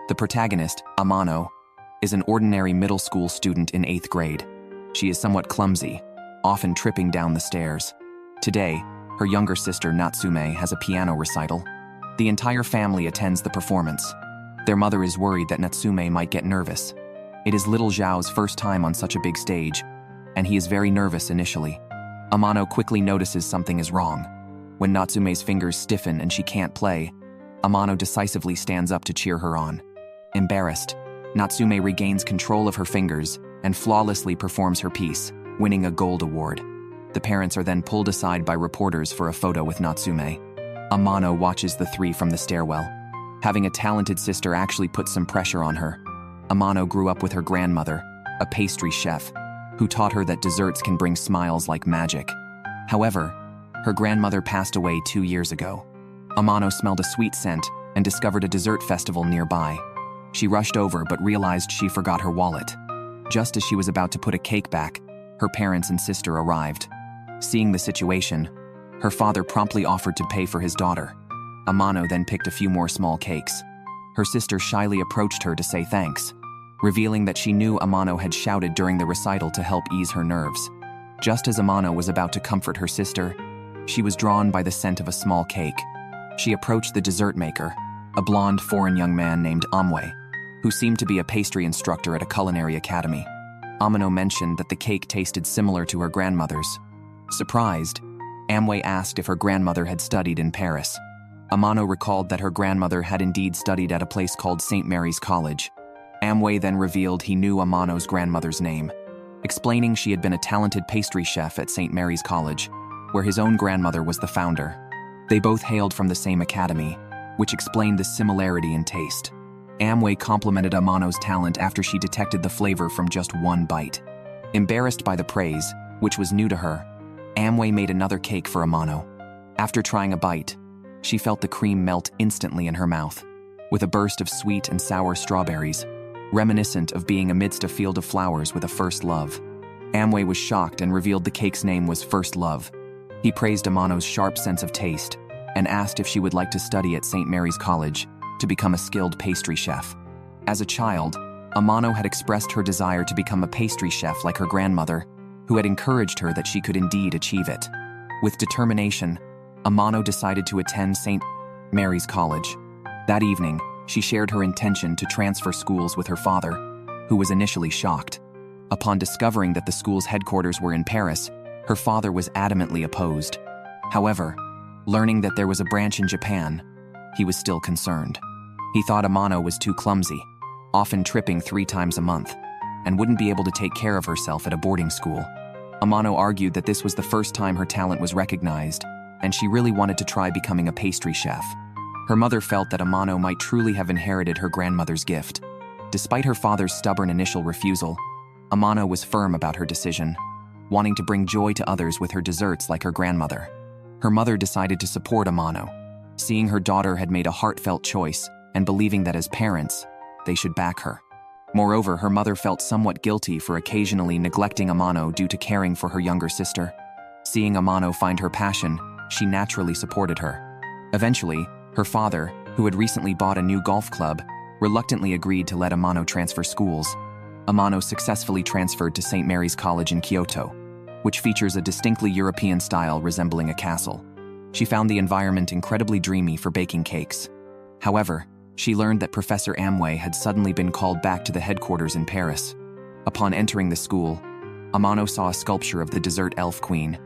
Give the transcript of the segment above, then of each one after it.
The protagonist, Amano, is an ordinary middle school student in 8th grade. She is somewhat clumsy, often tripping down the stairs. Today, her younger sister Natsume has a piano recital. The entire family attends the performance. Their mother is worried that Natsume might get nervous. It is little Zhao's first time on such a big stage, and he is very nervous initially. Amano quickly notices something is wrong. When Natsume's fingers stiffen and she can't play, Amano decisively stands up to cheer her on. Embarrassed, Natsume regains control of her fingers and flawlessly performs her piece, winning a gold award. The parents are then pulled aside by reporters for a photo with Natsume. Amano watches the three from the stairwell. Having a talented sister actually puts some pressure on her. Amano grew up with her grandmother, a pastry chef, who taught her that desserts can bring smiles like magic. However, her grandmother passed away 2 years ago. Amano smelled a sweet scent and discovered a dessert festival nearby. She rushed over but realized she forgot her wallet. Just as she was about to put a cake back, her parents and sister arrived. Seeing the situation, her father promptly offered to pay for his daughter. Amano then picked a few more small cakes. Her sister shyly approached her to say thanks, revealing that she knew Amano had shouted during the recital to help ease her nerves. Just as Amano was about to comfort her sister, she was drawn by the scent of a small cake. She approached the dessert maker, a blonde foreign young man named Amway, who seemed to be a pastry instructor at a culinary academy. Amano mentioned that the cake tasted similar to her grandmother's. Surprised, Amway asked if her grandmother had studied in Paris. Amano recalled that her grandmother had indeed studied at a place called St. Mary's College. Amway then revealed he knew Amano's grandmother's name, explaining she had been a talented pastry chef at St. Mary's College, where his own grandmother was the founder. They both hailed from the same academy, which explained the similarity in taste. Amway complimented Amano's talent after she detected the flavor from just one bite. Embarrassed by the praise, which was new to her, Amway made another cake for Amano. After trying a bite, she felt the cream melt instantly in her mouth, with a burst of sweet and sour strawberries, reminiscent of being amidst a field of flowers with a first love. Amway was shocked and revealed the cake's name was First Love. He praised Amano's sharp sense of taste and asked if she would like to study at St. Mary's College to become a skilled pastry chef. As a child, Amano had expressed her desire to become a pastry chef like her grandmother, who had encouraged her that she could indeed achieve it. With determination, Amano decided to attend St. Mary's College. That evening, she shared her intention to transfer schools with her father, who was initially shocked. Upon discovering that the school's headquarters were in Paris, her father was adamantly opposed. However, learning that there was a branch in Japan, he was still concerned. He thought Amano was too clumsy, often tripping 3 times a month, and wouldn't be able to take care of herself at a boarding school. Amano argued that this was the first time her talent was recognized, and she really wanted to try becoming a pastry chef. Her mother felt that Amano might truly have inherited her grandmother's gift. Despite her father's stubborn initial refusal, Amano was firm about her decision, wanting to bring joy to others with her desserts like her grandmother. Her mother decided to support Amano, seeing her daughter had made a heartfelt choice and believing that as parents, they should back her. Moreover, her mother felt somewhat guilty for occasionally neglecting Amano due to caring for her younger sister. Seeing Amano find her passion, she naturally supported her. Eventually, her father, who had recently bought a new golf club, reluctantly agreed to let Amano transfer schools. Amano successfully transferred to St. Mary's College in Kyoto, which features a distinctly European style resembling a castle. She found the environment incredibly dreamy for baking cakes. However, she learned that Professor Amway had suddenly been called back to the headquarters in Paris. Upon entering the school, Amano saw a sculpture of the dessert elf queen.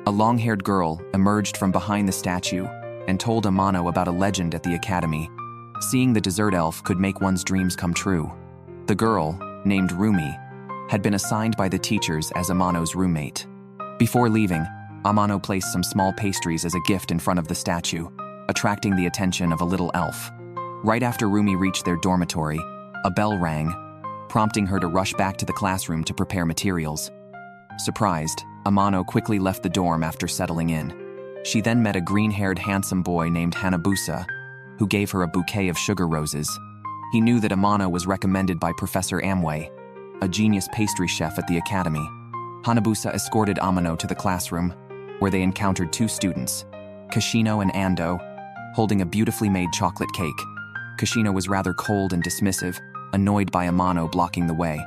A long-haired girl emerged from behind the statue and told Amano about a legend at the academy. Seeing the dessert elf could make one's dreams come true. The girl, named Rumi, had been assigned by the teachers as Amano's roommate. Before leaving, Amano placed some small pastries as a gift in front of the statue, attracting the attention of a little elf. Right after Rumi reached their dormitory, a bell rang, prompting her to rush back to the classroom to prepare materials. Surprised, Amano quickly left the dorm after settling in. She then met a green-haired handsome boy named Hanabusa, who gave her a bouquet of sugar roses. He knew that Amano was recommended by Professor Amway, a genius pastry chef at the academy. Hanabusa escorted Amano to the classroom, where they encountered 2 students, Kashino and Ando, holding a beautifully made chocolate cake. Kushina was rather cold and dismissive, annoyed by Amano blocking the way,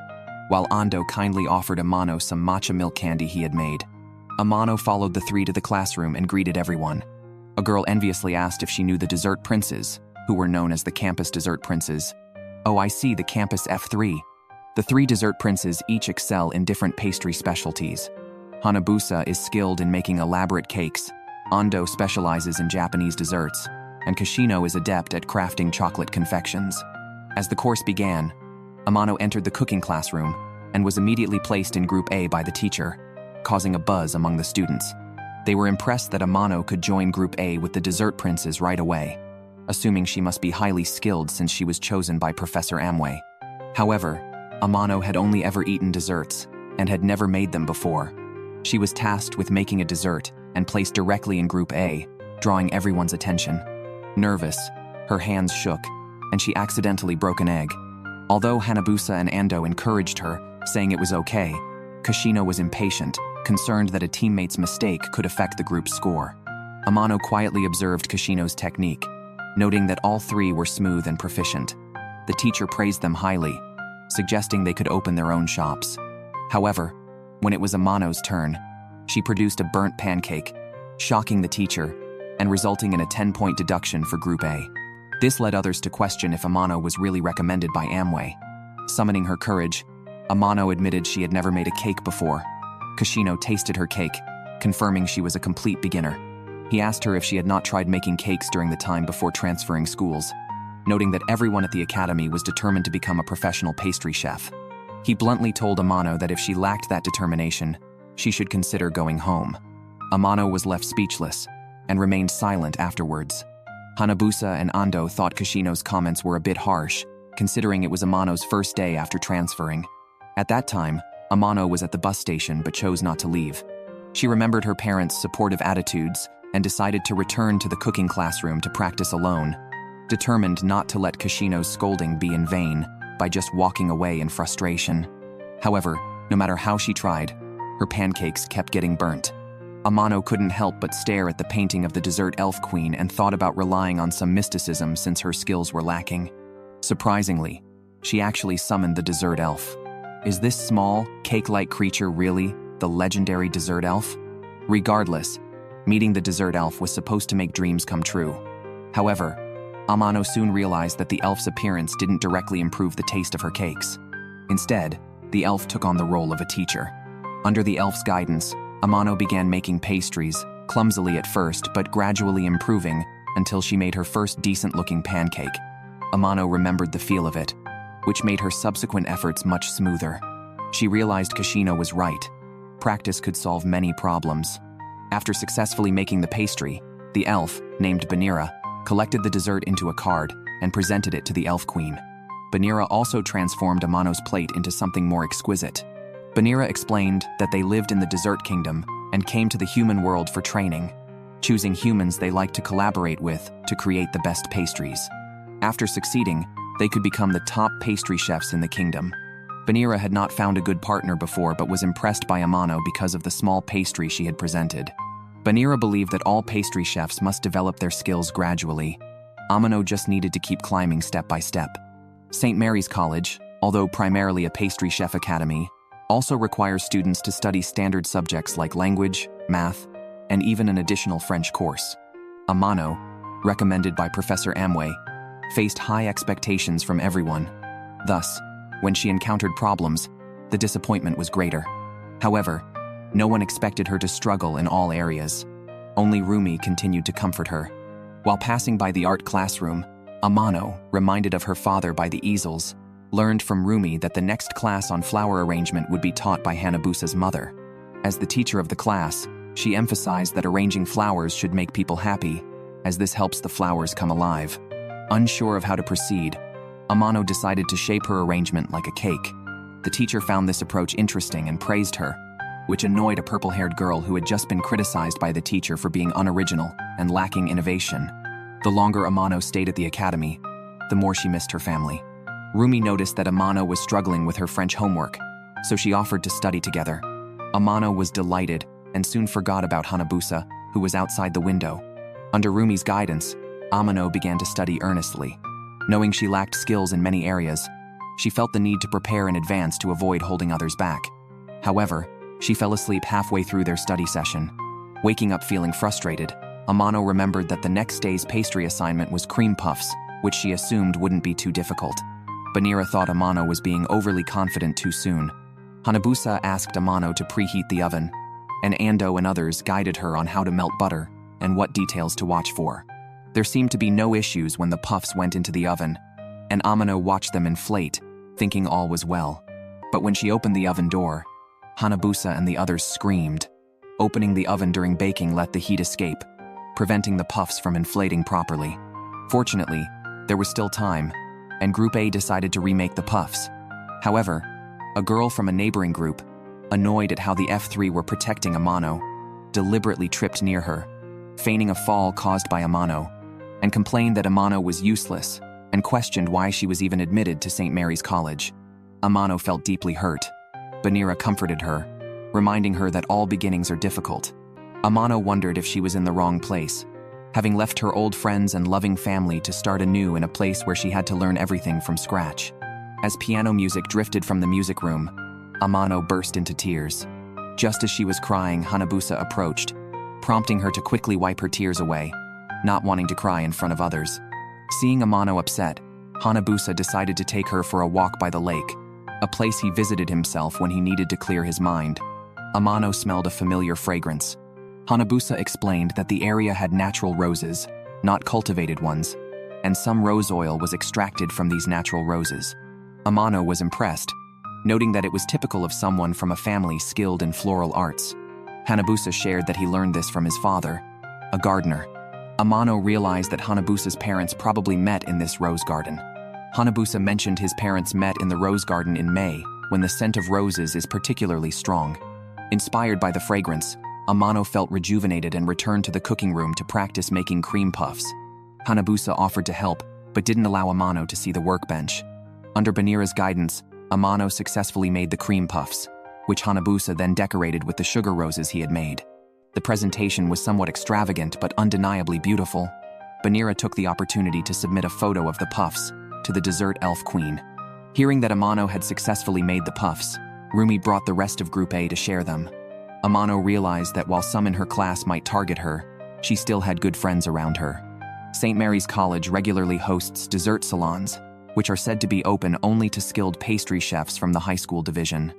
while Ando kindly offered Amano some matcha milk candy he had made. Amano followed the three to the classroom and greeted everyone. A girl enviously asked if she knew the dessert princes, who were known as the campus dessert princes. "Oh, I see, the campus F3. The three dessert princes each excel in different pastry specialties. Hanabusa is skilled in making elaborate cakes, Ando specializes in Japanese desserts, and Kashino is adept at crafting chocolate confections." As the course began, Amano entered the cooking classroom and was immediately placed in Group A by the teacher, causing a buzz among the students. They were impressed that Amano could join Group A with the dessert princes right away, assuming she must be highly skilled since she was chosen by Professor Amway. However, Amano had only ever eaten desserts and had never made them before. She was tasked with making a dessert and placed directly in Group A, drawing everyone's attention. Nervous, her hands shook, and she accidentally broke an egg. Although Hanabusa and Ando encouraged her, saying it was okay, Kashino was impatient, concerned that a teammate's mistake could affect the group's score. Amano quietly observed Kashino's technique, noting that all three were smooth and proficient. The teacher praised them highly, suggesting they could open their own shops. However, when it was Amano's turn, she produced a burnt pancake, shocking the teacher and resulting in a 10-point deduction for Group A. This led others to question if Amano was really recommended by Amway. Summoning her courage, Amano admitted she had never made a cake before. Kashino tasted her cake, confirming she was a complete beginner. He asked her if she had not tried making cakes during the time before transferring schools, noting that everyone at the academy was determined to become a professional pastry chef. He bluntly told Amano that if she lacked that determination, she should consider going home. Amano was left speechless and remained silent afterwards. Hanabusa and Ando thought Kashino's comments were a bit harsh, considering it was Amano's first day after transferring. At that time, Amano was at the bus station but chose not to leave. She remembered her parents' supportive attitudes and decided to return to the cooking classroom to practice alone, determined not to let Kashino's scolding be in vain by just walking away in frustration. However, no matter how she tried, her pancakes kept getting burnt. Amano couldn't help but stare at the painting of the dessert elf queen and thought about relying on some mysticism since her skills were lacking. Surprisingly, she actually summoned the dessert elf. Is this small, cake-like creature really the legendary dessert elf? Regardless, meeting the dessert elf was supposed to make dreams come true. However, Amano soon realized that the elf's appearance didn't directly improve the taste of her cakes. Instead, the elf took on the role of a teacher. Under the elf's guidance, Amano began making pastries, clumsily at first but gradually improving until she made her first decent-looking pancake. Amano remembered the feel of it, which made her subsequent efforts much smoother. She realized Kashino was right. Practice could solve many problems. After successfully making the pastry, the elf, named Banira, collected the dessert into a card and presented it to the elf queen. Banira also transformed Amano's plate into something more exquisite. Banira explained that they lived in the dessert kingdom and came to the human world for training, choosing humans they liked to collaborate with to create the best pastries. After succeeding, they could become the top pastry chefs in the kingdom. Banira had not found a good partner before but was impressed by Amano because of the small pastry she had presented. Banira believed that all pastry chefs must develop their skills gradually. Amano just needed to keep climbing step by step. St. Mary's College, although primarily a pastry chef academy, also requires students to study standard subjects like language, math, and even an additional French course. Amano, recommended by Professor Amway, faced high expectations from everyone. Thus, when she encountered problems, the disappointment was greater. However, no one expected her to struggle in all areas. Only Rumi continued to comfort her. While passing by the art classroom, Amano, reminded of her father by the easels, learned from Rumi that the next class on flower arrangement would be taught by Hanabusa's mother. As the teacher of the class, she emphasized that arranging flowers should make people happy, as this helps the flowers come alive. Unsure of how to proceed, Amano decided to shape her arrangement like a cake. The teacher found this approach interesting and praised her, which annoyed a purple-haired girl who had just been criticized by the teacher for being unoriginal and lacking innovation. The longer Amano stayed at the academy, the more she missed her family. Rumi noticed that Amano was struggling with her French homework, so she offered to study together. Amano was delighted and soon forgot about Hanabusa, who was outside the window. Under Rumi's guidance, Amano began to study earnestly. Knowing she lacked skills in many areas, she felt the need to prepare in advance to avoid holding others back. However, she fell asleep halfway through their study session. Waking up feeling frustrated, Amano remembered that the next day's pastry assignment was cream puffs, which she assumed wouldn't be too difficult. Banira thought Amano was being overly confident too soon. Hanabusa asked Amano to preheat the oven, and Ando and others guided her on how to melt butter and what details to watch for. There seemed to be no issues when the puffs went into the oven, and Amano watched them inflate, thinking all was well. But when she opened the oven door, Hanabusa and the others screamed. Opening the oven during baking let the heat escape, preventing the puffs from inflating properly. Fortunately, there was still time, and Group A decided to remake the puffs. However, a girl from a neighboring group, annoyed at how the F3 were protecting Amano, deliberately tripped near her, feigning a fall caused by Amano, and complained that Amano was useless and questioned why she was even admitted to St. Mary's College. Amano felt deeply hurt. Banira comforted her, reminding her that all beginnings are difficult. Amano wondered if she was in the wrong place, having left her old friends and loving family to start anew in a place where she had to learn everything from scratch. As piano music drifted from the music room, Amano burst into tears. Just as she was crying, Hanabusa approached, prompting her to quickly wipe her tears away, not wanting to cry in front of others. Seeing Amano upset, Hanabusa decided to take her for a walk by the lake, a place he visited himself when he needed to clear his mind. Amano smelled a familiar fragrance. Hanabusa explained that the area had natural roses, not cultivated ones, and some rose oil was extracted from these natural roses. Amano was impressed, noting that it was typical of someone from a family skilled in floral arts. Hanabusa shared that he learned this from his father, a gardener. Amano realized that Hanabusa's parents probably met in this rose garden. Hanabusa mentioned his parents met in the rose garden in May, when the scent of roses is particularly strong. Inspired by the fragrance, Amano felt rejuvenated and returned to the cooking room to practice making cream puffs. Hanabusa offered to help, but didn't allow Amano to see the workbench. Under Banira's guidance, Amano successfully made the cream puffs, which Hanabusa then decorated with the sugar roses he had made. The presentation was somewhat extravagant but undeniably beautiful. Banira took the opportunity to submit a photo of the puffs to the dessert elf queen. Hearing that Amano had successfully made the puffs, Rumi brought the rest of Group A to share them. Amano realized that while some in her class might target her, she still had good friends around her. St. Mary's College regularly hosts dessert salons, which are said to be open only to skilled pastry chefs from the high school division.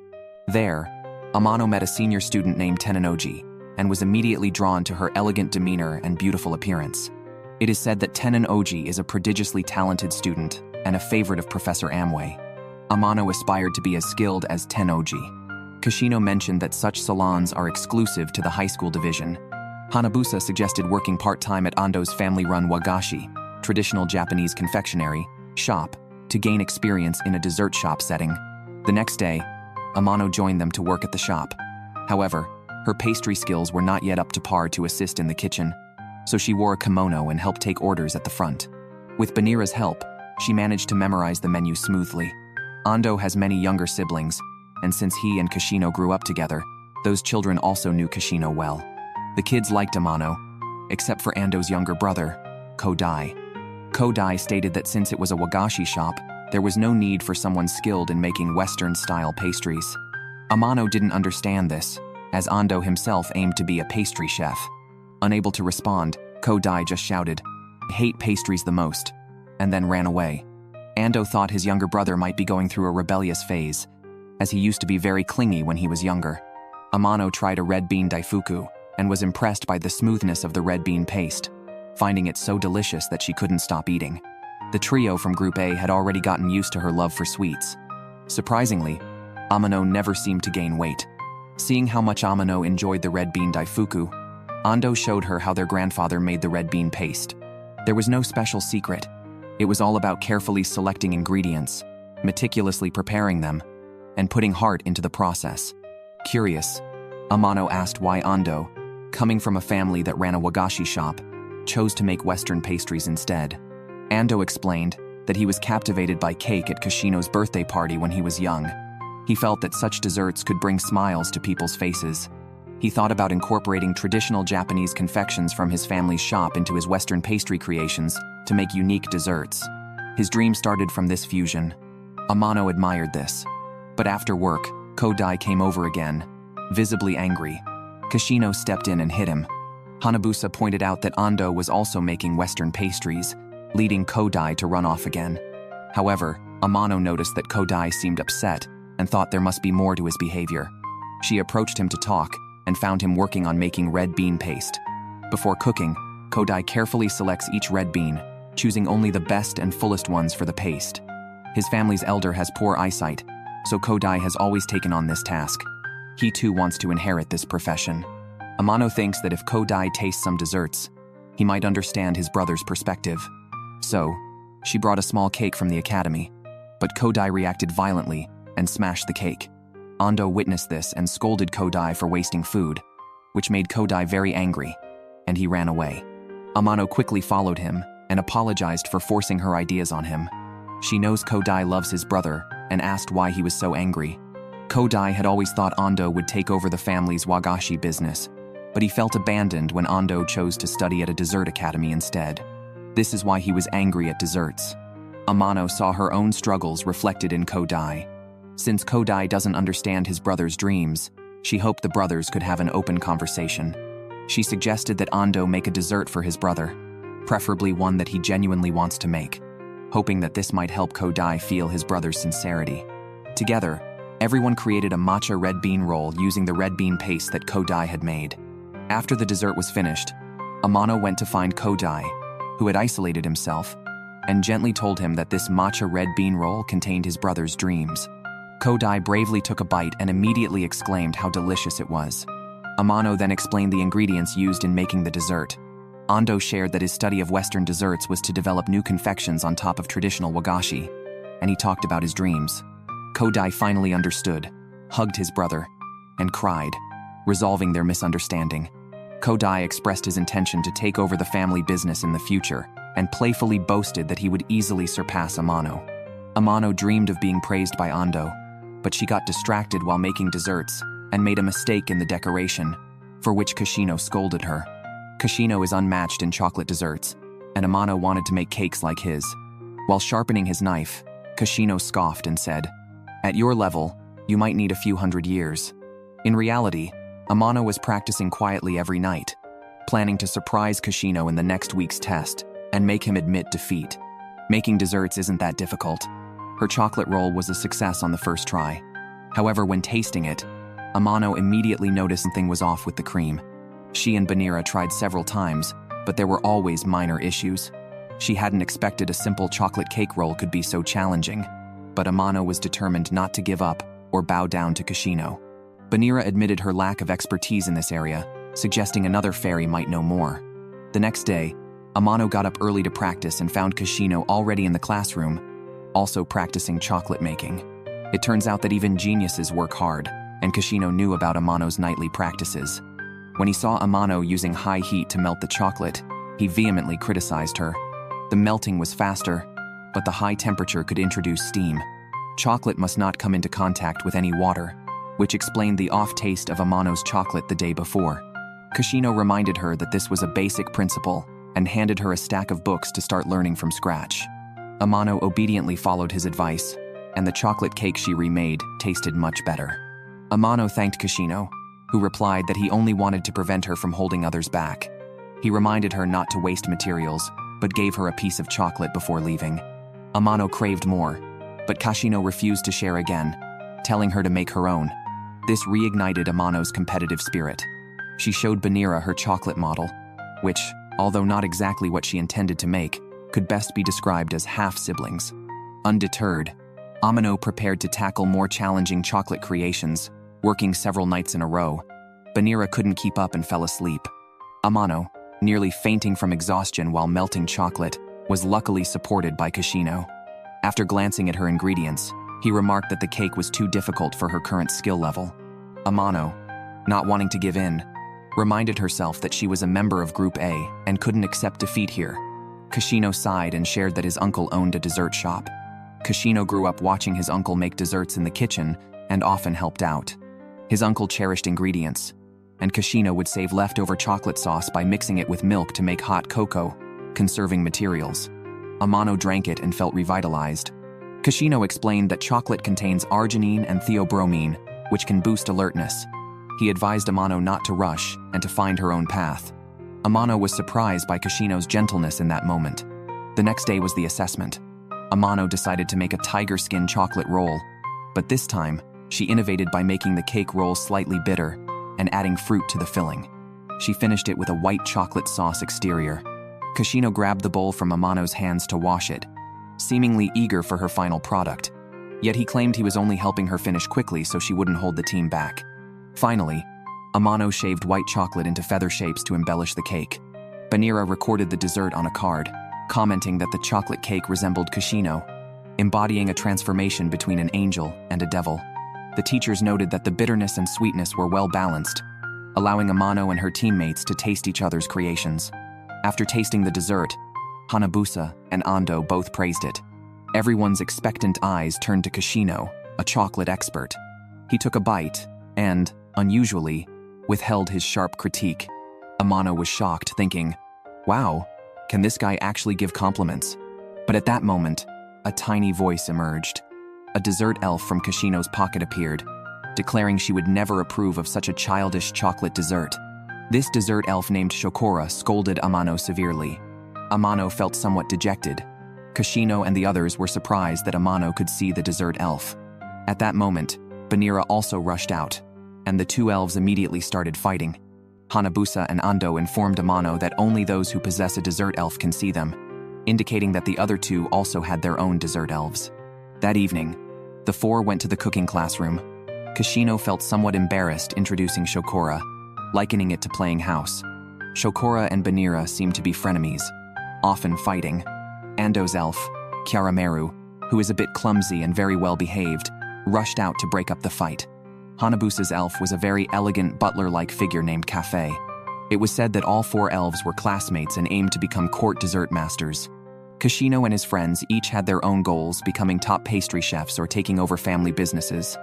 There, Amano met a senior student named Tenenoji and was immediately drawn to her elegant demeanor and beautiful appearance. It is said that Tenenoji is a prodigiously talented student and a favorite of Professor Amway. Amano aspired to be as skilled as Tennoji. Kashino mentioned that such salons are exclusive to the high school division. Hanabusa suggested working part-time at Ando's family-run wagashi, traditional Japanese confectionery, shop, to gain experience in a dessert shop setting. The next day, Amano joined them to work at the shop. However, her pastry skills were not yet up to par to assist in the kitchen, so she wore a kimono and helped take orders at the front. With Banira's help, she managed to memorize the menu smoothly. Ando has many younger siblings, and since he and Kashino grew up together, those children also knew Kashino well. The kids liked Amano, except for Ando's younger brother, Kodai. Kodai stated that since it was a wagashi shop, there was no need for someone skilled in making Western-style pastries. Amano didn't understand this, as Ando himself aimed to be a pastry chef. Unable to respond, Kodai just shouted, "I hate pastries the most," and then ran away. Ando thought his younger brother might be going through a rebellious phase, as he used to be very clingy when he was younger. Amano tried a red bean daifuku and was impressed by the smoothness of the red bean paste, finding it so delicious that she couldn't stop eating. The trio from Group A had already gotten used to her love for sweets. Surprisingly, Amano never seemed to gain weight. Seeing how much Amano enjoyed the red bean daifuku, Ando showed her how their grandfather made the red bean paste. There was no special secret. It was all about carefully selecting ingredients, meticulously preparing them, and putting heart into the process. Curious, Amano asked why Ando, coming from a family that ran a wagashi shop, chose to make Western pastries instead. Ando explained that he was captivated by cake at Kashino's birthday party when he was young. He felt that such desserts could bring smiles to people's faces. He thought about incorporating traditional Japanese confections from his family's shop into his Western pastry creations to make unique desserts. His dream started from this fusion. Amano admired this. But after work, Kodai came over again, visibly angry. Kashino stepped in and hit him. Hanabusa pointed out that Ando was also making Western pastries, leading Kodai to run off again. However, Amano noticed that Kodai seemed upset and thought there must be more to his behavior. She approached him to talk and found him working on making red bean paste. Before cooking, Kodai carefully selects each red bean, choosing only the best and fullest ones for the paste. His family's elder has poor eyesight, so Kodai has always taken on this task. He too wants to inherit this profession. Amano thinks that if Kodai tastes some desserts, he might understand his brother's perspective. So, she brought a small cake from the academy, but Kodai reacted violently and smashed the cake. Ando witnessed this and scolded Kodai for wasting food, which made Kodai very angry, and he ran away. Amano quickly followed him and apologized for forcing her ideas on him. She knows Kodai loves his brother and asked why he was so angry. Kodai had always thought Ando would take over the family's wagashi business, but he felt abandoned when Ando chose to study at a dessert academy instead. This is why he was angry at desserts. Amano saw her own struggles reflected in Kodai. Since Kodai doesn't understand his brother's dreams, she hoped the brothers could have an open conversation. She suggested that Ando make a dessert for his brother, preferably one that he genuinely wants to make, hoping that this might help Kodai feel his brother's sincerity. Together, everyone created a matcha red bean roll using the red bean paste that Kodai had made. After the dessert was finished, Amano went to find Kodai, who had isolated himself, and gently told him that this matcha red bean roll contained his brother's dreams. Kodai bravely took a bite and immediately exclaimed how delicious it was. Amano then explained the ingredients used in making the dessert. Ando shared that his study of Western desserts was to develop new confections on top of traditional wagashi, and he talked about his dreams. Kodai finally understood, hugged his brother, and cried, resolving their misunderstanding. Kodai expressed his intention to take over the family business in the future and playfully boasted that he would easily surpass Amano. Amano dreamed of being praised by Ando, but she got distracted while making desserts and made a mistake in the decoration, for which Kashino scolded her. Kashino is unmatched in chocolate desserts, and Amano wanted to make cakes like his. While sharpening his knife, Kashino scoffed and said, "At your level, you might need a few hundred years." In reality, Amano was practicing quietly every night, planning to surprise Kashino in the next week's test and make him admit defeat. Making desserts isn't that difficult. Her chocolate roll was a success on the first try. However, when tasting it, Amano immediately noticed something was off with the cream. She and Banira tried several times, but there were always minor issues. She hadn't expected a simple chocolate cake roll could be so challenging, but Amano was determined not to give up or bow down to Kashino. Banira admitted her lack of expertise in this area, suggesting another fairy might know more. The next day, Amano got up early to practice and found Kashino already in the classroom, also practicing chocolate making. It turns out that even geniuses work hard, and Kashino knew about Amano's nightly practices. When he saw Amano using high heat to melt the chocolate, he vehemently criticized her. The melting was faster, but the high temperature could introduce steam. Chocolate must not come into contact with any water, which explained the off taste of Amano's chocolate the day before. Kashino reminded her that this was a basic principle and handed her a stack of books to start learning from scratch. Amano obediently followed his advice, and the chocolate cake she remade tasted much better. Amano thanked Kashino, who replied that he only wanted to prevent her from holding others back. He reminded her not to waste materials, but gave her a piece of chocolate before leaving. Amano craved more, but Kashino refused to share again, telling her to make her own. This reignited Amano's competitive spirit. She showed Banira her chocolate model, which, although not exactly what she intended to make, could best be described as half-siblings. Undeterred, Amano prepared to tackle more challenging chocolate creations, working several nights in a row. Banira couldn't keep up and fell asleep. Amano, nearly fainting from exhaustion while melting chocolate, was luckily supported by Kashino. After glancing at her ingredients, he remarked that the cake was too difficult for her current skill level. Amano, not wanting to give in, reminded herself that she was a member of Group A and couldn't accept defeat here. Kashino sighed and shared that his uncle owned a dessert shop. Kashino grew up watching his uncle make desserts in the kitchen and often helped out. His uncle cherished ingredients, and Kashino would save leftover chocolate sauce by mixing it with milk to make hot cocoa, conserving materials. Amano drank it and felt revitalized. Kashino explained that chocolate contains arginine and theobromine, which can boost alertness. He advised Amano not to rush and to find her own path. Amano was surprised by Kashino's gentleness in that moment. The next day was the assessment. Amano decided to make a tiger skin chocolate roll, but this time, she innovated by making the cake roll slightly bitter and adding fruit to the filling. She finished it with a white chocolate sauce exterior. Kashino grabbed the bowl from Amano's hands to wash it, seemingly eager for her final product. Yet he claimed he was only helping her finish quickly so she wouldn't hold the team back. Finally, Amano shaved white chocolate into feather shapes to embellish the cake. Banira recorded the dessert on a card, commenting that the chocolate cake resembled Kashino, embodying a transformation between an angel and a devil. The teachers noted that the bitterness and sweetness were well balanced, allowing Amano and her teammates to taste each other's creations. After tasting the dessert, Hanabusa and Ando both praised it. Everyone's expectant eyes turned to Kashino, a chocolate expert. He took a bite and, unusually, withheld his sharp critique. Amano was shocked, thinking, "Wow, can this guy actually give compliments?" But at that moment, a tiny voice emerged. A dessert elf from Kashino's pocket appeared, declaring she would never approve of such a childish chocolate dessert. This dessert elf named Shokora scolded Amano severely. Amano felt somewhat dejected. Kashino and the others were surprised that Amano could see the dessert elf. At that moment, Banira also rushed out, and the two elves immediately started fighting. Hanabusa and Ando informed Amano that only those who possess a dessert elf can see them, indicating that the other two also had their own dessert elves. That evening, the four went to the cooking classroom. Kashino felt somewhat embarrassed introducing Shokora, likening it to playing house. Shokora and Banira seemed to be frenemies, often fighting. Ando's elf, Kyarameru, who is a bit clumsy and very well behaved, rushed out to break up the fight. Hanabusa's elf was a very elegant butler-like figure named Cafe. It was said that all four elves were classmates and aimed to become court dessert masters. Kashino and his friends each had their own goals, becoming top pastry chefs or taking over family businesses.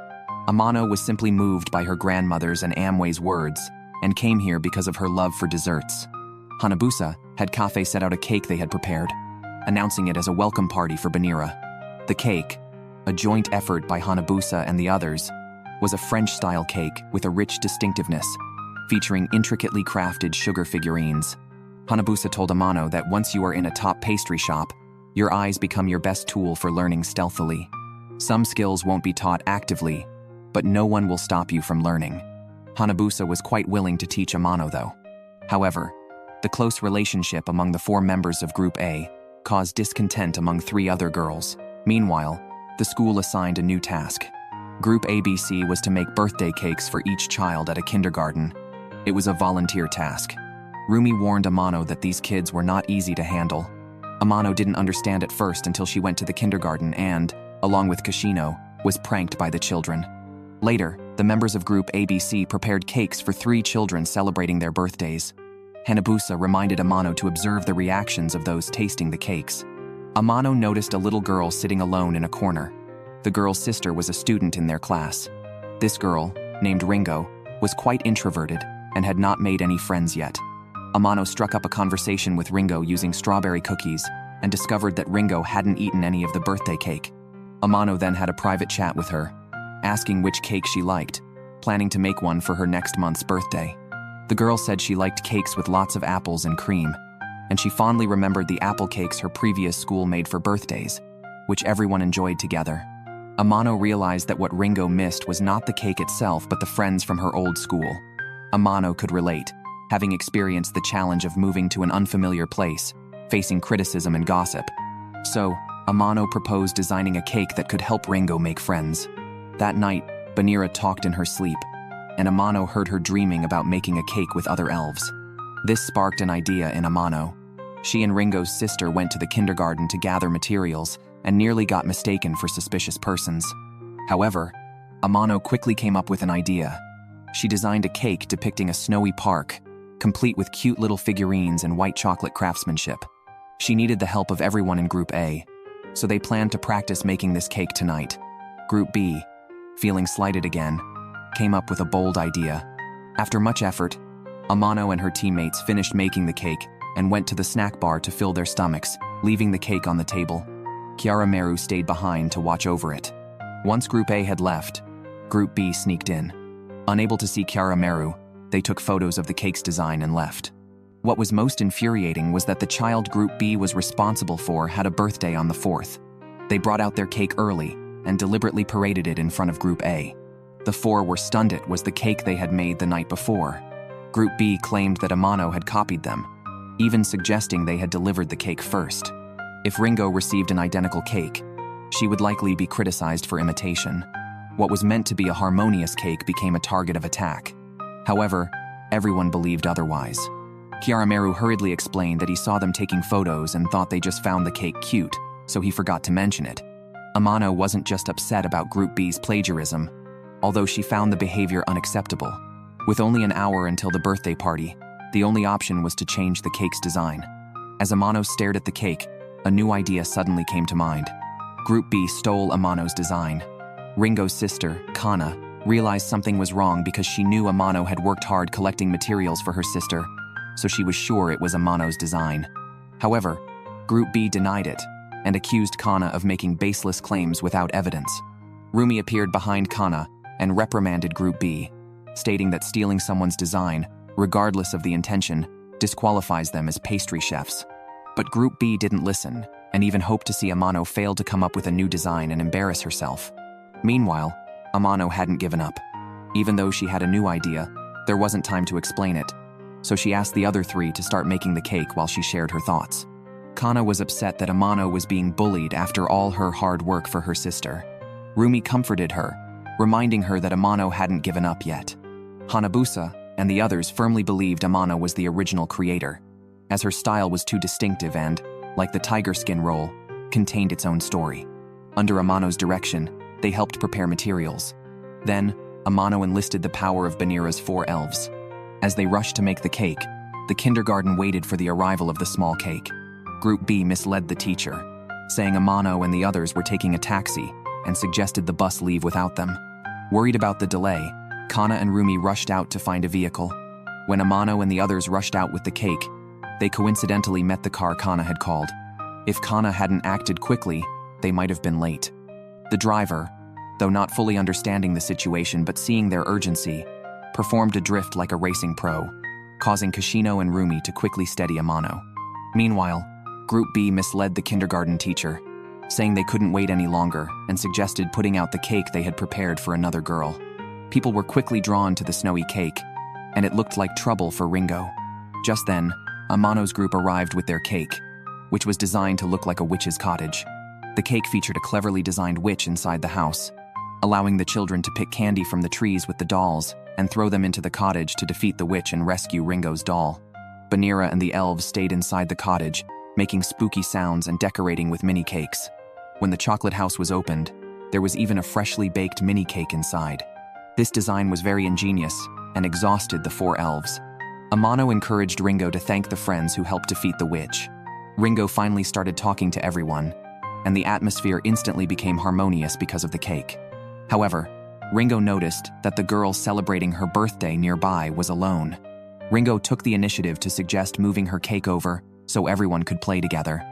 Amano was simply moved by her grandmother's and Amway's words and came here because of her love for desserts. Hanabusa had Cafe set out a cake they had prepared, announcing it as a welcome party for Banira. The cake, a joint effort by Hanabusa and the others, was a French-style cake with a rich distinctiveness, featuring intricately crafted sugar figurines. Hanabusa told Amano that once you are in a top pastry shop, your eyes become your best tool for learning stealthily. Some skills won't be taught actively, but no one will stop you from learning. Hanabusa was quite willing to teach Amano, though. However, the close relationship among the four members of Group A caused discontent among three other girls. Meanwhile, the school assigned a new task. Group ABC was to make birthday cakes for each child at a kindergarten. It was a volunteer task. Rumi warned Amano that these kids were not easy to handle. Amano didn't understand at first until she went to the kindergarten and, along with Kashino, was pranked by the children. Later, the members of Group ABC prepared cakes for 3 children celebrating their birthdays. Hanabusa reminded Amano to observe the reactions of those tasting the cakes. Amano noticed a little girl sitting alone in a corner. The girl's sister was a student in their class. This girl, named Ringo, was quite introverted and had not made any friends yet. Amano struck up a conversation with Ringo using strawberry cookies and discovered that Ringo hadn't eaten any of the birthday cake. Amano then had a private chat with her, asking which cake she liked, planning to make one for her next month's birthday. The girl said she liked cakes with lots of apples and cream, and she fondly remembered the apple cakes her previous school made for birthdays, which everyone enjoyed together. Amano realized that what Ringo missed was not the cake itself but the friends from her old school. Amano could relate, having experienced the challenge of moving to an unfamiliar place, facing criticism and gossip. So, Amano proposed designing a cake that could help Ringo make friends. That night, Banira talked in her sleep, and Amano heard her dreaming about making a cake with other elves. This sparked an idea in Amano. She and Ringo's sister went to the kindergarten to gather materials and nearly got mistaken for suspicious persons. However, Amano quickly came up with an idea. She designed a cake depicting a snowy park, complete with cute little figurines and white chocolate craftsmanship. She needed the help of everyone in Group A, so they planned to practice making this cake tonight. Group B, feeling slighted again, came up with a bold idea. After much effort, Amano and her teammates finished making the cake and went to the snack bar to fill their stomachs, Leaving the cake on the table, Yumeiro stayed behind to watch over it. Once Group A had left, Group B sneaked in. Unable to see Yumeiro, they took photos of the cake's design and left. What was most infuriating was that the child Group B was responsible for had a birthday on the 4th. They brought out their cake early and deliberately paraded it in front of Group A. The four were stunned. It was the cake they had made the night before. Group B claimed that Amano had copied them, even suggesting they had delivered the cake first. If Ringo received an identical cake, she would likely be criticized for imitation. What was meant to be a harmonious cake became a target of attack. However, everyone believed otherwise. Yumeiro hurriedly explained that he saw them taking photos and thought they just found the cake cute, so he forgot to mention it. Amano wasn't just upset about Group B's plagiarism, although she found the behavior unacceptable. With only an hour until the birthday party, the only option was to change the cake's design. As Amano stared at the cake, a new idea suddenly came to mind. Group B stole Amano's design. Ringo's sister, Kana, realized something was wrong because she knew Amano had worked hard collecting materials for her sister, so she was sure it was Amano's design. However, Group B denied it and accused Kana of making baseless claims without evidence. Rumi appeared behind Kana and reprimanded Group B, stating that stealing someone's design, regardless of the intention, disqualifies them as pastry chefs. But Group B didn't listen and even hoped to see Amano fail to come up with a new design and embarrass herself. Meanwhile, Amano hadn't given up. Even though she had a new idea, there wasn't time to explain it, so she asked the other three to start making the cake while she shared her thoughts. Kana was upset that Amano was being bullied after all her hard work for her sister. Rumi comforted her, reminding her that Amano hadn't given up yet. Hanabusa and the others firmly believed Amano was the original creator, as her style was too distinctive and, like the tiger skin roll, contained its own story. Under Amano's direction, they helped prepare materials. Then, Amano enlisted the power of Banira's 4 elves. As they rushed to make the cake, the kindergarten waited for the arrival of the small cake. Group B misled the teacher, saying Amano and the others were taking a taxi and suggested the bus leave without them. Worried about the delay, Kana and Rumi rushed out to find a vehicle. When Amano and the others rushed out with the cake, they coincidentally met the car Kana had called. If Kana hadn't acted quickly, they might have been late. The driver, though not fully understanding the situation but seeing their urgency, performed a drift like a racing pro, causing Kashino and Rumi to quickly steady Amano. Meanwhile, Group B misled the kindergarten teacher, saying they couldn't wait any longer and suggested putting out the cake they had prepared for another girl. People were quickly drawn to the snowy cake, and it looked like trouble for Ringo. Just then, Amano's group arrived with their cake, which was designed to look like a witch's cottage. The cake featured a cleverly designed witch inside the house, allowing the children to pick candy from the trees with the dolls and throw them into the cottage to defeat the witch and rescue Ringo's doll. Banira and the elves stayed inside the cottage, making spooky sounds and decorating with mini cakes. When the chocolate house was opened, there was even a freshly baked mini cake inside. This design was very ingenious and exhausted the 4 elves. Amano encouraged Ringo to thank the friends who helped defeat the witch. Ringo finally started talking to everyone, and the atmosphere instantly became harmonious because of the cake. However, Ringo noticed that the girl celebrating her birthday nearby was alone. Ringo took the initiative to suggest moving her cake over so everyone could play together.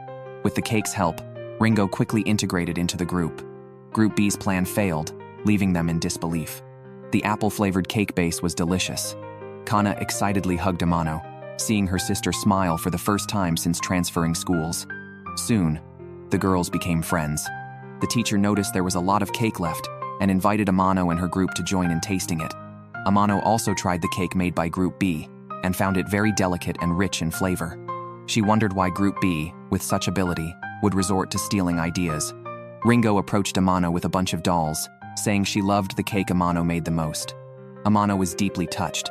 With the cake's help, Ringo quickly integrated into the group. Group B's plan failed, leaving them in disbelief. The apple-flavored cake base was delicious. Kana excitedly hugged Amano, seeing her sister smile for the first time since transferring schools. Soon, the girls became friends. The teacher noticed there was a lot of cake left and invited Amano and her group to join in tasting it. Amano also tried the cake made by Group B and found it very delicate and rich in flavor. She wondered why Group B, with such ability, would resort to stealing ideas. Ringo approached Amano with a bunch of dolls, saying she loved the cake Amano made the most. Amano was deeply touched.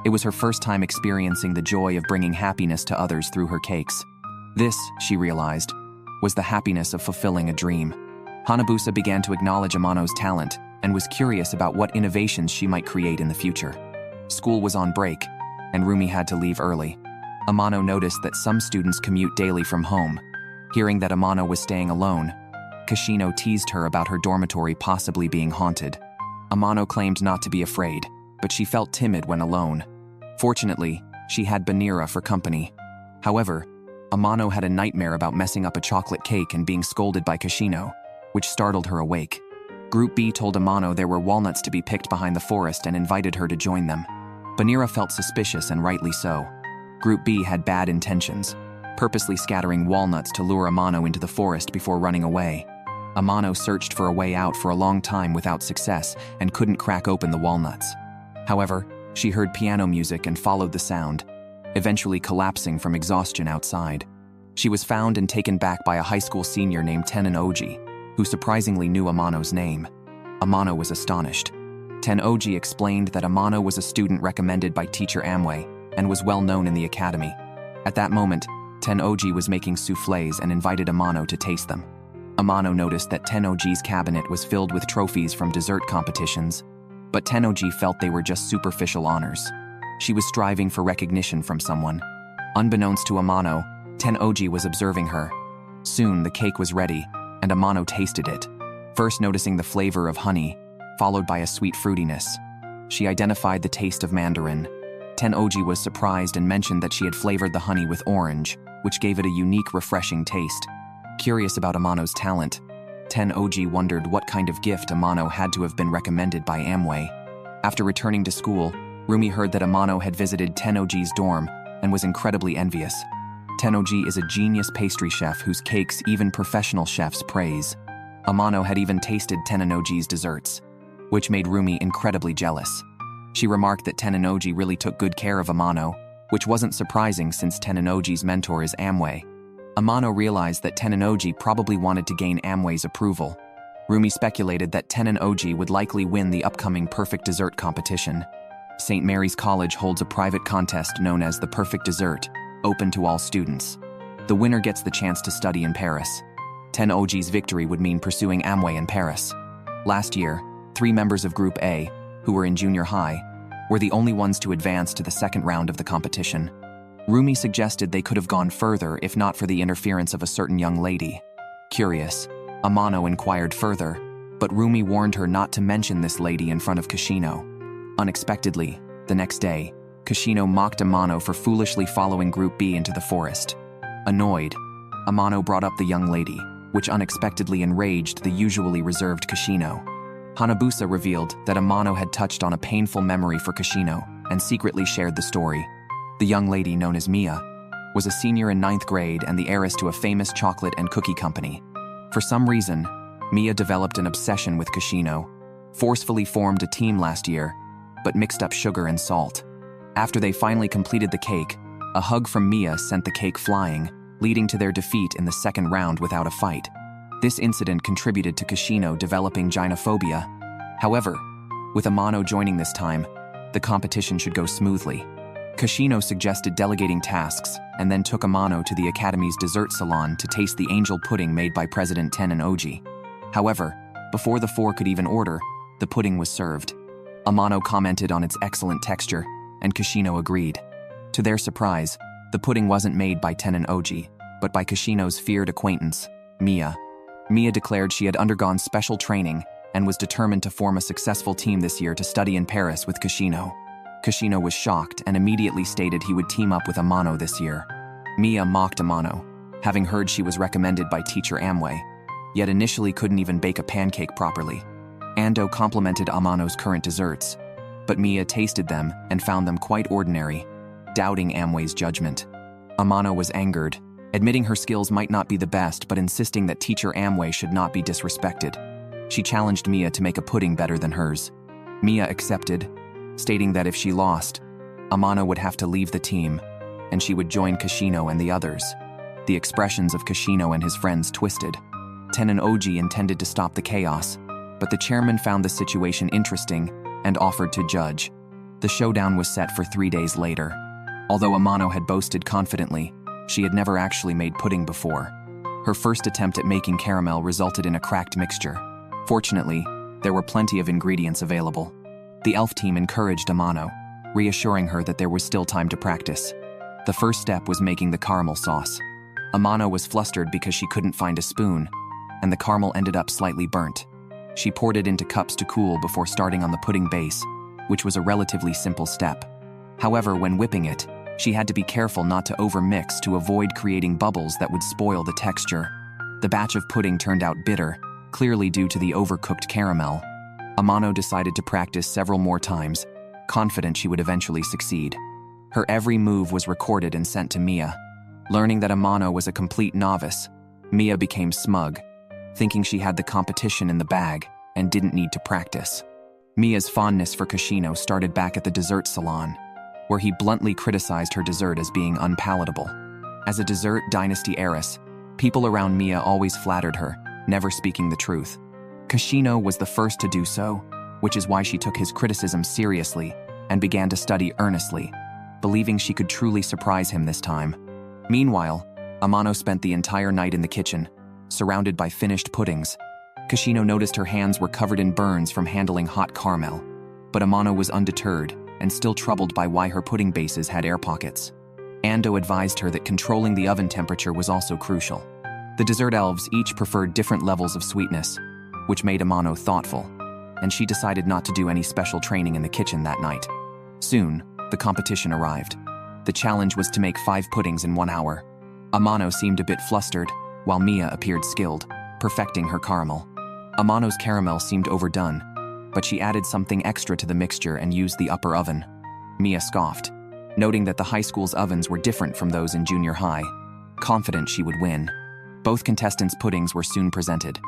It was her first time experiencing the joy of bringing happiness to others through her cakes. This, she realized, was the happiness of fulfilling a dream. Hanabusa began to acknowledge Amano's talent and was curious about what innovations she might create in the future. School was on break, and Rumi had to leave early. Amano noticed that some students commute daily from home. Hearing that Amano was staying alone, Kashino teased her about her dormitory possibly being haunted. Amano claimed not to be afraid, but she felt timid when alone. Fortunately, she had Banira for company. However, Amano had a nightmare about messing up a chocolate cake and being scolded by Kashino, which startled her awake. Group B told Amano there were walnuts to be picked behind the forest and invited her to join them. Banira felt suspicious, and rightly so. Group B had bad intentions, purposely scattering walnuts to lure Amano into the forest before running away. Amano searched for a way out for a long time without success and couldn't crack open the walnuts. However, she heard piano music and followed the sound, eventually collapsing from exhaustion outside. She was found and taken back by a high school senior named Oji, who surprisingly knew Amano's name. Amano was astonished. Oji explained that Amano was a student recommended by teacher Amway and was well known in the academy. At that moment, Oji was making soufflés and invited Amano to taste them. Amano noticed that Oji's cabinet was filled with trophies from dessert competitions, but Oji felt they were just superficial honors. She was striving for recognition from someone. Unbeknownst to Amano, Oji was observing her. Soon the cake was ready, and Amano tasted it, first noticing the flavor of honey, followed by a sweet fruitiness. She identified the taste of mandarin. Oji was surprised and mentioned that she had flavored the honey with orange, which gave it a unique, refreshing taste. Curious about Amano's talent, Oji wondered what kind of gift Amano had to have been recommended by Amway. After returning to school, Rumi heard that Amano had visited Oji's dorm and was incredibly envious. Oji is a genius pastry chef whose cakes even professional chefs praise. Amano had even tasted Oji's desserts, which made Rumi incredibly jealous. She remarked that Oji really took good care of Amano, which wasn't surprising since Oji's mentor is Amway. Amano realized that Oji probably wanted to gain Amway's approval. Rumi speculated that Oji would likely win the upcoming Perfect Dessert competition. St. Mary's College holds a private contest known as the Perfect Dessert, open to all students. The winner gets the chance to study in Paris. Oji's victory would mean pursuing Amway in Paris. Last year, 3 members of Group A, who were in junior high, were the only ones to advance to the second round of the competition. Rumi suggested they could have gone further if not for the interference of a certain young lady. Curious, Amano inquired further, but Rumi warned her not to mention this lady in front of Kashino. Unexpectedly, the next day, Kashino mocked Amano for foolishly following Group B into the forest. Annoyed, Amano brought up the young lady, which unexpectedly enraged the usually reserved Kashino. Hanabusa revealed that Amano had touched on a painful memory for Kashino and secretly shared the story. The young lady, known as Mia, was a senior in 9th grade and the heiress to a famous chocolate and cookie company. For some reason, Mia developed an obsession with Kashino, forcefully formed a team last year, but mixed up sugar and salt. After they finally completed the cake, a hug from Mia sent the cake flying, leading to their defeat in the second round without a fight. This incident contributed to Kashino developing gynophobia. However, with Amano joining this time, the competition should go smoothly. Kashino suggested delegating tasks and then took Amano to the Academy's dessert salon to taste the angel pudding made by President Oji. However, before the 4 could even order, the pudding was served. Amano commented on its excellent texture, and Kashino agreed. To their surprise, the pudding wasn't made by Oji, but by Kashino's feared acquaintance, Mia. Mia declared she had undergone special training and was determined to form a successful team this year to study in Paris with Kashino. Kashino was shocked and immediately stated he would team up with Amano this year. Mia mocked Amano, having heard she was recommended by teacher Amway, yet initially couldn't even bake a pancake properly. Ando complimented Amano's current desserts, but Mia tasted them and found them quite ordinary, doubting Amway's judgment. Amano was angered, admitting her skills might not be the best but insisting that teacher Amway should not be disrespected. She challenged Mia to make a pudding better than hers. Mia accepted, stating that if she lost, Amano would have to leave the team, and she would join Kashino and the others. The expressions of Kashino and his friends twisted. Oji intended to stop the chaos, but the chairman found the situation interesting and offered to judge. The showdown was set for 3 days later. Although Amano had boasted confidently, she had never actually made pudding before. Her first attempt at making caramel resulted in a cracked mixture. Fortunately, there were plenty of ingredients available. The elf team encouraged Amano, reassuring her that there was still time to practice. The first step was making the caramel sauce. Amano was flustered because she couldn't find a spoon, and the caramel ended up slightly burnt. She poured it into cups to cool before starting on the pudding base, which was a relatively simple step. However, when whipping it, She had to be careful not to overmix to avoid creating bubbles that would spoil the texture. The batch of pudding turned out bitter, clearly due to the overcooked caramel. Amano decided to practice several more times, confident she would eventually succeed. Her every move was recorded and sent to Mia. Learning that Amano was a complete novice, Mia became smug, thinking she had the competition in the bag and didn't need to practice. Mia's fondness for Kashino started back at the dessert salon, where he bluntly criticized her dessert as being unpalatable. As a dessert dynasty heiress, people around Mia always flattered her, never speaking the truth. Kashino was the first to do so, which is why she took his criticism seriously and began to study earnestly, believing she could truly surprise him this time. Meanwhile, Amano spent the entire night in the kitchen, surrounded by finished puddings. Kashino noticed her hands were covered in burns from handling hot caramel, but Amano was undeterred and still troubled by why her pudding bases had air pockets. Ando advised her that controlling the oven temperature was also crucial. The dessert elves each preferred different levels of sweetness, which made Amano thoughtful, and she decided not to do any special training in the kitchen that night. Soon, the competition arrived. The challenge was to make 5 puddings in 1 hour. Amano seemed a bit flustered, while Mia appeared skilled, perfecting her caramel. Amano's caramel seemed overdone, but she added something extra to the mixture and used the upper oven. Mia scoffed, noting that the high school's ovens were different from those in junior high. Confident she would win, both contestants' puddings were soon presented.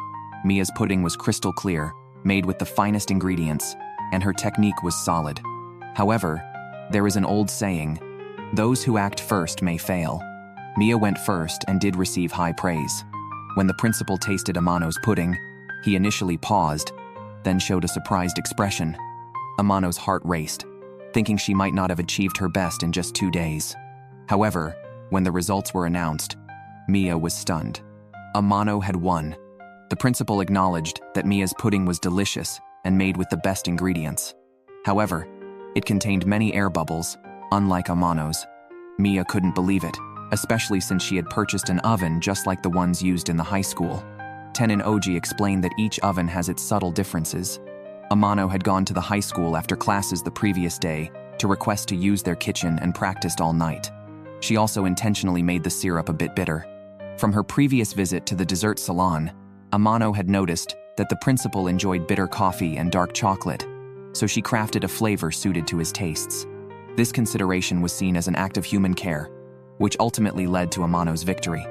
Mia's pudding was crystal clear, made with the finest ingredients, and her technique was solid. However, there is an old saying, "Those who act first may fail." Mia went first and did receive high praise. When the principal tasted Amano's pudding, he initially paused, then showed a surprised expression. Amano's heart raced, thinking she might not have achieved her best in just 2 days. However, when the results were announced, Mia was stunned. Amano had won. The principal acknowledged that Mia's pudding was delicious and made with the best ingredients. However, it contained many air bubbles, unlike Amano's. Mia couldn't believe it, especially since she had purchased an oven just like the ones used in the high school. Tenin Oji explained that each oven has its subtle differences. Amano had gone to the high school after classes the previous day to request to use their kitchen and practiced all night. She also intentionally made the syrup a bit bitter. From her previous visit to the dessert salon, Amano had noticed that the principal enjoyed bitter coffee and dark chocolate, so she crafted a flavor suited to his tastes. This consideration was seen as an act of human care, which ultimately led to Amano's victory.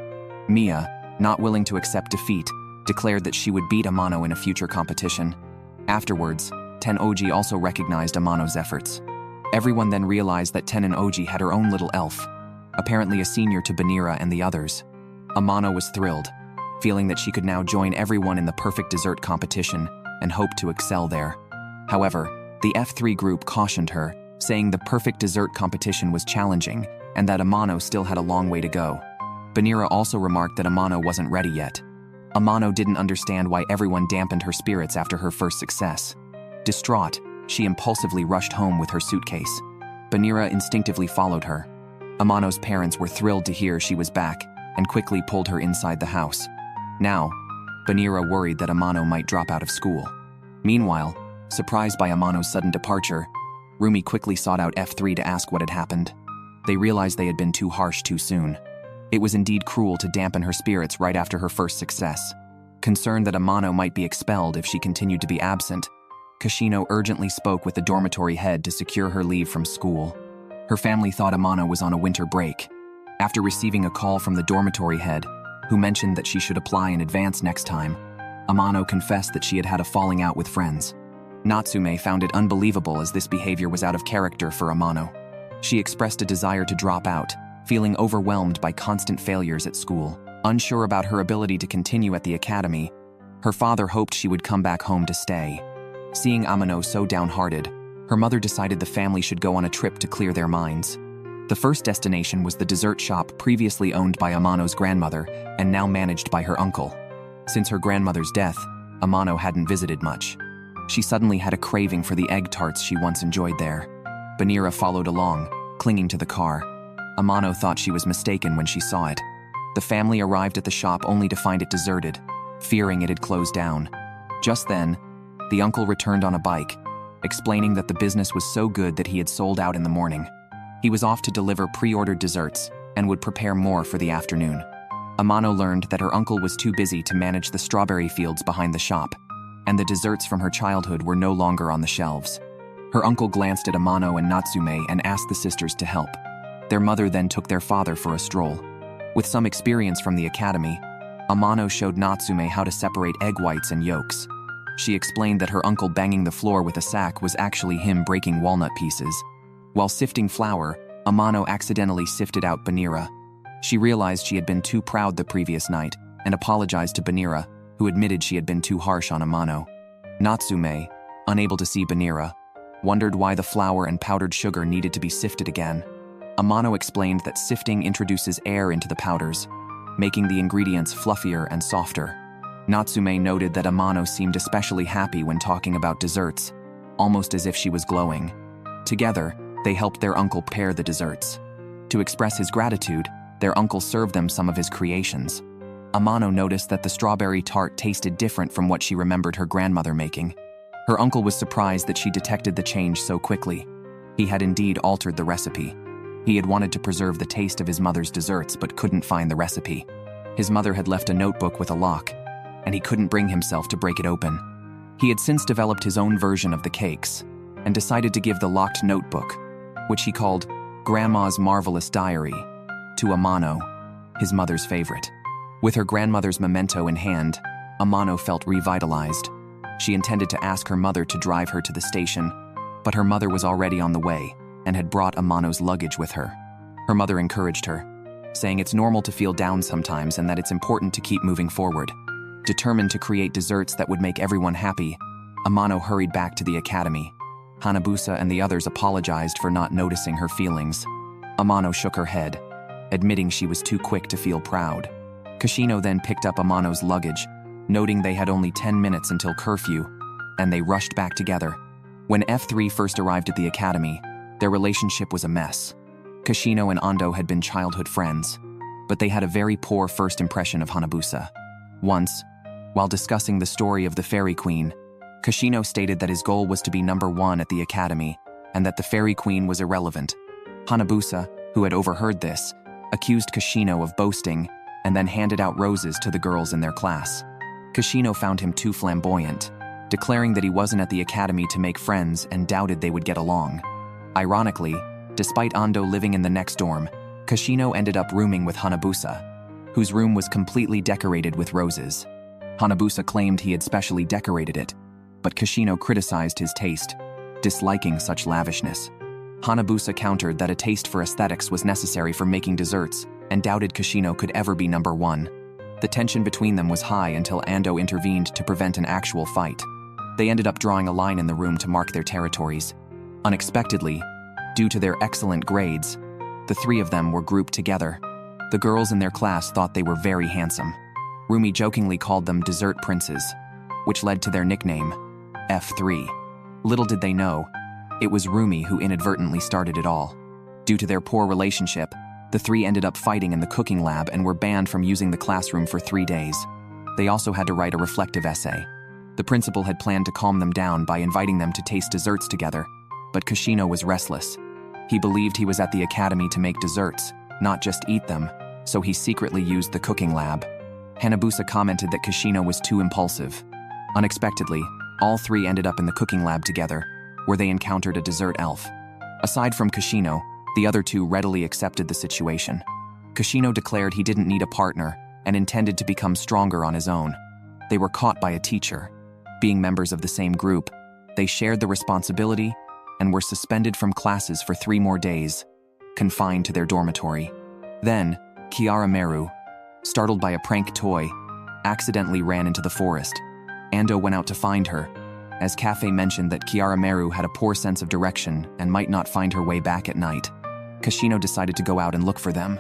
Mia, not willing to accept defeat, declared that she would beat Amano in a future competition. Afterwards, Ten-Oji also recognized Amano's efforts. Everyone then realized that Tenin-Oji had her own little elf, apparently a senior to Banira and the others. Amano was thrilled, feeling that she could now join everyone in the perfect dessert competition and hoped to excel there. However, the F3 group cautioned her, saying the perfect dessert competition was challenging and that Amano still had a long way to go. Banira also remarked that Amano wasn't ready yet. Amano didn't understand why everyone dampened her spirits after her first success. Distraught, she impulsively rushed home with her suitcase. Banira instinctively followed her. Amano's parents were thrilled to hear she was back and quickly pulled her inside the house. Now, Banira worried that Amano might drop out of school. Meanwhile, surprised by Amano's sudden departure, Rumi quickly sought out F3 to ask what had happened. They realized they had been too harsh too soon. It was indeed cruel to dampen her spirits right after her first success. Concerned that Amano might be expelled if she continued to be absent, Kashino urgently spoke with the dormitory head to secure her leave from school. Her family thought Amano was on a winter break. After receiving a call from the dormitory head, who mentioned that she should apply in advance next time, Amano confessed that she had had a falling out with friends. Natsume found it unbelievable as this behavior was out of character for Amano. She expressed a desire to drop out, feeling overwhelmed by constant failures at school. Unsure about her ability to continue at the academy, her father hoped she would come back home to stay. Seeing Amano so downhearted, her mother decided the family should go on a trip to clear their minds. The first destination was the dessert shop previously owned by Amano's grandmother and now managed by her uncle. Since her grandmother's death, Amano hadn't visited much. She suddenly had a craving for the egg tarts she once enjoyed there. Banira followed along, clinging to the car. Amano thought she was mistaken when she saw it. The family arrived at the shop only to find it deserted, fearing it had closed down. Just then, the uncle returned on a bike, explaining that the business was so good that he had sold out in the morning. He was off to deliver pre-ordered desserts and would prepare more for the afternoon. Amano learned that her uncle was too busy to manage the strawberry fields behind the shop, and the desserts from her childhood were no longer on the shelves. Her uncle glanced at Amano and Natsume and asked the sisters to help. Their mother then took their father for a stroll. With some experience from the academy, Amano showed Natsume how to separate egg whites and yolks. She explained that her uncle banging the floor with a sack was actually him breaking walnut pieces. While sifting flour, Amano accidentally sifted out Banira. She realized she had been too proud the previous night and apologized to Banira, who admitted she had been too harsh on Amano. Natsume, unable to see Banira, wondered why the flour and powdered sugar needed to be sifted again. Amano explained that sifting introduces air into the powders, making the ingredients fluffier and softer. Natsume noted that Amano seemed especially happy when talking about desserts, almost as if she was glowing. Together, they helped their uncle prepare the desserts. To express his gratitude, their uncle served them some of his creations. Amano noticed that the strawberry tart tasted different from what she remembered her grandmother making. Her uncle was surprised that she detected the change so quickly. He had indeed altered the recipe. He had wanted to preserve the taste of his mother's desserts but couldn't find the recipe. His mother had left a notebook with a lock, and he couldn't bring himself to break it open. He had since developed his own version of the cakes and decided to give the locked notebook, which he called Grandma's Marvelous Diary, to Amano, his mother's favorite. With her grandmother's memento in hand, Amano felt revitalized. She intended to ask her mother to drive her to the station, but her mother was already on the way and had brought Amano's luggage with her. Her mother encouraged her, saying it's normal to feel down sometimes and that it's important to keep moving forward. Determined to create desserts that would make everyone happy, Amano hurried back to the academy. Hanabusa and the others apologized for not noticing her feelings. Amano shook her head, admitting she was too quick to feel proud. Kashino then picked up Amano's luggage, noting they had only 10 minutes until curfew, and they rushed back together. When F3 first arrived at the academy, their relationship was a mess. Kashino and Ando had been childhood friends, but they had a very poor first impression of Hanabusa. Once, while discussing the story of the Fairy Queen, Kashino stated that his goal was to be number 1 at the academy and that the Fairy Queen was irrelevant. Hanabusa, who had overheard this, accused Kashino of boasting and then handed out roses to the girls in their class. Kashino found him too flamboyant, declaring that he wasn't at the academy to make friends and doubted they would get along. Ironically, despite Ando living in the next dorm, Kashino ended up rooming with Hanabusa, whose room was completely decorated with roses. Hanabusa claimed he had specially decorated it, but Kashino criticized his taste, disliking such lavishness. Hanabusa countered that a taste for aesthetics was necessary for making desserts and doubted Kashino could ever be number 1. The tension between them was high until Ando intervened to prevent an actual fight. They ended up drawing a line in the room to mark their territories. Unexpectedly, due to their excellent grades, the 3 of them were grouped together. The girls in their class thought they were very handsome. Rumi jokingly called them dessert princes, which led to their nickname, F3. Little did they know, it was Rumi who inadvertently started it all. Due to their poor relationship, the 3 ended up fighting in the cooking lab and were banned from using the classroom for 3 days. They also had to write a reflective essay. The principal had planned to calm them down by inviting them to taste desserts together, but Kashino was restless. He believed he was at the academy to make desserts, not just eat them, so he secretly used the cooking lab. Hanabusa commented that Kashino was too impulsive. Unexpectedly, all 3 ended up in the cooking lab together, where they encountered a dessert elf. Aside from Kashino, the other 2 readily accepted the situation. Kashino declared he didn't need a partner and intended to become stronger on his own. They were caught by a teacher. Being members of the same group, they shared the responsibility and were suspended from classes for 3 more days, confined to their dormitory. Then, Kiara Meru, startled by a prank toy, accidentally ran into the forest. Ando went out to find her, as Cafe mentioned that Kiara Meru had a poor sense of direction and might not find her way back at night. Kashino decided to go out and look for them.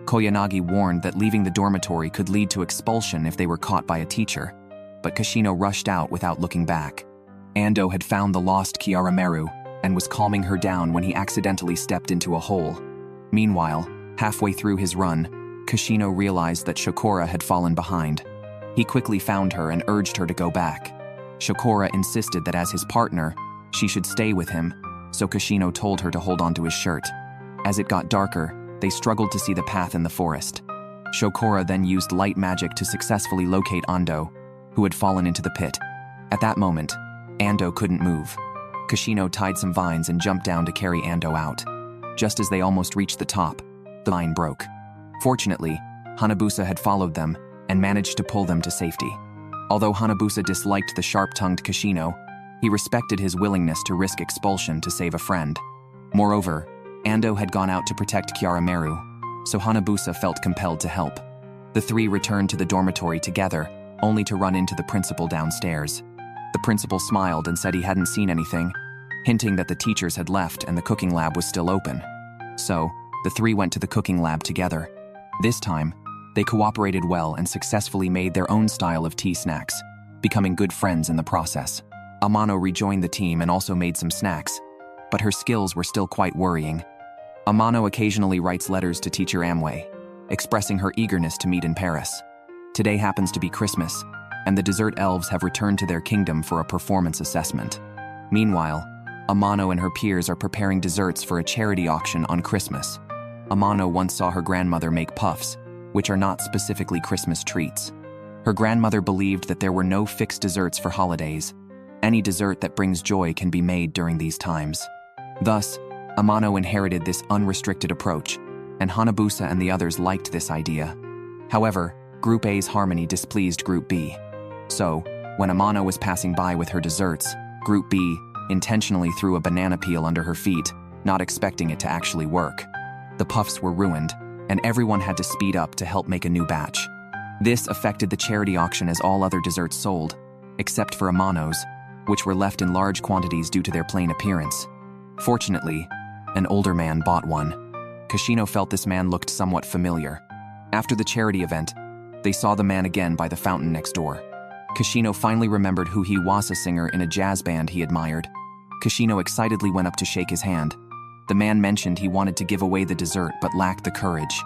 Koyanagi warned that leaving the dormitory could lead to expulsion if they were caught by a teacher, but Kashino rushed out without looking back. Ando had found the lost Kiara Meru and was calming her down when he accidentally stepped into a hole. Meanwhile, halfway through his run, Kashino realized that Shokora had fallen behind. He quickly found her and urged her to go back. Shokora insisted that as his partner, she should stay with him, so Kashino told her to hold onto his shirt. As it got darker, they struggled to see the path in the forest. Shokora then used light magic to successfully locate Ando, who had fallen into the pit. At that moment, Ando couldn't move. Kashino tied some vines and jumped down to carry Ando out. Just as they almost reached the top, the line broke. Fortunately, Hanabusa had followed them and managed to pull them to safety. Although Hanabusa disliked the sharp-tongued Kashino, he respected his willingness to risk expulsion to save a friend. Moreover, Ando had gone out to protect Yumeiro, so Hanabusa felt compelled to help. The three returned to the dormitory together, only to run into the principal downstairs. The principal smiled and said he hadn't seen anything, hinting that the teachers had left and the cooking lab was still open. So, the three went to the cooking lab together. This time, they cooperated well and successfully made their own style of tea snacks, becoming good friends in the process. Amano rejoined the team and also made some snacks, but her skills were still quite worrying. Amano occasionally writes letters to teacher Amway, expressing her eagerness to meet in Paris. Today happens to be Christmas, and the dessert elves have returned to their kingdom for a performance assessment. Meanwhile, Amano and her peers are preparing desserts for a charity auction on Christmas. Amano once saw her grandmother make puffs, which are not specifically Christmas treats. Her grandmother believed that there were no fixed desserts for holidays. Any dessert that brings joy can be made during these times. Thus, Amano inherited this unrestricted approach, and Hanabusa and the others liked this idea. However, Group A's harmony displeased Group B. So, when Amano was passing by with her desserts, Group B intentionally threw a banana peel under her feet, not expecting it to actually work. The puffs were ruined, and everyone had to speed up to help make a new batch. This affected the charity auction as all other desserts sold, except for Amano's, which were left in large quantities due to their plain appearance. Fortunately, an older man bought one. Kashino felt this man looked somewhat familiar. After the charity event, they saw the man again by the fountain next door. Kashino finally remembered who he was, a singer in a jazz band he admired. Kashino excitedly went up to shake his hand. The man mentioned he wanted to give away the dessert but lacked the courage.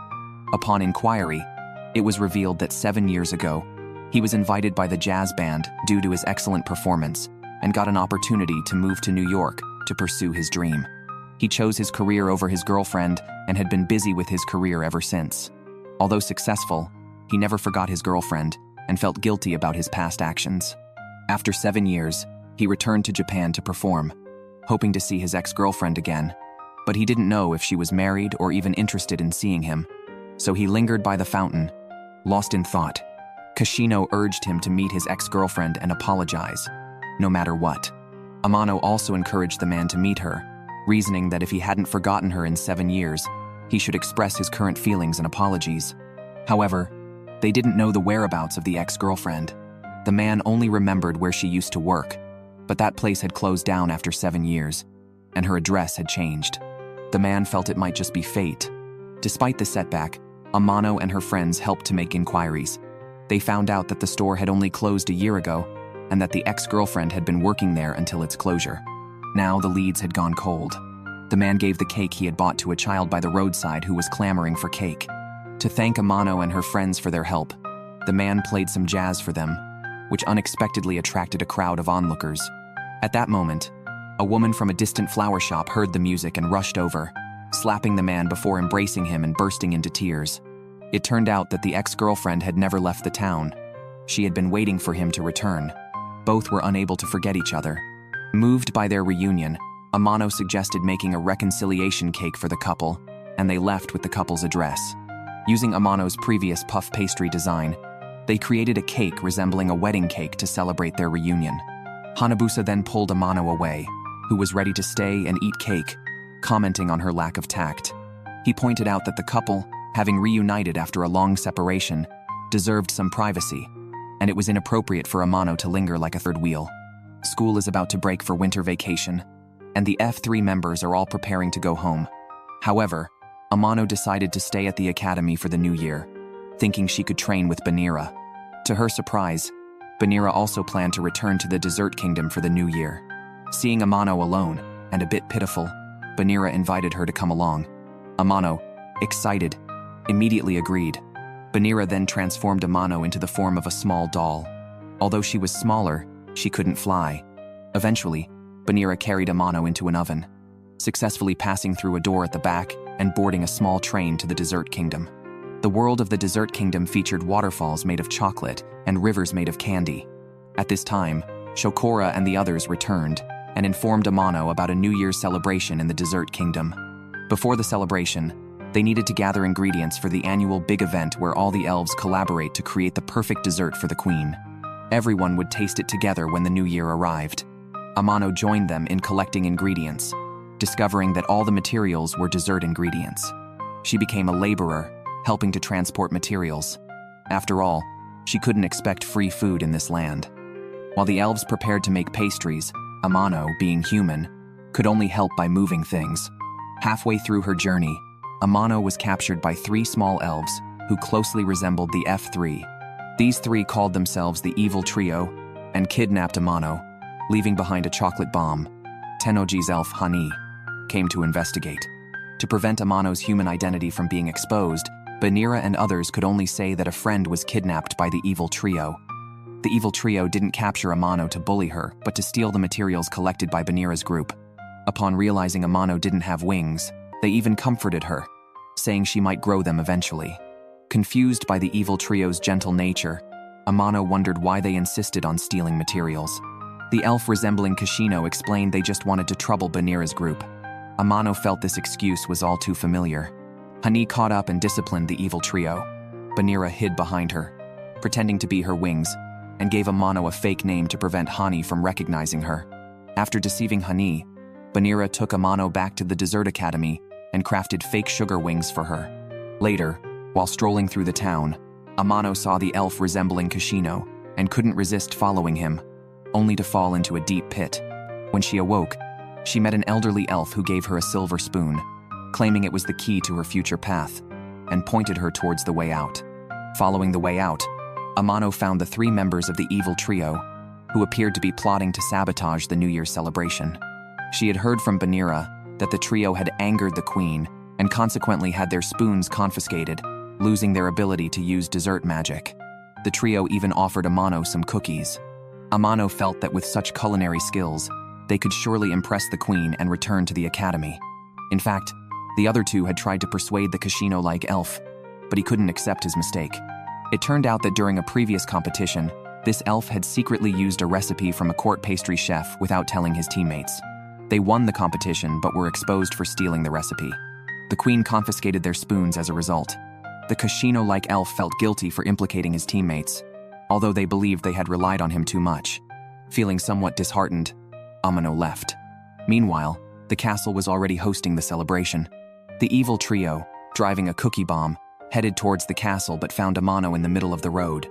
Upon inquiry, it was revealed that 7 years ago, he was invited by the jazz band due to his excellent performance and got an opportunity to move to New York to pursue his dream. He chose his career over his girlfriend and had been busy with his career ever since. Although successful, he never forgot his girlfriend and felt guilty about his past actions. After 7 years, he returned to Japan to perform, hoping to see his ex-girlfriend again. But he didn't know if she was married or even interested in seeing him. So he lingered by the fountain, lost in thought. Kashino urged him to meet his ex-girlfriend and apologize, no matter what. Amano also encouraged the man to meet her, reasoning that if he hadn't forgotten her in 7 years, he should express his current feelings and apologies. However, they didn't know the whereabouts of the ex-girlfriend. The man only remembered where she used to work, but that place had closed down after 7 years, and her address had changed. The man felt it might just be fate. Despite the setback, Amano and her friends helped to make inquiries. They found out that the store had only closed a year ago, and that the ex-girlfriend had been working there until its closure. Now the leads had gone cold. The man gave the cake he had bought to a child by the roadside who was clamoring for cake. To thank Amano and her friends for their help, the man played some jazz for them, which unexpectedly attracted a crowd of onlookers. At that moment, a woman from a distant flower shop heard the music and rushed over, slapping the man before embracing him and bursting into tears. It turned out that the ex-girlfriend had never left the town. She had been waiting for him to return. Both were unable to forget each other. Moved by their reunion, Amano suggested making a reconciliation cake for the couple, and they left with the couple's address. Using Amano's previous puff pastry design, they created a cake resembling a wedding cake to celebrate their reunion. Hanabusa then pulled Amano away, who was ready to stay and eat cake, commenting on her lack of tact. He pointed out that the couple, having reunited after a long separation, deserved some privacy, and it was inappropriate for Amano to linger like a third wheel. School is about to break for winter vacation, and the F3 members are all preparing to go home. However, Amano decided to stay at the academy for the new year, thinking she could train with Banira. To her surprise, Banira also planned to return to the Dessert Kingdom for the new year. Seeing Amano alone, and a bit pitiful, Banira invited her to come along. Amano, excited, immediately agreed. Banira then transformed Amano into the form of a small doll. Although she was smaller, she couldn't fly. Eventually, Banira carried Amano into an oven. Successfully passing through a door at the back, and boarding a small train to the dessert kingdom. The world of the dessert kingdom featured waterfalls made of chocolate and rivers made of candy. At this time, Shokora and the others returned and informed Amano about a New Year's celebration in the dessert kingdom. Before the celebration, they needed to gather ingredients for the annual big event where all the elves collaborate to create the perfect dessert for the queen. Everyone would taste it together when the new year arrived. Amano joined them in collecting ingredients, discovering that all the materials were dessert ingredients. She became a laborer, helping to transport materials. After all, she couldn't expect free food in this land. While the elves prepared to make pastries, Amano, being human, could only help by moving things. Halfway through her journey, Amano was captured by 3 small elves who closely resembled the F3. These 3 called themselves the Evil Trio and kidnapped Amano, leaving behind a chocolate bomb. Tennoji's elf Hani came to investigate. To prevent Amano's human identity from being exposed, Banira and others could only say that a friend was kidnapped by the Evil Trio. The Evil Trio didn't capture Amano to bully her, but to steal the materials collected by Banira's group. Upon realizing Amano didn't have wings, they even comforted her, saying she might grow them eventually. Confused by the Evil Trio's gentle nature, Amano wondered why they insisted on stealing materials. The elf resembling Kashino explained they just wanted to trouble Banira's group. Amano felt this excuse was all too familiar. Hani caught up and disciplined the Evil Trio. Banira hid behind her, pretending to be her wings, and gave Amano a fake name to prevent Hani from recognizing her. After deceiving Hani, Banira took Amano back to the Dessert Academy and crafted fake sugar wings for her. Later, while strolling through the town, Amano saw the elf resembling Kashino and couldn't resist following him, only to fall into a deep pit. When she awoke, she met an elderly elf who gave her a silver spoon, claiming it was the key to her future path, and pointed her towards the way out. Following the way out, Amano found the 3 members of the Evil Trio, who appeared to be plotting to sabotage the New Year's celebration. She had heard from Banira that the trio had angered the queen and consequently had their spoons confiscated, losing their ability to use dessert magic. The trio even offered Amano some cookies. Amano felt that with such culinary skills, they could surely impress the queen and return to the academy. In fact, the other 2 had tried to persuade the Kashino-like elf, but he couldn't accept his mistake. It turned out that during a previous competition, this elf had secretly used a recipe from a court pastry chef without telling his teammates. They won the competition but were exposed for stealing the recipe. The queen confiscated their spoons as a result. The Kashino-like elf felt guilty for implicating his teammates, although they believed they had relied on him too much. Feeling somewhat disheartened, Amano left. Meanwhile, the castle was already hosting the celebration. The Evil Trio, driving a cookie bomb, headed towards the castle but found Amano in the middle of the road.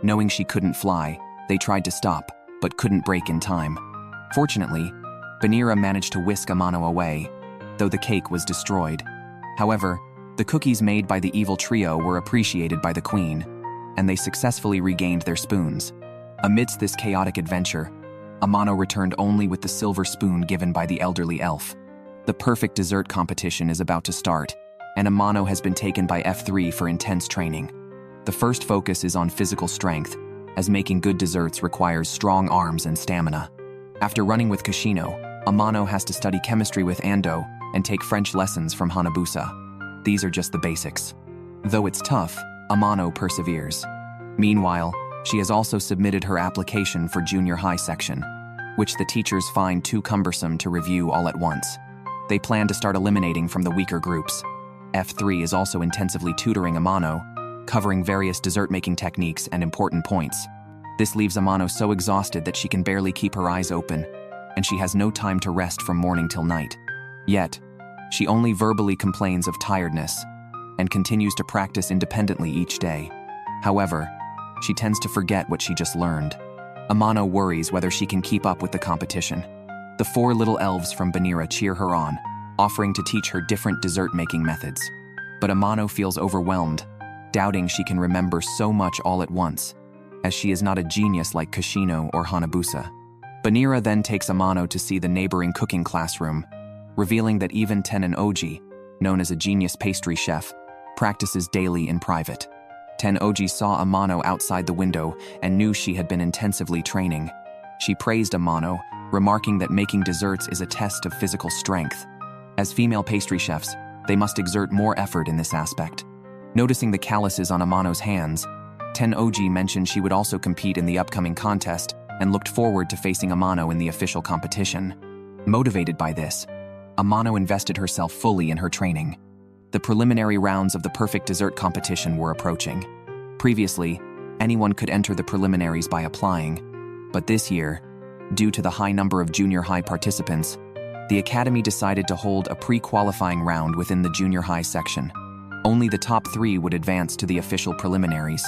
Knowing she couldn't fly, they tried to stop, but couldn't brake in time. Fortunately, Banira managed to whisk Amano away, though the cake was destroyed. However, the cookies made by the Evil Trio were appreciated by the queen, and they successfully regained their spoons. Amidst this chaotic adventure, Amano returned only with the silver spoon given by the elderly elf. The perfect dessert competition is about to start, and Amano has been taken by F3 for intense training. The first focus is on physical strength, as making good desserts requires strong arms and stamina. After running with Kashino, Amano has to study chemistry with Ando and take French lessons from Hanabusa. These are just the basics. Though it's tough, Amano perseveres. Meanwhile, she has also submitted her application for junior high section, which the teachers find too cumbersome to review all at once. They plan to start eliminating from the weaker groups. F3 is also intensively tutoring Amano, covering various dessert-making techniques and important points. This leaves Amano so exhausted that she can barely keep her eyes open, and she has no time to rest from morning till night. Yet, she only verbally complains of tiredness and continues to practice independently each day. However, she tends to forget what she just learned. Amano worries whether she can keep up with the competition. The 4 little elves from Banira cheer her on, offering to teach her different dessert-making methods. But Amano feels overwhelmed, doubting she can remember so much all at once, as she is not a genius like Kashino or Hanabusa. Banira then takes Amano to see the neighboring cooking classroom, revealing that even Tennoji, known as a genius pastry chef, practices daily in private. Tennoji saw Amano outside the window and knew she had been intensively training. She praised Amano, remarking that making desserts is a test of physical strength. As female pastry chefs, They must exert more effort in this aspect. Noticing the calluses on Amano's hands, Tennoji mentioned she would also compete in the upcoming contest and looked forward to facing Amano in the official competition. Motivated by this, Amano invested herself fully in her training. The preliminary rounds of the perfect dessert competition were approaching. Previously, anyone could enter the preliminaries by applying, but this year, due to the high number of junior high participants, the academy decided to hold a pre-qualifying round within the junior high section. Only the top 3 would advance to the official preliminaries.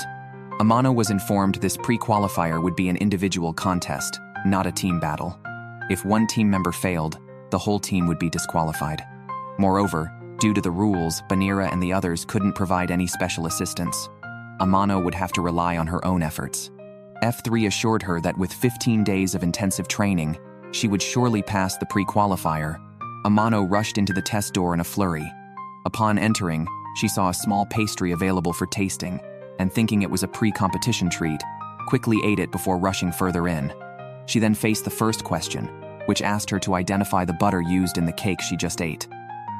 Amano was informed this pre-qualifier would be an individual contest, not a team battle. If one team member failed, the whole team would be disqualified. Moreover, due to the rules, Banira and the others couldn't provide any special assistance. Amano would have to rely on her own efforts. F3 assured her that with 15 days of intensive training, she would surely pass the pre-qualifier. Amano rushed into the test door in a flurry. Upon entering, she saw a small pastry available for tasting, and thinking it was a pre-competition treat, quickly ate it before rushing further in. She then faced the first question, which asked her to identify the butter used in the cake she just ate.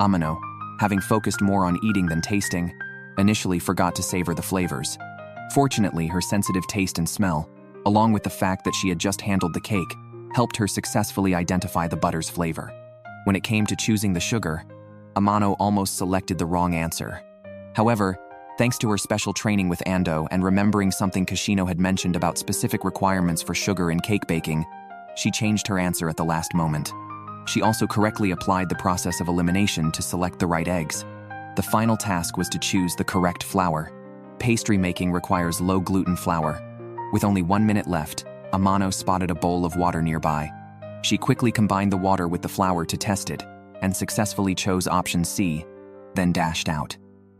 Amano, having focused more on eating than tasting, initially forgot to savor the flavors. Fortunately, her sensitive taste and smell, along with the fact that she had just handled the cake, helped her successfully identify the butter's flavor. When it came to choosing the sugar, Amano almost selected the wrong answer. However, thanks to her special training with Ando and remembering something Kashino had mentioned about specific requirements for sugar in cake baking, she changed her answer at the last moment. She also correctly applied the process of elimination to select the right eggs. The final task was to choose the correct flour. Pastry making requires low-gluten flour. With only 1 minute left, Amano spotted a bowl of water nearby. She quickly combined the water with the flour to test it, and successfully chose option C, then dashed out.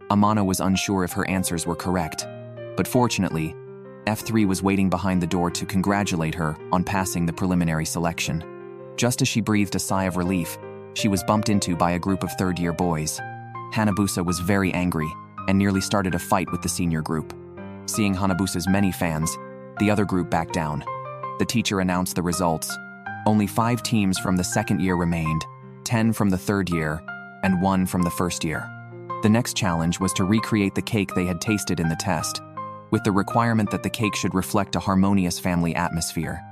Amano was unsure if her answers were correct, but fortunately, F3 was waiting behind the door to congratulate her on passing the preliminary selection. Just as she breathed a sigh of relief, she was bumped into by a group of third-year boys. Hanabusa was very angry and nearly started a fight with the senior group. Seeing Hanabusa's many fans, the other group backed down. The teacher announced the results. Only 5 teams from the second year remained, 10 from the third year, and 1 from the first year. The next challenge was to recreate the cake they had tasted in the test, with the requirement that the cake should reflect a harmonious family atmosphere.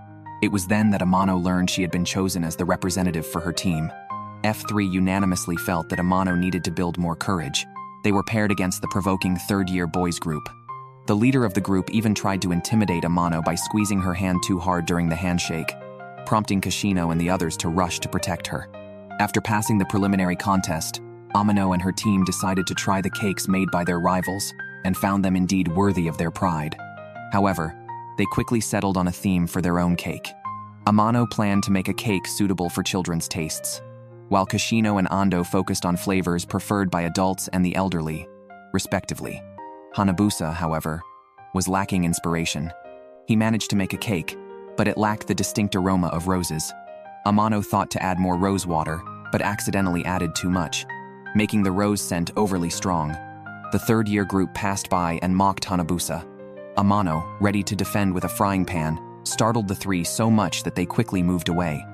It was then that Amano learned she had been chosen as the representative for her team. F3 unanimously felt that Amano needed to build more courage. They were paired against the provoking third-year boys group. The leader of the group even tried to intimidate Amano by squeezing her hand too hard during the handshake, prompting Kashino and the others to rush to protect her. After passing the preliminary contest, Amano and her team decided to try the cakes made by their rivals and found them indeed worthy of their pride. However, they quickly settled on a theme for their own cake. Amano planned to make a cake suitable for children's tastes, while Kashino and Ando focused on flavors preferred by adults and the elderly, respectively. Hanabusa, however, was lacking inspiration. He managed to make a cake, but it lacked the distinct aroma of roses. Amano thought to add more rose water, but accidentally added too much, making the rose scent overly strong. The third-year group passed by and mocked Hanabusa. Amano, ready to defend with a frying pan, startled the 3 so much that they quickly moved away.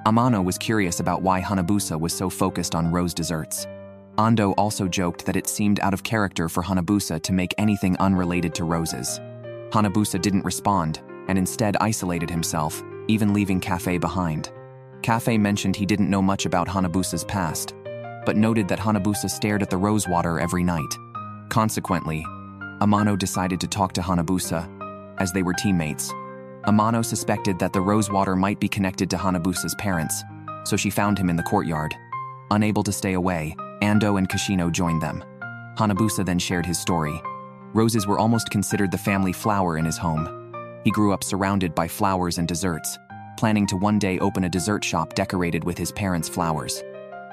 Amano was curious about why Hanabusa was so focused on rose desserts. Ando also joked that it seemed out of character for Hanabusa to make anything unrelated to roses. Hanabusa didn't respond, and instead isolated himself, even leaving Cafe behind. Cafe mentioned he didn't know much about Hanabusa's past, but noted that Hanabusa stared at the rose water every night. Consequently, Amano decided to talk to Hanabusa, as they were teammates. Amano suspected that the rose water might be connected to Hanabusa's parents, so she found him in the courtyard. Unable to stay away, Ando and Kashino joined them. Hanabusa then shared his story. Roses were almost considered the family flower in his home. He grew up surrounded by flowers and desserts, planning to one day open a dessert shop decorated with his parents' flowers.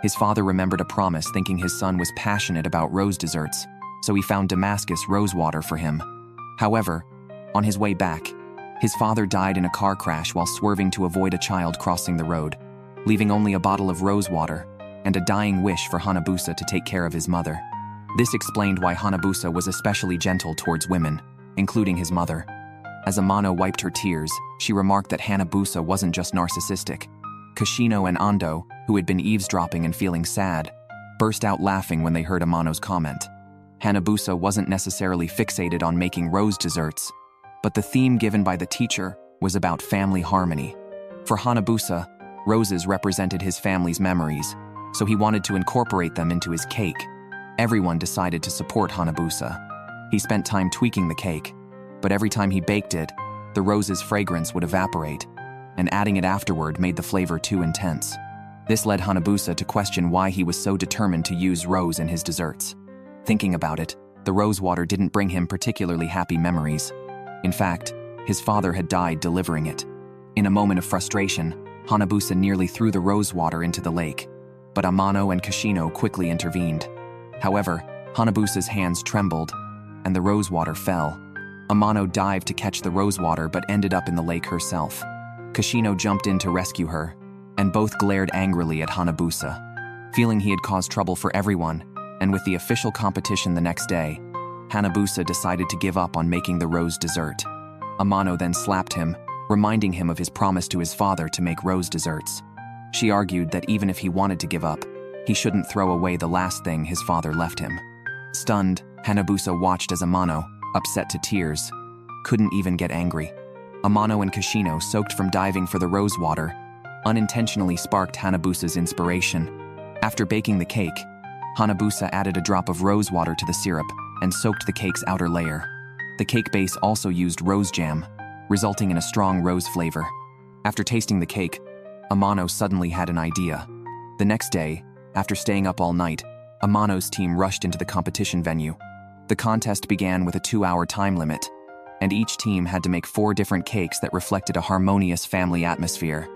His father remembered a promise, thinking his son was passionate about rose desserts, so he found Damascus rose water for him. However, on his way back, his father died in a car crash while swerving to avoid a child crossing the road, leaving only a bottle of rose water and a dying wish for Hanabusa to take care of his mother. This explained why Hanabusa was especially gentle towards women, including his mother. As Amano wiped her tears, she remarked that Hanabusa wasn't just narcissistic. Kashino and Ando, who had been eavesdropping and feeling sad, burst out laughing when they heard Amano's comment. Hanabusa wasn't necessarily fixated on making rose desserts, but the theme given by the teacher was about family harmony. For Hanabusa, roses represented his family's memories, so he wanted to incorporate them into his cake. Everyone decided to support Hanabusa. He spent time tweaking the cake, but every time he baked it, the rose's fragrance would evaporate, and adding it afterward made the flavor too intense. This led Hanabusa to question why he was so determined to use rose in his desserts. Thinking about it, the rose water didn't bring him particularly happy memories. In fact, his father had died delivering it. In a moment of frustration, Hanabusa nearly threw the rose water into the lake, but Amano and Kashino quickly intervened. However, Hanabusa's hands trembled, and the rose water fell. Amano dived to catch the rose water but ended up in the lake herself. Kashino jumped in to rescue her, and both glared angrily at Hanabusa. Feeling he had caused trouble for everyone, and with the official competition the next day, Hanabusa decided to give up on making the rose dessert. Amano then slapped him, reminding him of his promise to his father to make rose desserts. She argued that even if he wanted to give up, he shouldn't throw away the last thing his father left him. Stunned, Hanabusa watched as Amano, upset to tears, couldn't even get angry. Amano and Kashino, soaked from diving for the rose water, unintentionally sparked Hanabusa's inspiration. After baking the cake, Hanabusa added a drop of rose water to the syrup and soaked the cake's outer layer. The cake base also used rose jam, resulting in a strong rose flavor. After tasting the cake, Amano suddenly had an idea. The next day, after staying up all night, Amano's team rushed into the competition venue. The contest began with a 2-hour time limit, and each team had to make 4 different cakes that reflected a harmonious family atmosphere.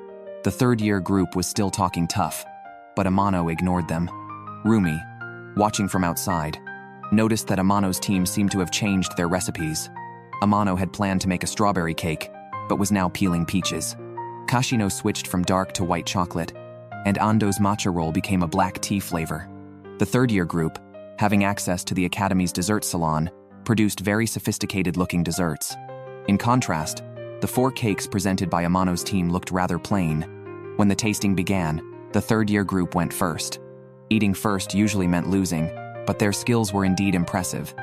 The third-year group was still talking tough, but Amano ignored them. Rumi, watching from outside, noticed that Amano's team seemed to have changed their recipes. Amano had planned to make a strawberry cake, but was now peeling peaches. Kashino switched from dark to white chocolate, and Ando's matcha roll became a black tea flavor. The third-year group, having access to the Academy's dessert salon, produced very sophisticated-looking desserts. In contrast, the 4 cakes presented by Amano's team looked rather plain. When the tasting began, the third-year group went first. Eating first usually meant losing, but their skills were indeed impressive,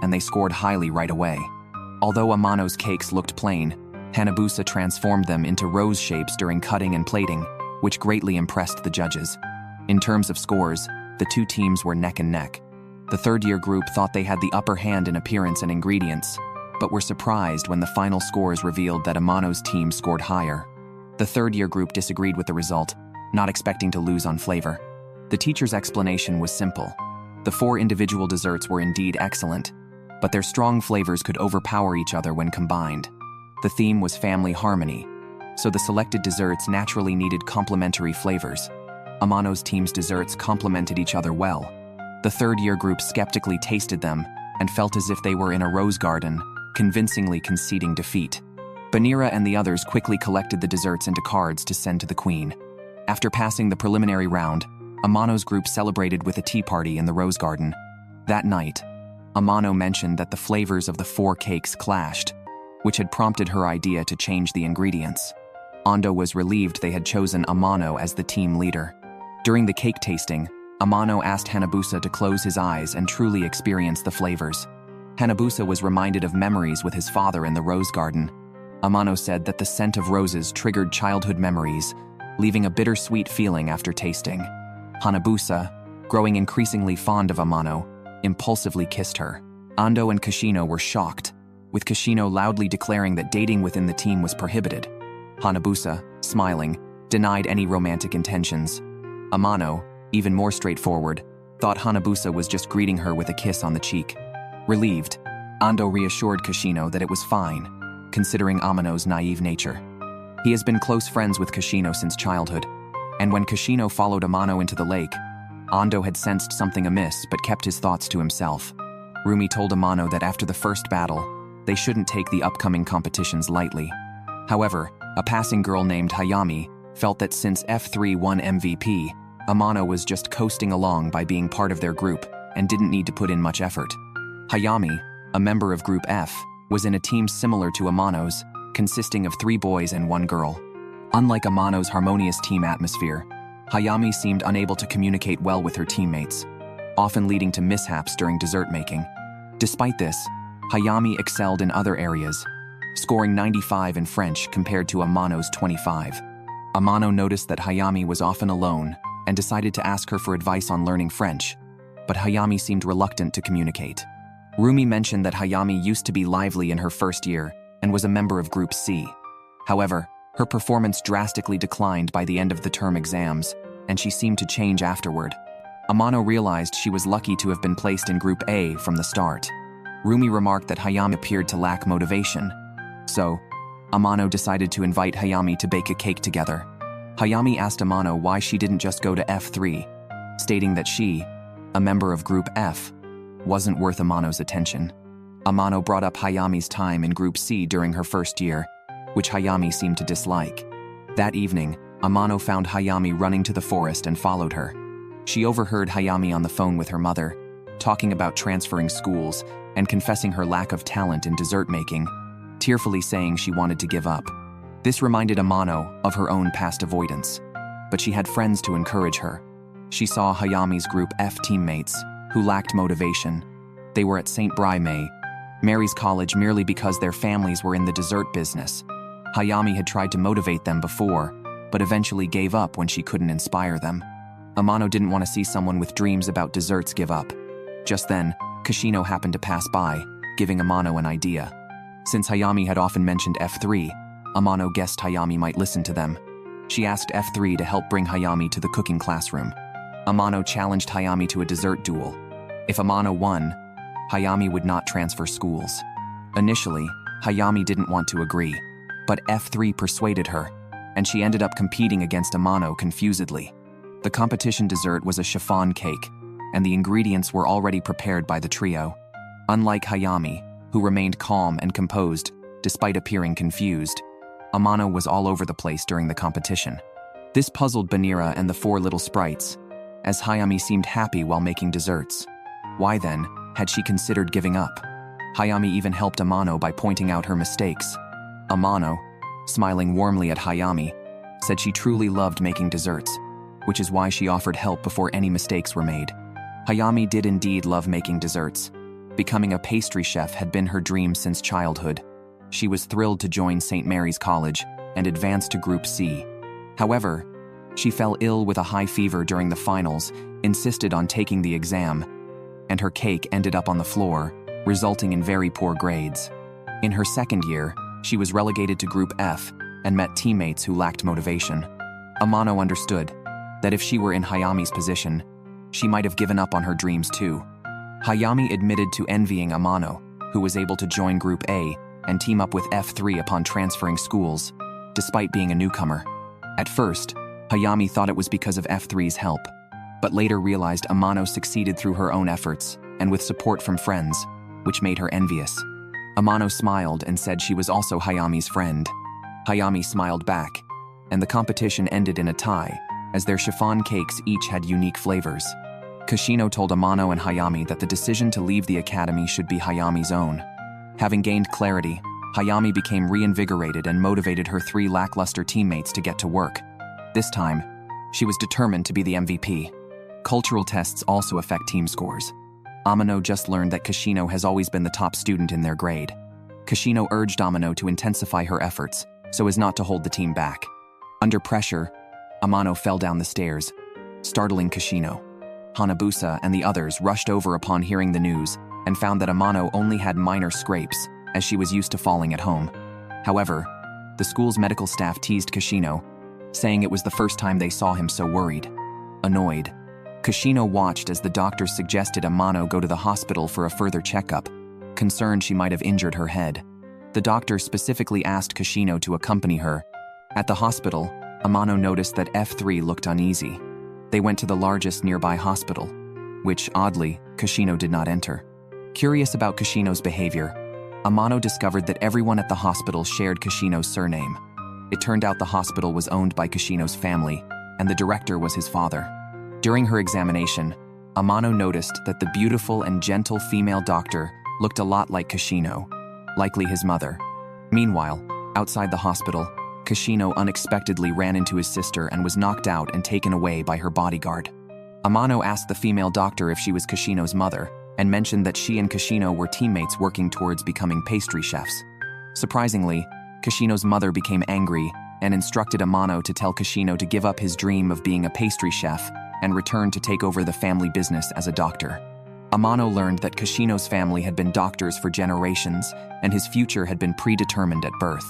and they scored highly right away. Although Amano's cakes looked plain, Hanabusa transformed them into rose shapes during cutting and plating, which greatly impressed the judges. In terms of scores, the 2 teams were neck and neck. The third-year group thought they had the upper hand in appearance and ingredients, but were surprised when the final scores revealed that Amano's team scored higher. The third-year group disagreed with the result, not expecting to lose on flavor. The teacher's explanation was simple. The 4 individual desserts were indeed excellent, but their strong flavors could overpower each other when combined. The theme was family harmony, so the selected desserts naturally needed complementary flavors. Amano's team's desserts complemented each other well. The third-year group skeptically tasted them and felt as if they were in a rose garden, convincingly conceding defeat. Banira and the others quickly collected the desserts into cards to send to the queen. After passing the preliminary round, Amano's group celebrated with a tea party in the rose garden. That night, Amano mentioned that the flavors of the 4 cakes clashed, which had prompted her idea to change the ingredients. Ando was relieved they had chosen Amano as the team leader. During the cake tasting, Amano asked Hanabusa to close his eyes and truly experience the flavors. Hanabusa was reminded of memories with his father in the rose garden. Amano said that the scent of roses triggered childhood memories, leaving a bittersweet feeling after tasting. Hanabusa, growing increasingly fond of Amano, impulsively kissed her. Ando and Kashino were shocked, with Kashino loudly declaring that dating within the team was prohibited. Hanabusa, smiling, denied any romantic intentions. Amano, even more straightforward, thought Hanabusa was just greeting her with a kiss on the cheek. Relieved, Ando reassured Kashino that it was fine, considering Amano's naive nature. He has been close friends with Kashino since childhood, and when Kashino followed Amano into the lake, Ando had sensed something amiss but kept his thoughts to himself. Rumi told Amano that after the first battle, they shouldn't take the upcoming competitions lightly. However, a passing girl named Hayami felt that since F3 won MVP, Amano was just coasting along by being part of their group and didn't need to put in much effort. Hayami, a member of Group F, was in a team similar to Amano's, consisting of 3 boys and 1 girl. Unlike Amano's harmonious team atmosphere, Hayami seemed unable to communicate well with her teammates. often leading to mishaps during dessert making. Despite this, Hayami excelled in other areas, scoring 95 in French compared to Amano's 25. Amano noticed that Hayami was often alone and decided to ask her for advice on learning French, but Hayami seemed reluctant to communicate. Rumi mentioned that Hayami used to be lively in her first year and was a member of Group C. However, her performance drastically declined by the end of the term exams, and she seemed to change afterward. Amano realized she was lucky to have been placed in Group A from the start. Rumi remarked that Hayami appeared to lack motivation. So, Amano decided to invite Hayami to bake a cake together. Hayami asked Amano why she didn't just go to F3, stating that she, a member of Group F, wasn't worth Amano's attention. Amano brought up Hayami's time in Group C during her first year, which Hayami seemed to dislike. That evening, Amano found Hayami running to the forest and followed her. She overheard Hayami on the phone with her mother, talking about transferring schools and confessing her lack of talent in dessert making, tearfully saying she wanted to give up. This reminded Amano of her own past avoidance, but she had friends to encourage her. She saw Hayami's Group F teammates, who lacked motivation. They were at St. Bry Mary's College merely because their families were in the dessert business. Hayami had tried to motivate them before, but eventually gave up when she couldn't inspire them. Amano didn't want to see someone with dreams about desserts give up. Just then, Kashino happened to pass by, giving Amano an idea. Since Hayami had often mentioned F3, Amano guessed Hayami might listen to them. She asked F3 to help bring Hayami to the cooking classroom. Amano challenged Hayami to a dessert duel. If Amano won, Hayami would not transfer schools. Initially, Hayami didn't want to agree, but F3 persuaded her, and she ended up competing against Amano confusedly. The competition dessert was a chiffon cake, and the ingredients were already prepared by the trio. Unlike Hayami, who remained calm and composed despite appearing confused, Amano was all over the place during the competition. This puzzled Banira and the four little sprites, as Hayami seemed happy while making desserts. Why then had she considered giving up? Hayami even helped Amano by pointing out her mistakes. Amano, smiling warmly at Hayami, said she truly loved making desserts, which is why she offered help before any mistakes were made. Hayami did indeed love making desserts. Becoming a pastry chef had been her dream since childhood. She was thrilled to join St. Mary's College and advance to Group C. However, she fell ill with a high fever during the finals, insisted on taking the exam, and her cake ended up on the floor, resulting in very poor grades. In her second year, she was relegated to Group F and met teammates who lacked motivation. Amano understood that if she were in Hayami's position, she might have given up on her dreams too. Hayami admitted to envying Amano, who was able to join Group A and team up with F3 upon transferring schools, despite being a newcomer. At first, Hayami thought it was because of F3's help, but later realized Amano succeeded through her own efforts and with support from friends, which made her envious. Amano smiled and said she was also Hayami's friend. Hayami smiled back, and the competition ended in a tie, as their chiffon cakes each had unique flavors. Kashino told Amano and Hayami that the decision to leave the academy should be Hayami's own. Having gained clarity, Hayami became reinvigorated and motivated her three lackluster teammates to get to work. This time, she was determined to be the MVP. Cultural tests also affect team scores. Amano just learned that Kashino has always been the top student in their grade. Kashino urged Amano to intensify her efforts so as not to hold the team back. Under pressure, Amano fell down the stairs, startling Kashino. Hanabusa and the others rushed over upon hearing the news and found that Amano only had minor scrapes, as she was used to falling at home. However, the school's medical staff teased Kashino, saying it was the first time they saw him so worried. Annoyed, Kashino watched as the doctors suggested Amano go to the hospital for a further checkup, concerned she might have injured her head. The doctor specifically asked Kashino to accompany her. At the hospital, Amano noticed that F3 looked uneasy. They went to the largest nearby hospital, which, oddly, Kashino did not enter. Curious about Kashino's behavior, Amano discovered that everyone at the hospital shared Kashino's surname. It turned out the hospital was owned by Kashino's family, and the director was his father. During her examination, Amano noticed that the beautiful and gentle female doctor looked a lot like Kashino, likely his mother. Meanwhile, outside the hospital, Kashino unexpectedly ran into his sister and was knocked out and taken away by her bodyguard. Amano asked the female doctor if she was Kashino's mother and mentioned that she and Kashino were teammates working towards becoming pastry chefs. Surprisingly, Kashino's mother became angry and instructed Amano to tell Kashino to give up his dream of being a pastry chef and return to take over the family business as a doctor. Amano learned that Kashino's family had been doctors for generations and his future had been predetermined at birth.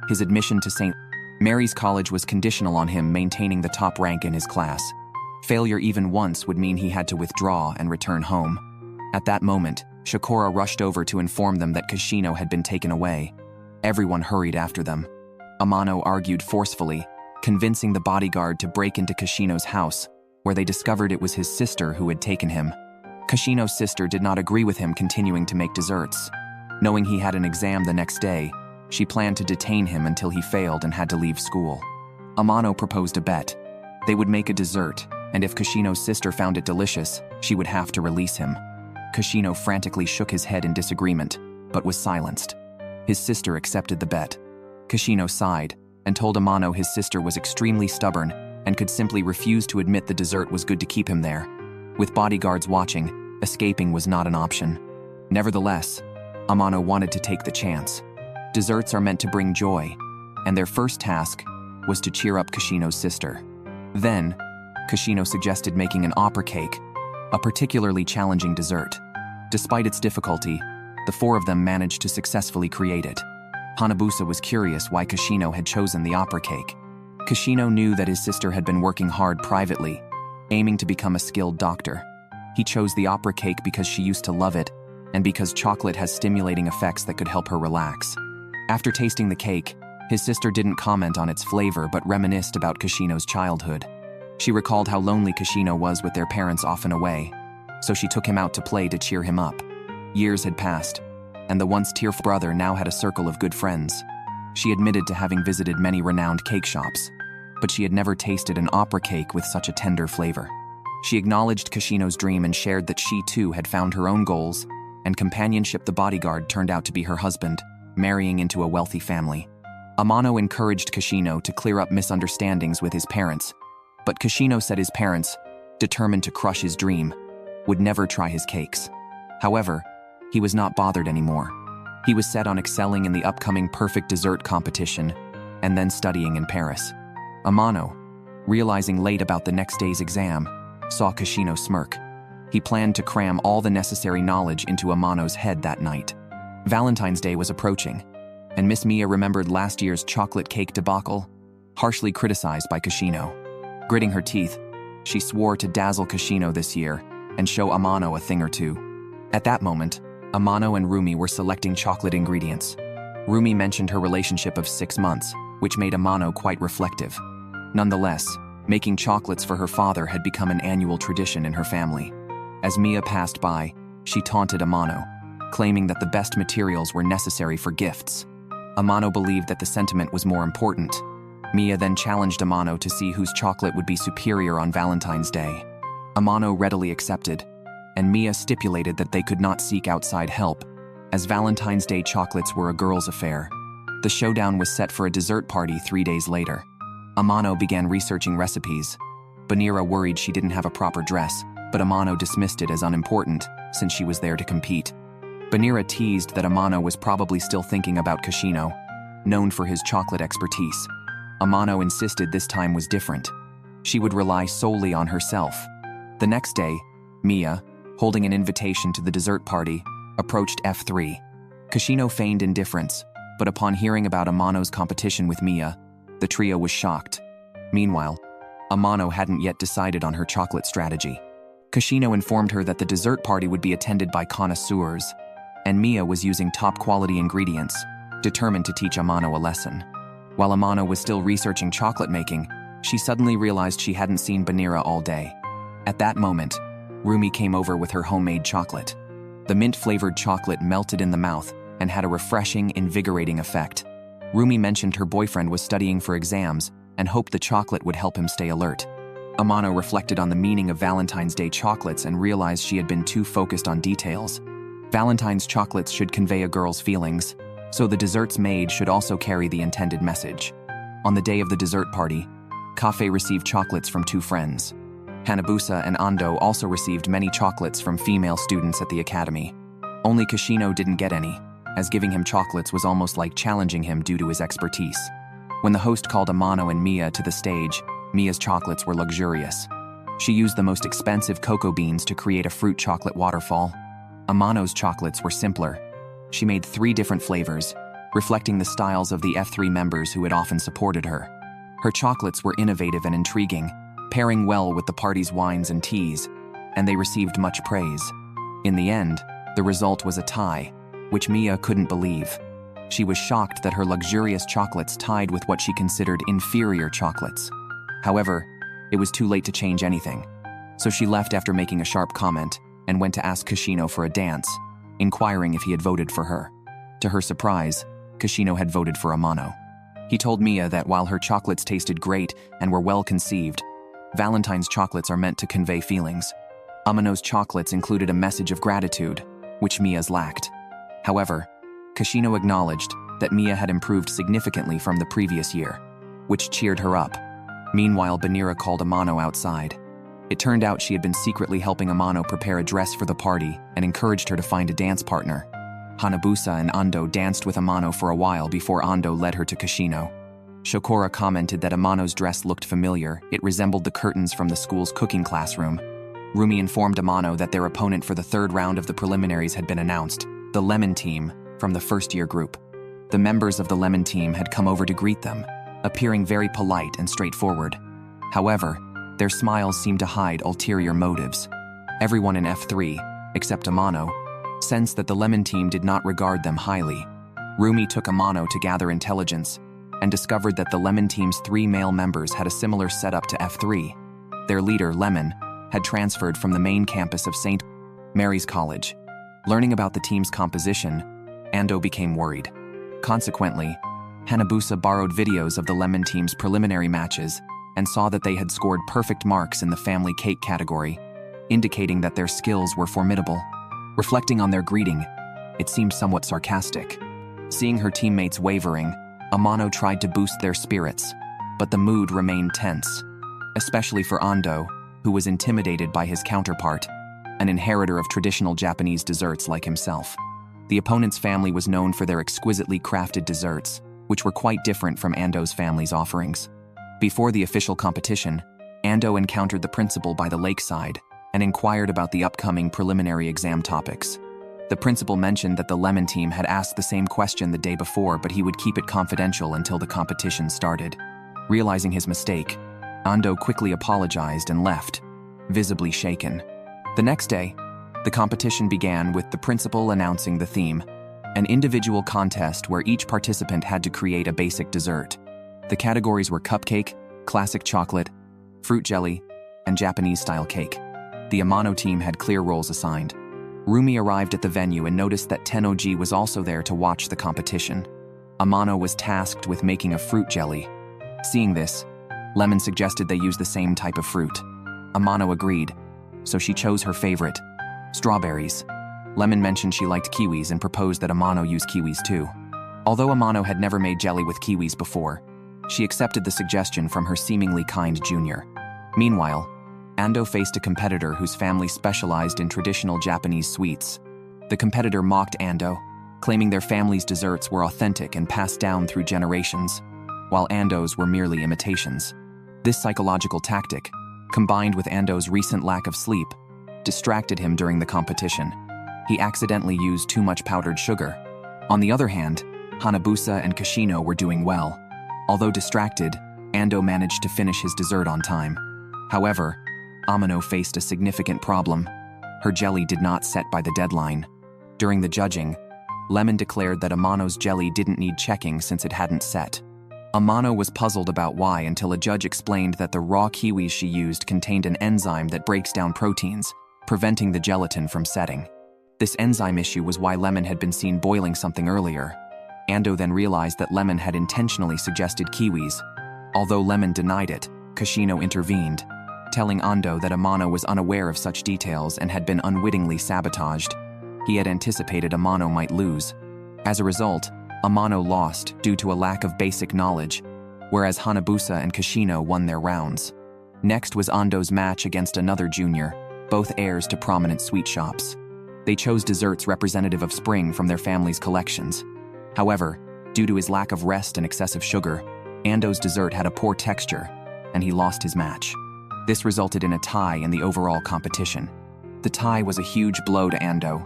His admission to St. Mary's College was conditional on him maintaining the top rank in his class. Failure even once would mean he had to withdraw and return home. At that moment, Shakura rushed over to inform them that Kashino had been taken away. Everyone hurried after them. Amano argued forcefully, convincing the bodyguard to break into Kashino's house, where they discovered it was his sister who had taken him. Kashino's sister did not agree with him continuing to make desserts. Knowing he had an exam the next day, she planned to detain him until he failed and had to leave school. Amano proposed a bet. They would make a dessert, and if Kashino's sister found it delicious, she would have to release him. Kashino frantically shook his head in disagreement, but was silenced. His sister accepted the bet. Kashino sighed and told Amano his sister was extremely stubborn and could simply refuse to admit the dessert was good to keep him there. With bodyguards watching, escaping was not an option. Nevertheless, Amano wanted to take the chance. Desserts are meant to bring joy, and their first task was to cheer up Kashino's sister. Then, Kashino suggested making an opera cake, a particularly challenging dessert. Despite its difficulty, the four of them managed to successfully create it. Hanabusa was curious why Kashino had chosen the opera cake. Kashino knew that his sister had been working hard privately, aiming to become a skilled doctor. He chose the opera cake because she used to love it, and because chocolate has stimulating effects that could help her relax. After tasting the cake, his sister didn't comment on its flavor but reminisced about Kashino's childhood. She recalled how lonely Kashino was with their parents often away, so she took him out to play to cheer him up. Years had passed, and the once tearful brother now had a circle of good friends. She admitted to having visited many renowned cake shops, but she had never tasted an opera cake with such a tender flavor. She acknowledged Kashino's dream and shared that she too had found her own goals, and companionship. The bodyguard turned out to be her husband, marrying into a wealthy family. Amano encouraged Kashino to clear up misunderstandings with his parents, but Kashino said his parents, determined to crush his dream, would never try his cakes. However, he was not bothered anymore. He was set on excelling in the upcoming perfect dessert competition and then studying in Paris. Amano, realizing late about the next day's exam, saw Kashino smirk. He planned to cram all the necessary knowledge into Amano's head that night. Valentine's Day was approaching, and Miss Mia remembered last year's chocolate cake debacle, harshly criticized by Kashino. Gritting her teeth, she swore to dazzle Kashino this year and show Amano a thing or two. At that moment, Amano and Rumi were selecting chocolate ingredients. Rumi mentioned her relationship of 6 months, which made Amano quite reflective. Nonetheless, making chocolates for her father had become an annual tradition in her family. As Mia passed by, she taunted Amano, claiming that the best materials were necessary for gifts. Amano believed that the sentiment was more important. Mia then challenged Amano to see whose chocolate would be superior on Valentine's Day. Amano readily accepted, and Mia stipulated that they could not seek outside help, as Valentine's Day chocolates were a girl's affair. The showdown was set for a dessert party 3 days later. Amano began researching recipes. Banira worried she didn't have a proper dress, but Amano dismissed it as unimportant since she was there to compete. Banira teased that Amano was probably still thinking about Kashino, known for his chocolate expertise. Amano insisted this time was different. She would rely solely on herself. The next day, Mia, holding an invitation to the dessert party, approached F3. Kashino feigned indifference, but upon hearing about Amano's competition with Mia, the trio was shocked. Meanwhile, Amano hadn't yet decided on her chocolate strategy. Kashino informed her that the dessert party would be attended by connoisseurs, and Mia was using top-quality ingredients, determined to teach Amano a lesson. While Amano was still researching chocolate making, she suddenly realized she hadn't seen Banira all day. At that moment, Rumi came over with her homemade chocolate. The mint-flavored chocolate melted in the mouth and had a refreshing, invigorating effect. Rumi mentioned her boyfriend was studying for exams and hoped the chocolate would help him stay alert. Amano reflected on the meaning of Valentine's Day chocolates and realized she had been too focused on details. Valentine's chocolates should convey a girl's feelings, so the desserts made should also carry the intended message. On the day of the dessert party, Cafe received chocolates from 2 friends. Hanabusa and Ando also received many chocolates from female students at the academy. Only Kashino didn't get any, as giving him chocolates was almost like challenging him due to his expertise. When the host called Amano and Mia to the stage, Mia's chocolates were luxurious. She used the most expensive cocoa beans to create a fruit chocolate waterfall. Amano's chocolates were simpler. She made 3 different flavors, reflecting the styles of the F3 members who had often supported her. Her chocolates were innovative and intriguing, pairing well with the party's wines and teas, and they received much praise. In the end, the result was a tie, which Mia couldn't believe. She was shocked that her luxurious chocolates tied with what she considered inferior chocolates. However, it was too late to change anything, so she left after making a sharp comment and went to ask Kashino for a dance, inquiring if he had voted for her. To her surprise, Kashino had voted for Amano. He told Mia that while her chocolates tasted great and were well conceived, Valentine's chocolates are meant to convey feelings. Amano's chocolates included a message of gratitude, which Mia's lacked. However, Kashino acknowledged that Mia had improved significantly from the previous year, which cheered her up. Meanwhile, Banira called Amano outside. It turned out she had been secretly helping Amano prepare a dress for the party and encouraged her to find a dance partner. Hanabusa and Ando danced with Amano for a while before Ando led her to Kashino. Shokora commented that Amano's dress looked familiar. It resembled the curtains from the school's cooking classroom. Rumi informed Amano that their opponent for the 3rd round of the preliminaries had been announced, the Lemon Team, from the first-year group. The members of the Lemon Team had come over to greet them, appearing very polite and straightforward. However, their smiles seemed to hide ulterior motives. Everyone in F3, except Amano, sensed that the Lemon Team did not regard them highly. Rumi took Amano to gather intelligence and discovered that the Lemon Team's 3 male members had a similar setup to F3. Their leader, Lemon, had transferred from the main campus of St. Mary's College. Learning about the team's composition, Ando became worried. Consequently, Hanabusa borrowed videos of the Lemon Team's preliminary matches and saw that they had scored perfect marks in the family cake category, indicating that their skills were formidable. Reflecting on their greeting, it seemed somewhat sarcastic. Seeing her teammates wavering, Amano tried to boost their spirits, but the mood remained tense, especially for Ando, who was intimidated by his counterpart, an inheritor of traditional Japanese desserts like himself. The opponent's family was known for their exquisitely crafted desserts, which were quite different from Ando's family's offerings. Before the official competition, Ando encountered the principal by the lakeside and inquired about the upcoming preliminary exam topics. The principal mentioned that the Lemon Team had asked the same question the day before, but he would keep it confidential until the competition started. Realizing his mistake, Ando quickly apologized and left, visibly shaken. The next day, the competition began with the principal announcing the theme, an individual contest where each participant had to create a basic dessert. The categories were cupcake, classic chocolate, fruit jelly, and Japanese-style cake. The Amano team had clear roles assigned. Rumi arrived at the venue and noticed that Tennoji was also there to watch the competition. Amano was tasked with making a fruit jelly. Seeing this, Lemon suggested they use the same type of fruit. Amano agreed, so she chose her favorite, strawberries. Lemon mentioned she liked kiwis and proposed that Amano use kiwis too. Although Amano had never made jelly with kiwis before, she accepted the suggestion from her seemingly kind junior. Meanwhile, Ando faced a competitor whose family specialized in traditional Japanese sweets. The competitor mocked Ando, claiming their family's desserts were authentic and passed down through generations, while Ando's were merely imitations. This psychological tactic, combined with Ando's recent lack of sleep, distracted him during the competition. He accidentally used too much powdered sugar. On the other hand, Hanabusa and Kashino were doing well. Although distracted, Ando managed to finish his dessert on time. However, Amano faced a significant problem. Her jelly did not set by the deadline. During the judging, Lemon declared that Amano's jelly didn't need checking since it hadn't set. Amano was puzzled about why until a judge explained that the raw kiwis she used contained an enzyme that breaks down proteins, preventing the gelatin from setting. This enzyme issue was why Lemon had been seen boiling something earlier. Ando then realized that Lemon had intentionally suggested kiwis. Although Lemon denied it, Kashino intervened, telling Ando that Amano was unaware of such details and had been unwittingly sabotaged. He had anticipated Amano might lose. As a result, Amano lost due to a lack of basic knowledge, whereas Hanabusa and Kashino won their rounds. Next was Ando's match against another junior, both heirs to prominent sweet shops. They chose desserts representative of spring from their family's collections. However, due to his lack of rest and excessive sugar, Ando's dessert had a poor texture, and he lost his match. This resulted in a tie in the overall competition. The tie was a huge blow to Ando.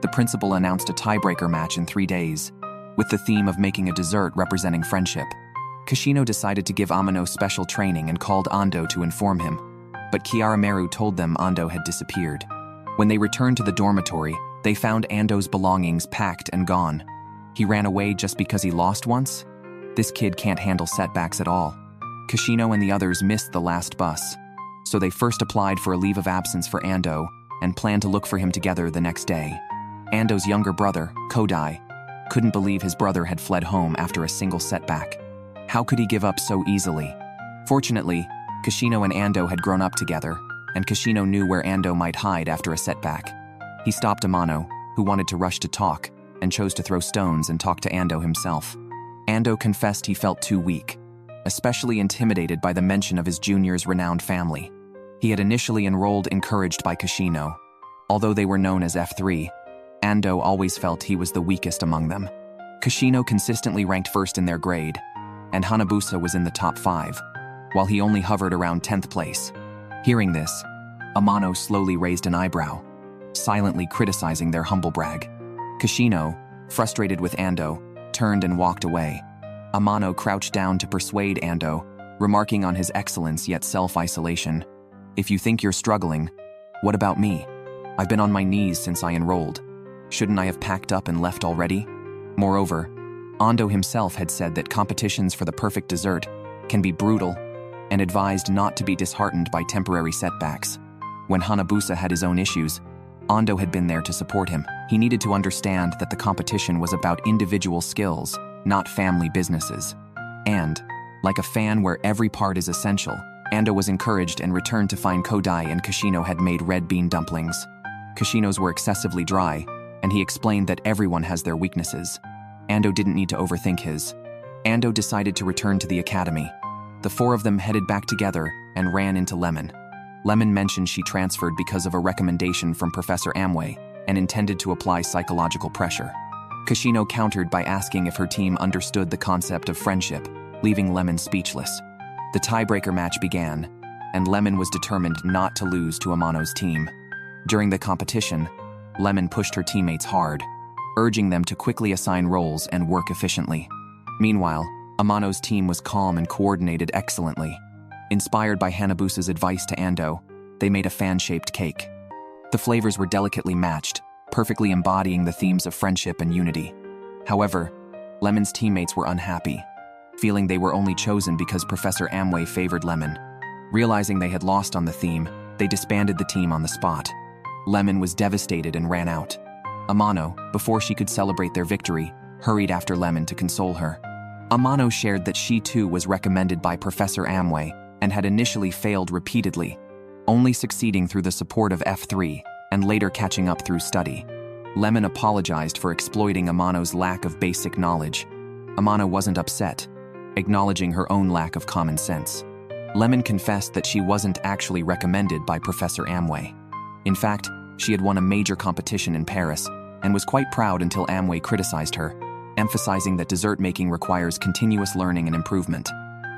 The principal announced a tiebreaker match in 3 days, with the theme of making a dessert representing friendship. Kashino decided to give Amano special training and called Ando to inform him, but Yumeiro told them Ando had disappeared. When they returned to the dormitory, they found Ando's belongings packed and gone. He ran away just because he lost once? This kid can't handle setbacks at all. Kashino and the others missed the last bus, so they first applied for a leave of absence for Ando and planned to look for him together the next day. Ando's younger brother, Kodai, couldn't believe his brother had fled home after a single setback. How could he give up so easily? Fortunately, Kashino and Ando had grown up together, and Kashino knew where Ando might hide after a setback. He stopped Amano, who wanted to rush to talk, and chose to throw stones and talk to Ando himself. Ando confessed he felt too weak, especially intimidated by the mention of his junior's renowned family. He had initially enrolled encouraged by Kashino. Although they were known as F3, Ando always felt he was the weakest among them. Kashino consistently ranked first in their grade, and Hanabusa was in the top 5, while he only hovered around 10th place. Hearing this, Amano slowly raised an eyebrow, silently criticizing their humble brag. Kashino, frustrated with Ando, turned and walked away. Amano crouched down to persuade Ando, remarking on his excellence yet self-isolation. "If you think you're struggling, what about me? I've been on my knees since I enrolled. Shouldn't I have packed up and left already?" Moreover, Ando himself had said that competitions for the perfect dessert can be brutal and advised not to be disheartened by temporary setbacks. When Hanabusa had his own issues, Ando had been there to support him. He needed to understand that the competition was about individual skills, not family businesses. And, like a fan where every part is essential, Ando was encouraged and returned to find Kodai and Kashino had made red bean dumplings. Kashino's were excessively dry, and he explained that everyone has their weaknesses. Ando didn't need to overthink his. Ando decided to return to the academy. The 4 of them headed back together and ran into Lemon. Lemon mentioned she transferred because of a recommendation from Professor Amway and intended to apply psychological pressure. Kashino countered by asking if her team understood the concept of friendship, leaving Lemon speechless. The tiebreaker match began, and Lemon was determined not to lose to Amano's team. During the competition, Lemon pushed her teammates hard, urging them to quickly assign roles and work efficiently. Meanwhile, Amano's team was calm and coordinated excellently. Inspired by Hanabusa's advice to Ando, they made a fan-shaped cake. The flavors were delicately matched, perfectly embodying the themes of friendship and unity. However, Lemon's teammates were unhappy, feeling they were only chosen because Professor Amway favored Lemon. Realizing they had lost on the theme, they disbanded the team on the spot. Lemon was devastated and ran out. Amano, before she could celebrate their victory, hurried after Lemon to console her. Amano shared that she too was recommended by Professor Amway and had initially failed repeatedly, only succeeding through the support of F3 and later catching up through study. Lemon apologized for exploiting Amano's lack of basic knowledge. Amano wasn't upset, acknowledging her own lack of common sense. Lemon confessed that she wasn't actually recommended by Professor Amway. In fact, she had won a major competition in Paris and was quite proud until Amway criticized her, emphasizing that dessert making requires continuous learning and improvement.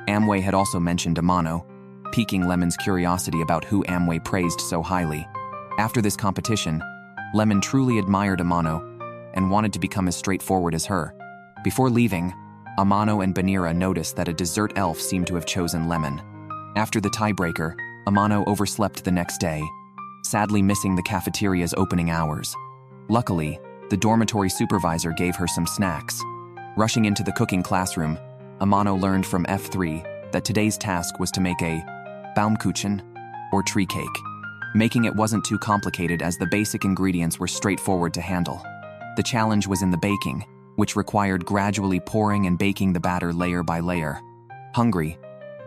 Amway had also mentioned Amano, piquing Lemon's curiosity about who Amway praised so highly. After this competition, Lemon truly admired Amano and wanted to become as straightforward as her. Before leaving, Amano and Banira noticed that a dessert elf seemed to have chosen Lemon. After the tiebreaker, Amano overslept the next day, sadly missing the cafeteria's opening hours. Luckily, the dormitory supervisor gave her some snacks. Rushing into the cooking classroom, Amano learned from F3 that today's task was to make a Baumkuchen, or tree cake. Making it wasn't too complicated as the basic ingredients were straightforward to handle. The challenge was in the baking, which required gradually pouring and baking the batter layer by layer. Hungry,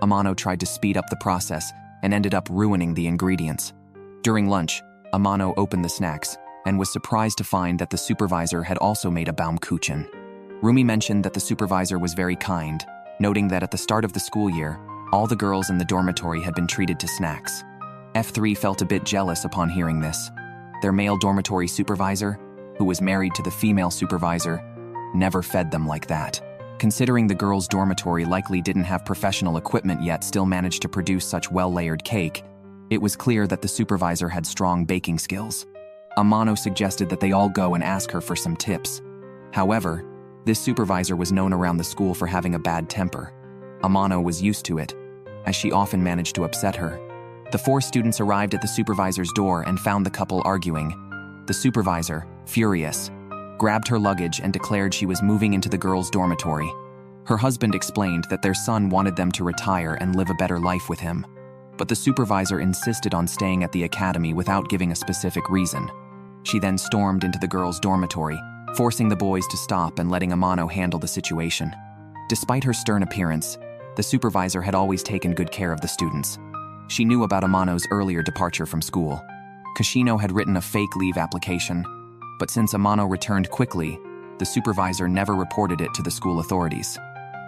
Amano tried to speed up the process and ended up ruining the ingredients. During lunch, Amano opened the snacks and was surprised to find that the supervisor had also made a Baumkuchen. Rumi mentioned that the supervisor was very kind, noting that at the start of the school year, All the girls in the dormitory had been treated to snacks. F3 felt a bit jealous upon hearing this. Their male dormitory supervisor, who was married to the female supervisor, never fed them like that. Considering the girls' dormitory likely didn't have professional equipment yet still managed to produce such well-layered cake, it was clear that the supervisor had strong baking skills. Amano suggested that they all go and ask her for some tips. However, this supervisor was known around the school for having a bad temper. Amano was used to it, as she often managed to upset her. The 4 students arrived at the supervisor's door and found the couple arguing. The supervisor, furious, grabbed her luggage and declared she was moving into the girls' dormitory. Her husband explained that their son wanted them to retire and live a better life with him. But the supervisor insisted on staying at the academy without giving a specific reason. She then stormed into the girls' dormitory, forcing the boys to stop and letting Amano handle the situation. Despite her stern appearance, the supervisor had always taken good care of the students. She knew about Amano's earlier departure from school. Kashino had written a fake leave application, but since Amano returned quickly, the supervisor never reported it to the school authorities.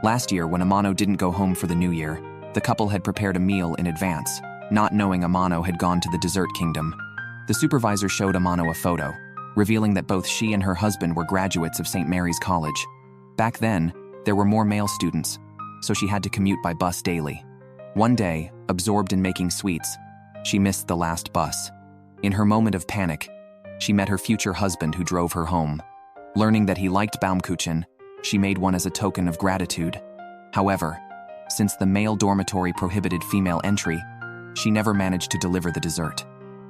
Last year, when Amano didn't go home for the new year, the couple had prepared a meal in advance, not knowing Amano had gone to the dessert kingdom. The supervisor showed Amano a photo, revealing that both she and her husband were graduates of St. Mary's College. Back then, there were more male students, so she had to commute by bus daily. One day, absorbed in making sweets, she missed the last bus. In her moment of panic, she met her future husband who drove her home. Learning that he liked Baumkuchen, she made one as a token of gratitude. However, since the male dormitory prohibited female entry, she never managed to deliver the dessert.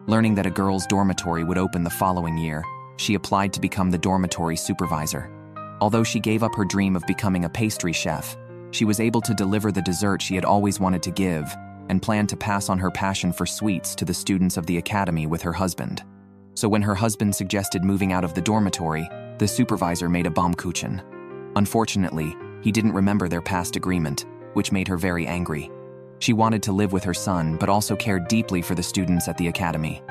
Learning that a girls' dormitory would open the following year, she applied to become the dormitory supervisor. Although she gave up her dream of becoming a pastry chef, she was able to deliver the dessert she had always wanted to give and planned to pass on her passion for sweets to the students of the academy with her husband. So when her husband suggested moving out of the dormitory, the supervisor made a Baumkuchen. Unfortunately, he didn't remember their past agreement, which made her very angry. She wanted to live with her son, but also cared deeply for the students at the academy.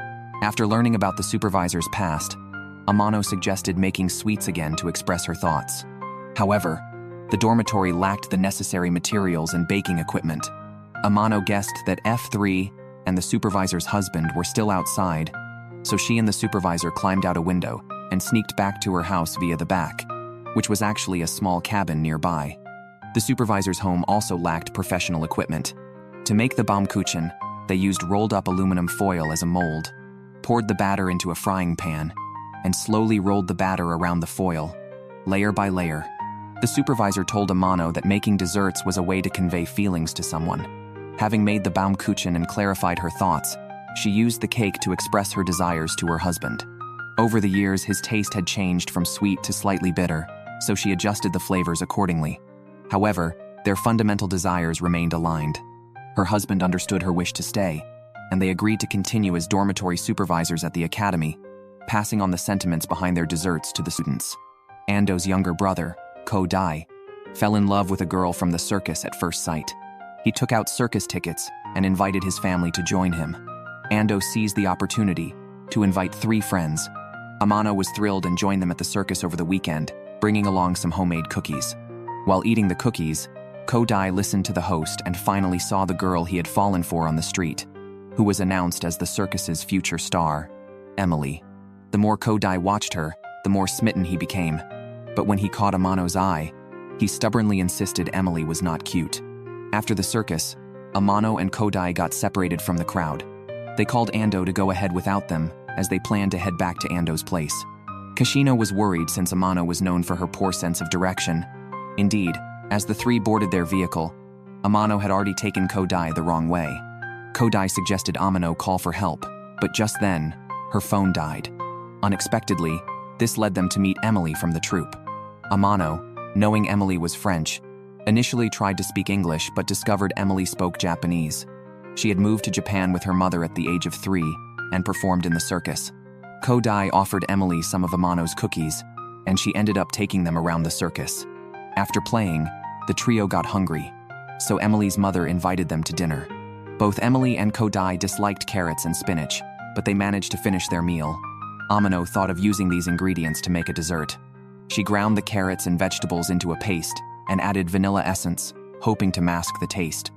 After learning about the supervisor's past, Amano suggested making sweets again to express her thoughts. However, the dormitory lacked the necessary materials and baking equipment. Amano guessed that F3 and the supervisor's husband were still outside, so she and the supervisor climbed out a window and sneaked back to her house via the back, which was actually a small cabin nearby. The supervisor's home also lacked professional equipment. To make the Baumkuchen, they used rolled-up aluminum foil as a mold, poured the batter into a frying pan, and slowly rolled the batter around the foil, layer by layer. The supervisor told Amano that making desserts was a way to convey feelings to someone. Having made the Baumkuchen and clarified her thoughts, she used the cake to express her desires to her husband. Over the years, his taste had changed from sweet to slightly bitter, so she adjusted the flavors accordingly. However, their fundamental desires remained aligned. Her husband understood her wish to stay, and they agreed to continue as dormitory supervisors at the academy, passing on the sentiments behind their desserts to the students. Ando's younger brother, Ko-dai, fell in love with a girl from the circus at first sight. He took out circus tickets and invited his family to join him. Ando seized the opportunity to invite 3 friends. Amano was thrilled and joined them at the circus over the weekend, bringing along some homemade cookies. While eating the cookies, Ko-dai listened to the host and finally saw the girl he had fallen for on the street, who was announced as the circus's future star, Emily. The more Ko-dai watched her, the more smitten he became. But when he caught Amano's eye, he stubbornly insisted Emily was not cute. After the circus, Amano and Ko-dai got separated from the crowd. They called Ando to go ahead without them, as they planned to head back to Ando's place. Kashino was worried since Amano was known for her poor sense of direction. Indeed, as the 3 boarded their vehicle, Amano had already taken Ko-dai the wrong way. Ko-dai suggested Amano call for help, but just then, her phone died. Unexpectedly, this led them to meet Emily from the troupe. Amano, knowing Emily was French, initially tried to speak English but discovered Emily spoke Japanese. She had moved to Japan with her mother at the age of 3 and performed in the circus. Ko-dai offered Emily some of Amano's cookies, and she ended up taking them around the circus. After playing, the trio got hungry, so Emily's mother invited them to dinner. Both Emily and Ko-dai disliked carrots and spinach, but they managed to finish their meal. Amano thought of using these ingredients to make a dessert. She ground the carrots and vegetables into a paste and added vanilla essence, hoping to mask the taste.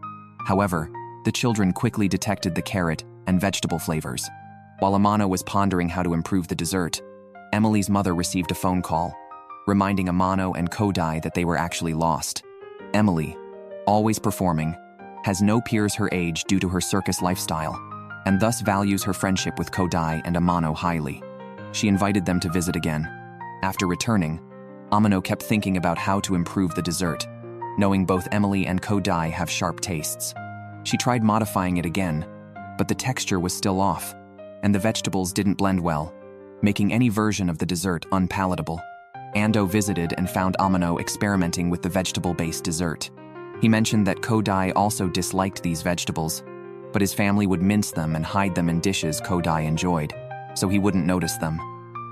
However, the children quickly detected the carrot and vegetable flavors. While Amano was pondering how to improve the dessert, Emily's mother received a phone call, reminding Amano and Kodai that they were actually lost. Emily, always performing, has no peers her age due to her circus lifestyle, and thus values her friendship with Kodai and Amano highly. She invited them to visit again. After returning, Amano kept thinking about how to improve the dessert, knowing both Emily and Kodai have sharp tastes. She tried modifying it again, but the texture was still off, and the vegetables didn't blend well, making any version of the dessert unpalatable. Ando visited and found Amano experimenting with the vegetable-based dessert. He mentioned that Kodai also disliked these vegetables, but his family would mince them and hide them in dishes Kodai enjoyed, so he wouldn't notice them.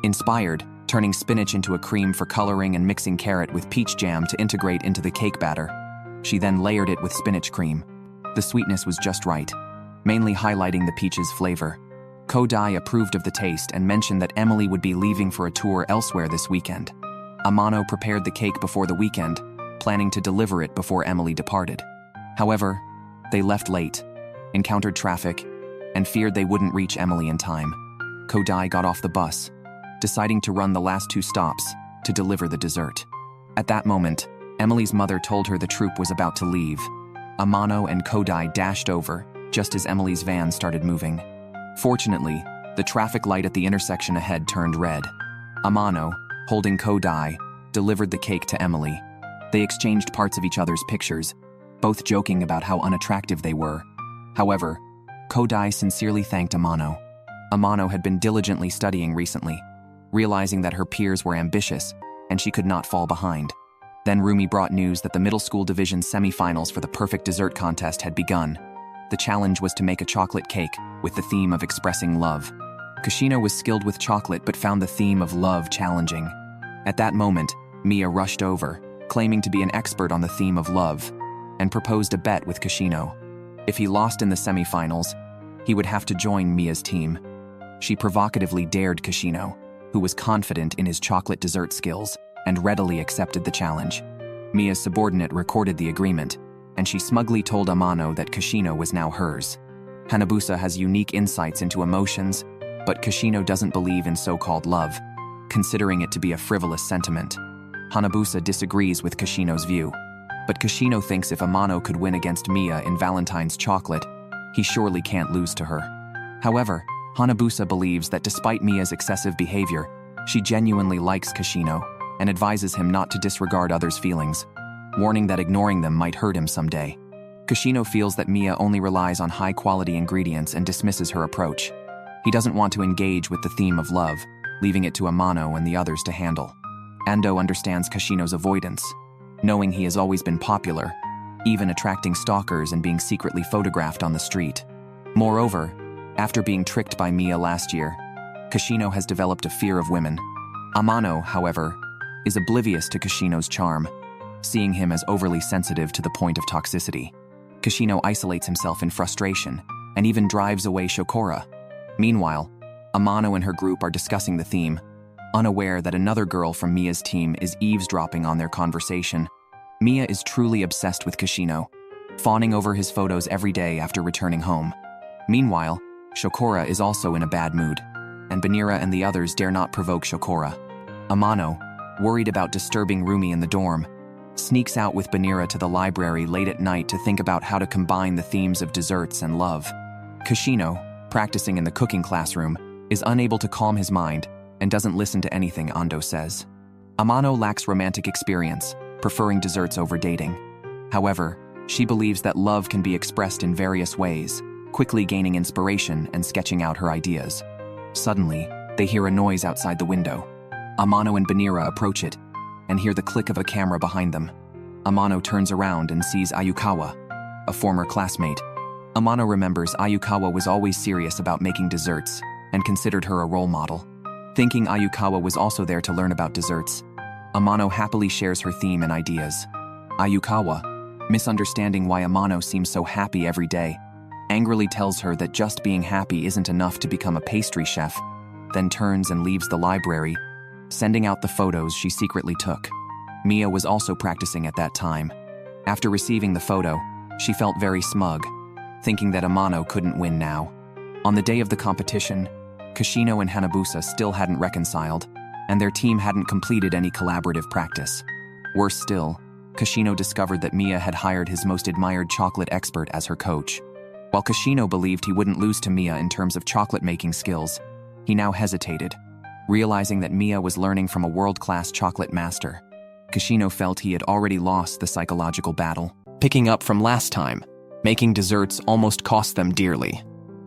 Inspired, turning spinach into a cream for coloring and mixing carrot with peach jam to integrate into the cake batter. She then layered it with spinach cream. The sweetness was just right, mainly highlighting the peach's flavor. Kodai approved of the taste and mentioned that Emily would be leaving for a tour elsewhere this weekend. Amano prepared the cake before the weekend, planning to deliver it before Emily departed. However, they left late, encountered traffic, and feared they wouldn't reach Emily in time. Kodai got off the bus, deciding to run the last 2 stops to deliver the dessert. At that moment, Emily's mother told her the troupe was about to leave. Amano and Kodai dashed over, just as Emily's van started moving. Fortunately, the traffic light at the intersection ahead turned red. Amano, holding Kodai, delivered the cake to Emily. They exchanged parts of each other's pictures, both joking about how unattractive they were. However, Kodai sincerely thanked Amano. Amano had been diligently studying recently, realizing that her peers were ambitious and she could not fall behind. Then Rumi brought news that the middle school division semifinals for the perfect dessert contest had begun. The challenge was to make a chocolate cake with the theme of expressing love. Kashino was skilled with chocolate but found the theme of love challenging. At that moment, Mia rushed over, claiming to be an expert on the theme of love, and proposed a bet with Kashino. If he lost in the semifinals, he would have to join Mia's team. She provocatively dared Kashino, who was confident in his chocolate dessert skills, and readily accepted the challenge. Mia's subordinate recorded the agreement, and she smugly told Amano that Kashino was now hers. Hanabusa has unique insights into emotions, but Kashino doesn't believe in so-called love, considering it to be a frivolous sentiment. Hanabusa disagrees with Kashino's view, but Kashino thinks if Amano could win against Mia in Valentine's chocolate, he surely can't lose to her. However, Hanabusa believes that despite Mia's excessive behavior, she genuinely likes Kashino and advises him not to disregard others' feelings, warning that ignoring them might hurt him someday. Kashino feels that Mia only relies on high-quality ingredients and dismisses her approach. He doesn't want to engage with the theme of love, leaving it to Amano and the others to handle. Ando understands Kashino's avoidance, knowing he has always been popular, even attracting stalkers and being secretly photographed on the street. Moreover, after being tricked by Mia last year, Kashino has developed a fear of women. Amano, however, is oblivious to Kashino's charm, seeing him as overly sensitive to the point of toxicity. Kashino isolates himself in frustration and even drives away Shokora. Meanwhile, Amano and her group are discussing the theme, unaware that another girl from Mia's team is eavesdropping on their conversation. Mia is truly obsessed with Kashino, fawning over his photos every day after returning home. Meanwhile, Shokora is also in a bad mood, and Banira and the others dare not provoke Shokora. Amano, worried about disturbing Rumi in the dorm, sneaks out with Banira to the library late at night to think about how to combine the themes of desserts and love. Kashino, practicing in the cooking classroom, is unable to calm his mind and doesn't listen to anything Ando says. Amano lacks romantic experience, preferring desserts over dating. However, she believes that love can be expressed in various ways, quickly gaining inspiration and sketching out her ideas. Suddenly, they hear a noise outside the window. Amano and Banira approach it and hear the click of a camera behind them. Amano turns around and sees Ayukawa, a former classmate. Amano remembers Ayukawa was always serious about making desserts and considered her a role model. Thinking Ayukawa was also there to learn about desserts, Amano happily shares her theme and ideas. Ayukawa, misunderstanding why Amano seems so happy every day, angrily tells her that just being happy isn't enough to become a pastry chef, then turns and leaves the library, sending out the photos she secretly took. Mia was also practicing at that time. After receiving the photo, She felt very smug, thinking that Amano couldn't win now. On the day of the competition, Kashino and Hanabusa still hadn't reconciled, and their team hadn't completed any collaborative practice. Worse still, Kashino discovered that Mia had hired his most admired chocolate expert as her coach. While Kashino believed he wouldn't lose to Mia in terms of chocolate-making skills, he now hesitated, realizing that Mia was learning from a world-class chocolate master. Kashino felt he had already lost the psychological battle. Picking up from last time, making desserts almost cost them dearly.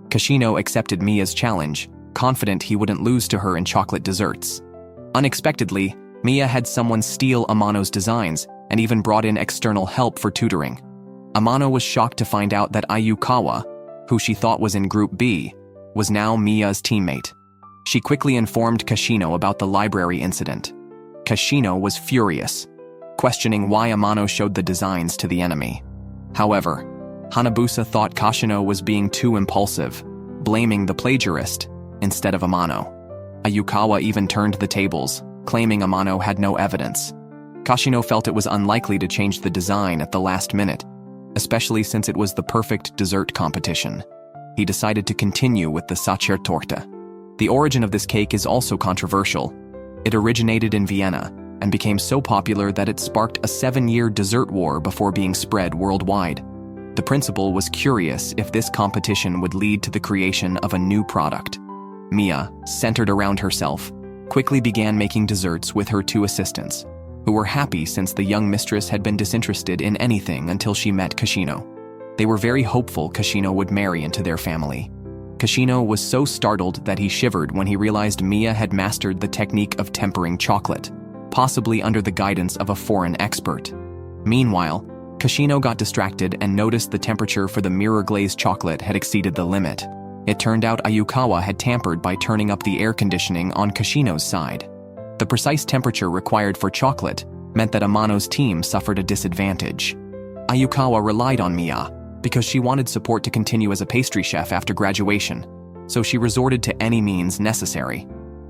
Kashino accepted Mia's challenge, confident he wouldn't lose to her in chocolate desserts. Unexpectedly, Mia had someone steal Amano's designs and even brought in external help for tutoring. Amano was shocked to find out that Ayukawa, who she thought was in Group B, was now Mia's teammate. She quickly informed Kashino about the library incident. Kashino was furious, questioning why Amano showed the designs to the enemy. However, Hanabusa thought Kashino was being too impulsive, blaming the plagiarist instead of Amano. Ayukawa even turned the tables, claiming Amano had no evidence. Kashino felt it was unlikely to change the design at the last minute, especially since it was the perfect dessert competition. He decided to continue with the Sacher-Torte. The origin of this cake is also controversial. It originated in Vienna and became so popular that it sparked a 7-year dessert war before being spread worldwide. The principal was curious if this competition would lead to the creation of a new product. Mia, centered around herself, quickly began making desserts with her 2 assistants, who were happy since the young mistress had been disinterested in anything until she met Kashino. They were very hopeful Kashino would marry into their family. Kashino was so startled that he shivered when he realized Mia had mastered the technique of tempering chocolate, possibly under the guidance of a foreign expert. Meanwhile, Kashino got distracted and noticed the temperature for the mirror-glazed chocolate had exceeded the limit. It turned out Ayukawa had tampered by turning up the air conditioning on Kashino's side. The precise temperature required for chocolate meant that Amano's team suffered a disadvantage. Ayukawa relied on Mia because she wanted support to continue as a pastry chef after graduation, so she resorted to any means necessary.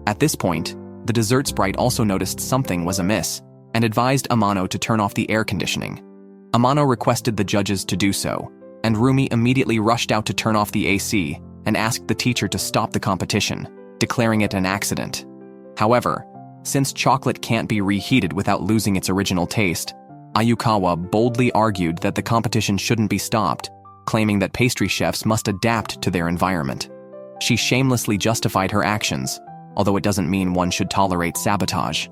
At this point, the dessert sprite also noticed something was amiss and advised Amano to turn off the air conditioning. Amano requested the judges to do so, and Rumi immediately rushed out to turn off the AC and asked the teacher to stop the competition, declaring it an accident. However, since chocolate can't be reheated without losing its original taste, Ayukawa boldly argued that the competition shouldn't be stopped, claiming that pastry chefs must adapt to their environment. She shamelessly justified her actions, although it doesn't mean one should tolerate sabotage.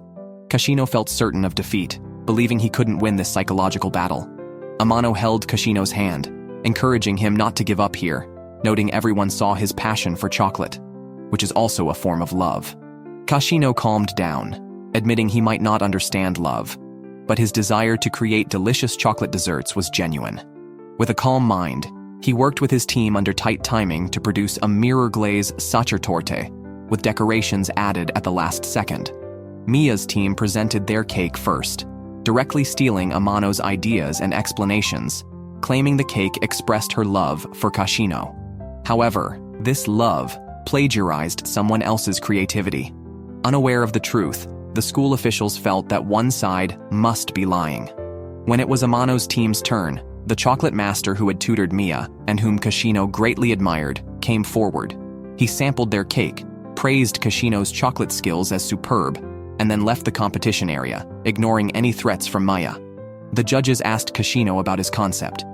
Kashino felt certain of defeat, believing he couldn't win this psychological battle. Amano held Kashino's hand, encouraging him not to give up here, noting everyone saw his passion for chocolate, which is also a form of love. Kashino calmed down, admitting he might not understand love, but his desire to create delicious chocolate desserts was genuine. With a calm mind, he worked with his team under tight timing to produce a mirror-glaze Sacher-Torte, with decorations added at the last second. Mia's team presented their cake first, directly stealing Amano's ideas and explanations, claiming the cake expressed her love for Kashino. However, this love plagiarized someone else's creativity. Unaware of the truth, the school officials felt that one side must be lying. When it was Amano's team's turn, the chocolate master who had tutored Mia, and whom Kashino greatly admired, came forward. He sampled their cake, praised Kashino's chocolate skills as superb, and then left the competition area, ignoring any threats from Maya. The judges asked Kashino about his concept.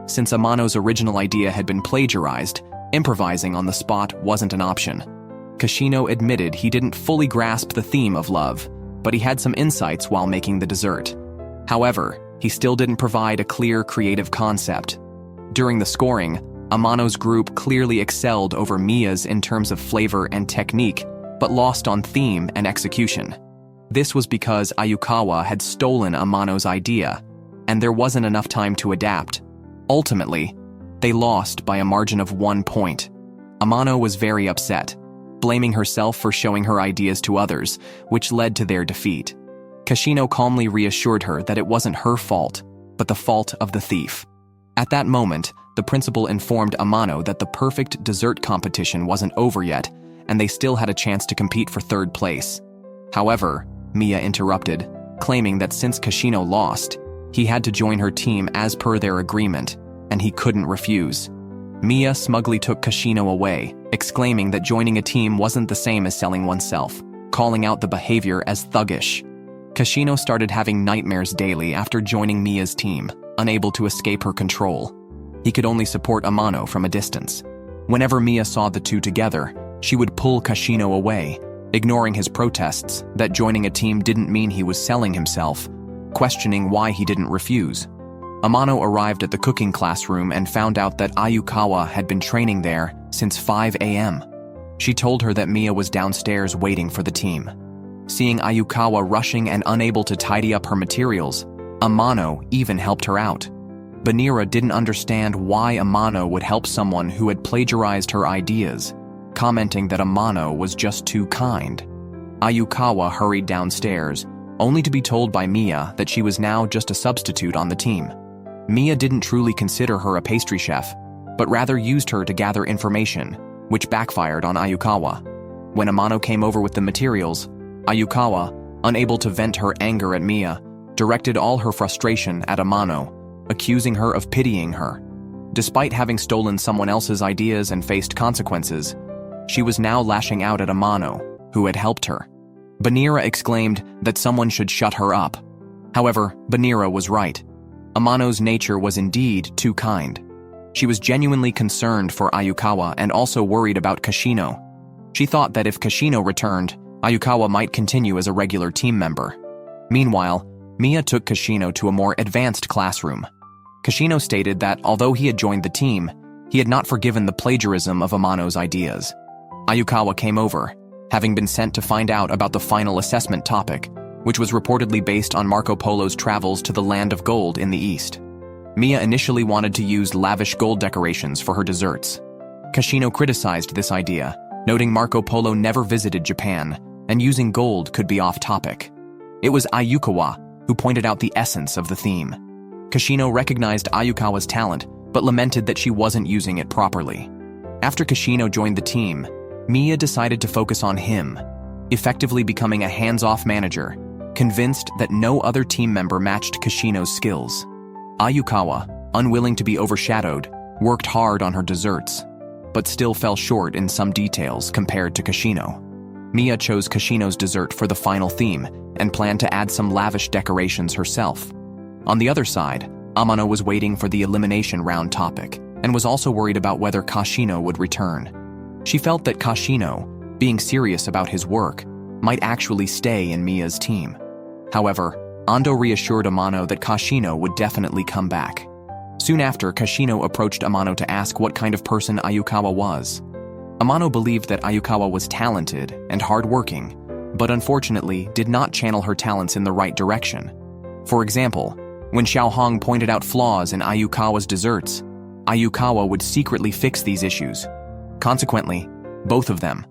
Since Amano's original idea had been plagiarized, improvising on the spot wasn't an option. Kashino admitted he didn't fully grasp the theme of love, but he had some insights while making the dessert. However, he still didn't provide a clear creative concept. During the scoring, Amano's group clearly excelled over Mia's in terms of flavor and technique, but lost on theme and execution. This was because Ayukawa had stolen Amano's idea, and there wasn't enough time to adapt. Ultimately, they lost by a margin of 1 point. Amano was very upset, blaming herself for showing her ideas to others, which led to their defeat. Kashino calmly reassured her that it wasn't her fault, but the fault of the thief. At that moment, the principal informed Amano that the perfect dessert competition wasn't over yet, and they still had a chance to compete for 3rd place. However, Mia interrupted, claiming that since Kashino lost, he had to join her team as per their agreement, and he couldn't refuse. Mia smugly took Kashino away, exclaiming that joining a team wasn't the same as selling oneself, calling out the behavior as thuggish. Kashino started having nightmares daily after joining Mia's team, unable to escape her control. He could only support Amano from a distance. Whenever Mia saw the two together, she would pull Kashino away, ignoring his protests that joining a team didn't mean he was selling himself, questioning why he didn't refuse. Amano arrived at the cooking classroom and found out that Ayukawa had been training there since 5 a.m. She told her that Mia was downstairs waiting for the team. Seeing Ayukawa rushing and unable to tidy up her materials, Amano even helped her out. Banira didn't understand why Amano would help someone who had plagiarized her ideas, commenting that Amano was just too kind. Ayukawa hurried downstairs, only to be told by Mia that she was now just a substitute on the team. Mia didn't truly consider her a pastry chef, but rather used her to gather information, which backfired on Ayukawa. When Amano came over with the materials, Ayukawa, unable to vent her anger at Mia, directed all her frustration at Amano, accusing her of pitying her. Despite having stolen someone else's ideas and faced consequences, she was now lashing out at Amano, who had helped her. Banira exclaimed that someone should shut her up. However, Banira was right. Amano's nature was indeed too kind. She was genuinely concerned for Ayukawa and also worried about Kashino. She thought that if Kashino returned, Ayukawa might continue as a regular team member. Meanwhile, Mia took Kashino to a more advanced classroom. Kashino stated that although he had joined the team, he had not forgiven the plagiarism of Amano's ideas. Ayukawa came over, having been sent to find out about the final assessment topic, which was reportedly based on Marco Polo's travels to the land of gold in the east. Mia initially wanted to use lavish gold decorations for her desserts. Kashino criticized this idea, noting Marco Polo never visited Japan, and using gold could be off-topic. It was Ayukawa who pointed out the essence of the theme. Kashino recognized Ayukawa's talent, but lamented that she wasn't using it properly. After Kashino joined the team, Mia decided to focus on him, effectively becoming a hands-off manager, convinced that no other team member matched Kashino's skills. Ayukawa, unwilling to be overshadowed, worked hard on her desserts, but still fell short in some details compared to Kashino. Mia chose Kashino's dessert for the final theme and planned to add some lavish decorations herself. On the other side, Amano was waiting for the elimination round topic and was also worried about whether Kashino would return. She felt that Kashino, being serious about his work, might actually stay in Mia's team. However, Ando reassured Amano that Kashino would definitely come back. Soon after, Kashino approached Amano to ask what kind of person Ayukawa was. Amano believed that Ayukawa was talented and hardworking, but unfortunately did not channel her talents in the right direction. For example, when Xiaohong pointed out flaws in Ayukawa's desserts, Ayukawa would secretly fix these issues. Consequently, both of them,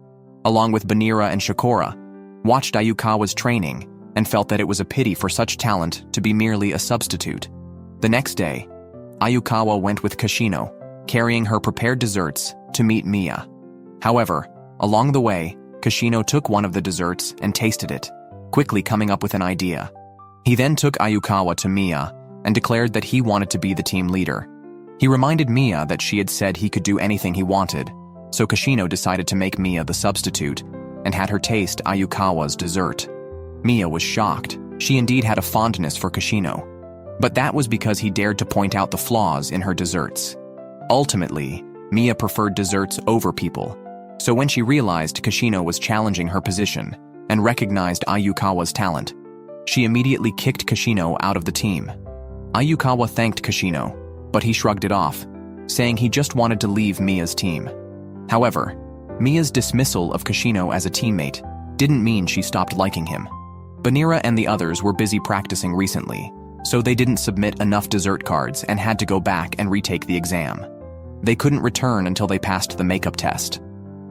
along with Banira and Shakura, watched Ayukawa's training and felt that it was a pity for such talent to be merely a substitute. The next day, Ayukawa went with Kashino, carrying her prepared desserts, to meet Mia. However, along the way, Kashino took one of the desserts and tasted it, quickly coming up with an idea. He then took Ayukawa to Mia and declared that he wanted to be the team leader. He reminded Mia that she had said he could do anything he wanted, so Kashino decided to make Mia the substitute and had her taste Ayukawa's dessert. Mia was shocked. She indeed had a fondness for Kashino, but that was because he dared to point out the flaws in her desserts. Ultimately, Mia preferred desserts over people, so when she realized Kashino was challenging her position and recognized Ayukawa's talent, she immediately kicked Kashino out of the team. Ayukawa thanked Kashino, but he shrugged it off, saying he just wanted to leave Mia's team. However, Mia's dismissal of Kashino as a teammate didn't mean she stopped liking him. Banira and the others were busy practicing recently, so they didn't submit enough dessert cards and had to go back and retake the exam. They couldn't return until they passed the makeup test.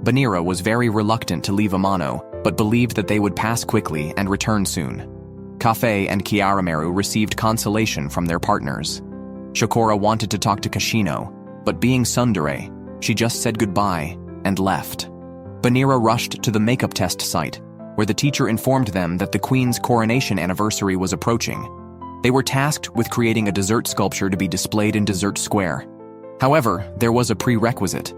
Banira was very reluctant to leave Amano, but believed that they would pass quickly and return soon. Cafe and Kiarameru received consolation from their partners. Shakura wanted to talk to Kashino, but being tsundere, she just said goodbye and left. Banira rushed to the makeup test site, where the teacher informed them that the Queen's coronation anniversary was approaching. They were tasked with creating a dessert sculpture to be displayed in Dessert Square, However, there was a prerequisite.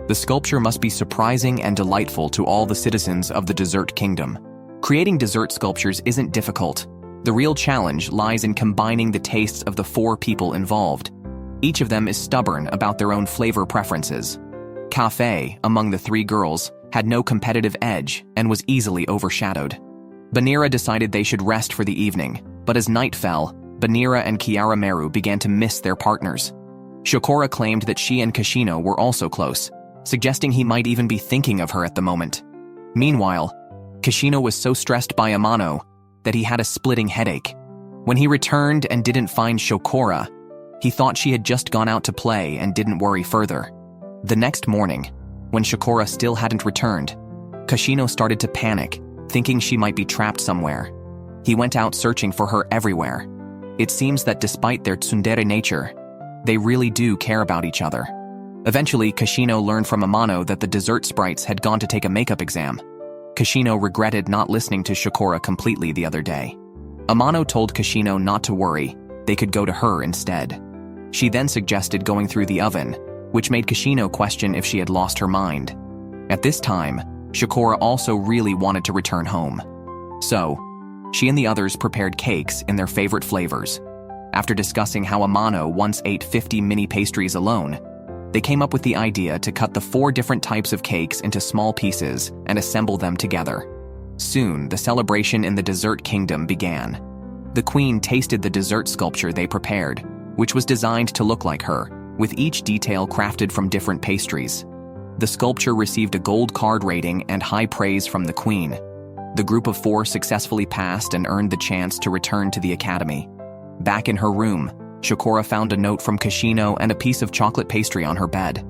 The sculpture must be surprising and delightful to all the citizens of the dessert kingdom. Creating dessert sculptures isn't difficult. The real challenge lies in combining the tastes of the 4 people involved. Each of them is stubborn about their own flavor preferences. Cafe, among the 3 girls, had no competitive edge and was easily overshadowed. Banira decided they should rest for the evening, but as night fell, Banira and Yumeiro began to miss their partners. Shokora claimed that she and Kashino were also close, suggesting he might even be thinking of her at the moment. Meanwhile, Kashino was so stressed by Amano that he had a splitting headache. When he returned and didn't find Shokora, he thought she had just gone out to play and didn't worry further. The next morning, when Shokora still hadn't returned, Kashino started to panic, thinking she might be trapped somewhere. He went out searching for her everywhere. It seems that despite their tsundere nature, they really do care about each other. Eventually, Kashino learned from Amano that the dessert sprites had gone to take a makeup exam. Kashino regretted not listening to Shokora completely the other day. Amano told Kashino not to worry, they could go to her instead. She then suggested going through the oven, which made Kashino question if she had lost her mind. At this time, Shokora also really wanted to return home. So, she and the others prepared cakes in their favorite flavors. After discussing how Amano once ate 50 mini pastries alone, they came up with the idea to cut the 4 different types of cakes into small pieces and assemble them together. Soon, the celebration in the dessert kingdom began. The queen tasted the dessert sculpture they prepared, which was designed to look like her, with each detail crafted from different pastries. The sculpture received a gold card rating and high praise from the queen. The group of 4 successfully passed and earned the chance to return to the academy. Back in her room, Shokora found a note from Kashino and a piece of chocolate pastry on her bed.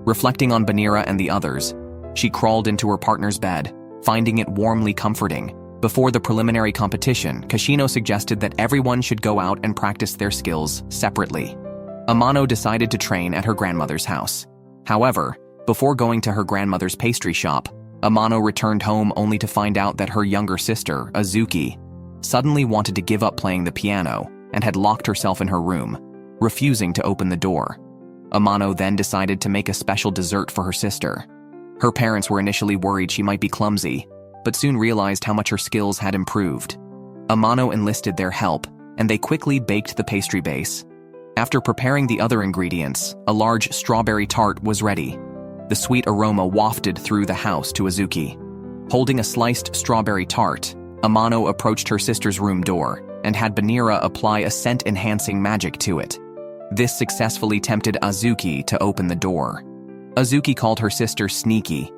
Reflecting on Banira and the others, she crawled into her partner's bed, finding it warmly comforting. Before the preliminary competition, Kashino suggested that everyone should go out and practice their skills separately. Amano decided to train at her grandmother's house. However, before going to her grandmother's pastry shop, Amano returned home only to find out that her younger sister, Azuki, suddenly wanted to give up playing the piano and had locked herself in her room, refusing to open the door. Amano then decided to make a special dessert for her sister. Her parents were initially worried she might be clumsy, but soon realized how much her skills had improved. Amano enlisted their help, and they quickly baked the pastry base. After preparing the other ingredients, a large strawberry tart was ready. The sweet aroma wafted through the house to Azuki. Holding a sliced strawberry tart, Amano approached her sister's room door and had Banira apply a scent-enhancing magic to it. This successfully tempted Azuki to open the door. Azuki called her sister sneaky,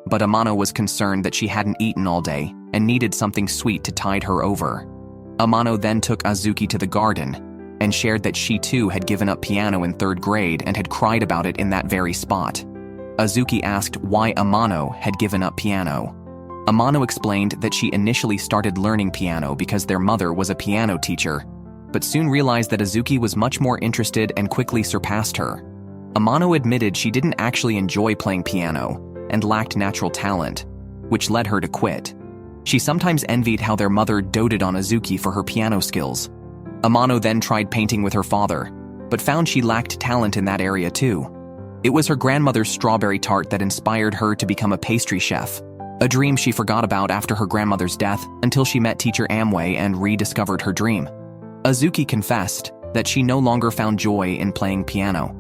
but Amano was concerned that she hadn't eaten all day and needed something sweet to tide her over. Amano then took Azuki to the garden and shared that she too had given up piano in 3rd grade and had cried about it in that very spot. Azuki asked why Amano had given up piano. Amano explained that she initially started learning piano because their mother was a piano teacher, but soon realized that Azuki was much more interested and quickly surpassed her. Amano admitted she didn't actually enjoy playing piano and lacked natural talent, which led her to quit. She sometimes envied how their mother doted on Azuki for her piano skills. Amano then tried painting with her father, but found she lacked talent in that area too. It was her grandmother's strawberry tart that inspired her to become a pastry chef, a dream she forgot about after her grandmother's death until she met teacher Amway and rediscovered her dream. Azuki confessed that she no longer found joy in playing piano.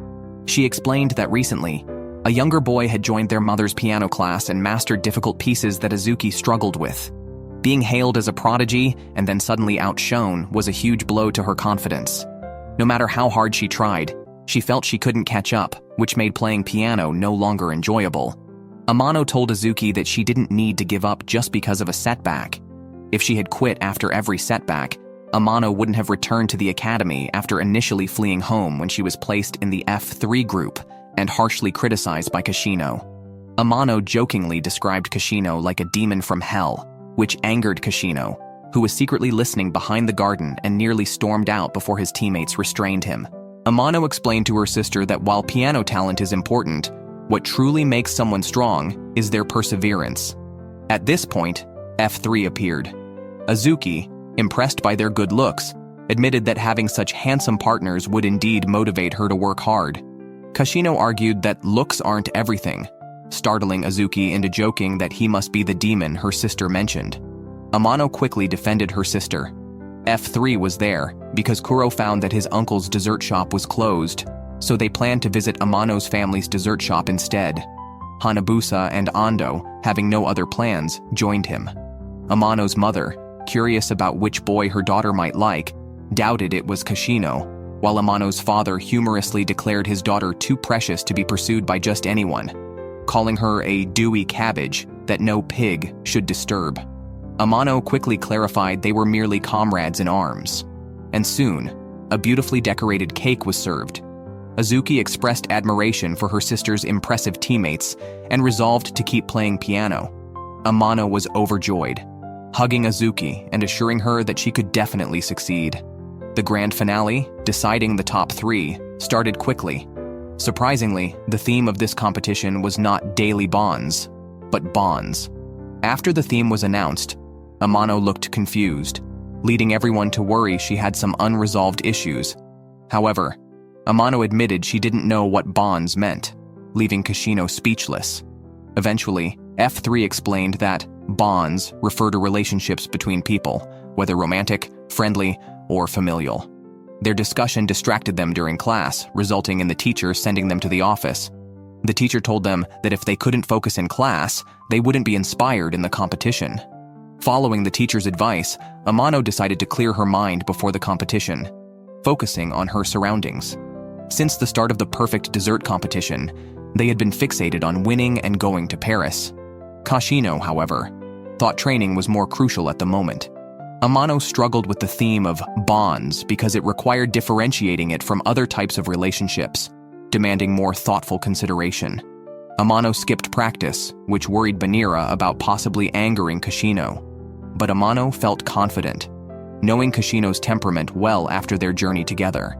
She explained that recently, a younger boy had joined their mother's piano class and mastered difficult pieces that Azuki struggled with. Being hailed as a prodigy and then suddenly outshone was a huge blow to her confidence. No matter how hard she tried, she felt she couldn't catch up, which made playing piano no longer enjoyable. Amano told Azuki that she didn't need to give up just because of a setback. If she had quit after every setback, Amano wouldn't have returned to the academy after initially fleeing home when she was placed in the F3 group and harshly criticized by Kashino. Amano jokingly described Kashino like a demon from hell, which angered Kashino, who was secretly listening behind the garden and nearly stormed out before his teammates restrained him. Amano explained to her sister that while piano talent is important, what truly makes someone strong is their perseverance. At this point, F3 appeared. Azuki, impressed by their good looks, admitted that having such handsome partners would indeed motivate her to work hard. Kashino argued that looks aren't everything, startling Azuki into joking that he must be the demon her sister mentioned. Amano quickly defended her sister. F3 was there because Kuro found that his uncle's dessert shop was closed, so they planned to visit Amano's family's dessert shop instead. Hanabusa and Ando, having no other plans, joined him. Amano's mother, curious about which boy her daughter might like, doubted it was Kashino, while Amano's father humorously declared his daughter too precious to be pursued by just anyone, calling her a dewy cabbage that no pig should disturb. Amano quickly clarified they were merely comrades in arms. And soon, a beautifully decorated cake was served. Azuki expressed admiration for her sister's impressive teammates and resolved to keep playing piano. Amano was overjoyed, hugging Azuki and assuring her that she could definitely succeed. The grand finale, deciding the top 3, started quickly. Surprisingly, the theme of this competition was not daily bonds, but bonds. After the theme was announced, Amano looked confused, leading everyone to worry she had some unresolved issues. However, Amano admitted she didn't know what bonds meant, leaving Kashino speechless. Eventually, F3 explained that bonds refer to relationships between people, whether romantic, friendly, or familial. Their discussion distracted them during class, resulting in the teacher sending them to the office. The teacher told them that if they couldn't focus in class, they wouldn't be inspired in the competition. Following the teacher's advice, Amano decided to clear her mind before the competition, focusing on her surroundings. Since the start of the perfect dessert competition, they had been fixated on winning and going to Paris. Kashino, however, thought training was more crucial at the moment. Amano struggled with the theme of bonds because it required differentiating it from other types of relationships, demanding more thoughtful consideration. Amano skipped practice, which worried Banira about possibly angering Kashino. But Amano felt confident, knowing Kashino's temperament well after their journey together.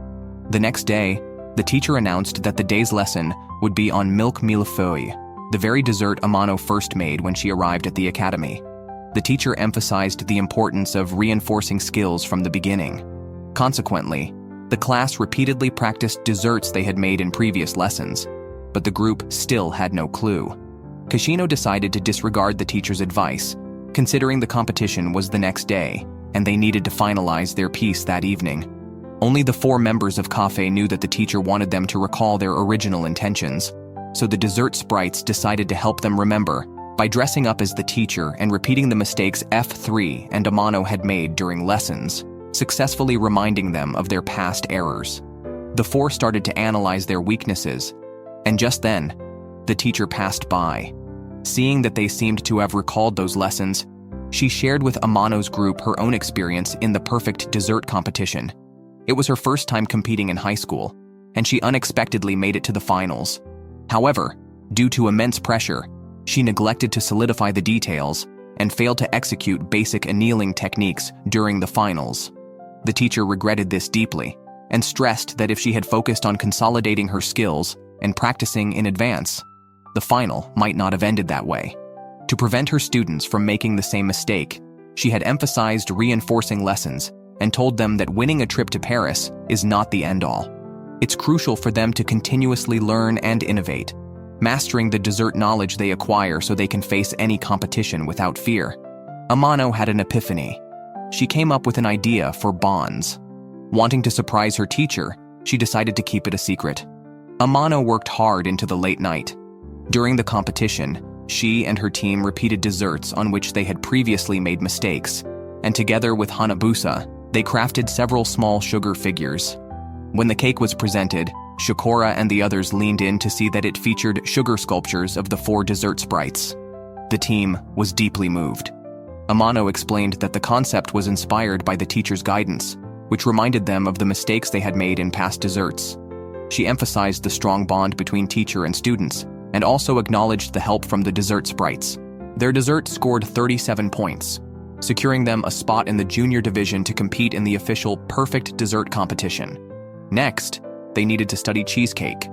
The next day, the teacher announced that the day's lesson would be on milk millefeuille, the very dessert Amano first made when she arrived at the academy. The teacher emphasized the importance of reinforcing skills from the beginning. Consequently, the class repeatedly practiced desserts they had made in previous lessons, but the group still had no clue. Kashino decided to disregard the teacher's advice, considering the competition was the next day, and they needed to finalize their piece that evening. Only the 4 members of Cafe knew that the teacher wanted them to recall their original intentions, so the dessert sprites decided to help them remember by dressing up as the teacher and repeating the mistakes F3 and Amano had made during lessons, successfully reminding them of their past errors. The 4 started to analyze their weaknesses, and just then, the teacher passed by. Seeing that they seemed to have recalled those lessons, she shared with Amano's group her own experience in the perfect dessert competition. It was her first time competing in high school, and she unexpectedly made it to the finals. However, due to immense pressure, she neglected to solidify the details and failed to execute basic annealing techniques during the finals. The teacher regretted this deeply and stressed that if she had focused on consolidating her skills and practicing in advance, the final might not have ended that way. To prevent her students from making the same mistake, she had emphasized reinforcing lessons and told them that winning a trip to Paris is not the end-all. It's crucial for them to continuously learn and innovate, mastering the dessert knowledge they acquire so they can face any competition without fear. Amano had an epiphany. She came up with an idea for bonds. Wanting to surprise her teacher, she decided to keep it a secret. Amano worked hard into the late night. During the competition, she and her team repeated desserts on which they had previously made mistakes, and together with Hanabusa, they crafted several small sugar figures. When the cake was presented, Shakura and the others leaned in to see that it featured sugar sculptures of the 4 dessert sprites. The team was deeply moved. Amano explained that the concept was inspired by the teacher's guidance, which reminded them of the mistakes they had made in past desserts. She emphasized the strong bond between teacher and students, and also acknowledged the help from the dessert sprites. Their dessert scored 37 points, securing them a spot in the junior division to compete in the official perfect dessert competition. Next, they needed to study cheesecake.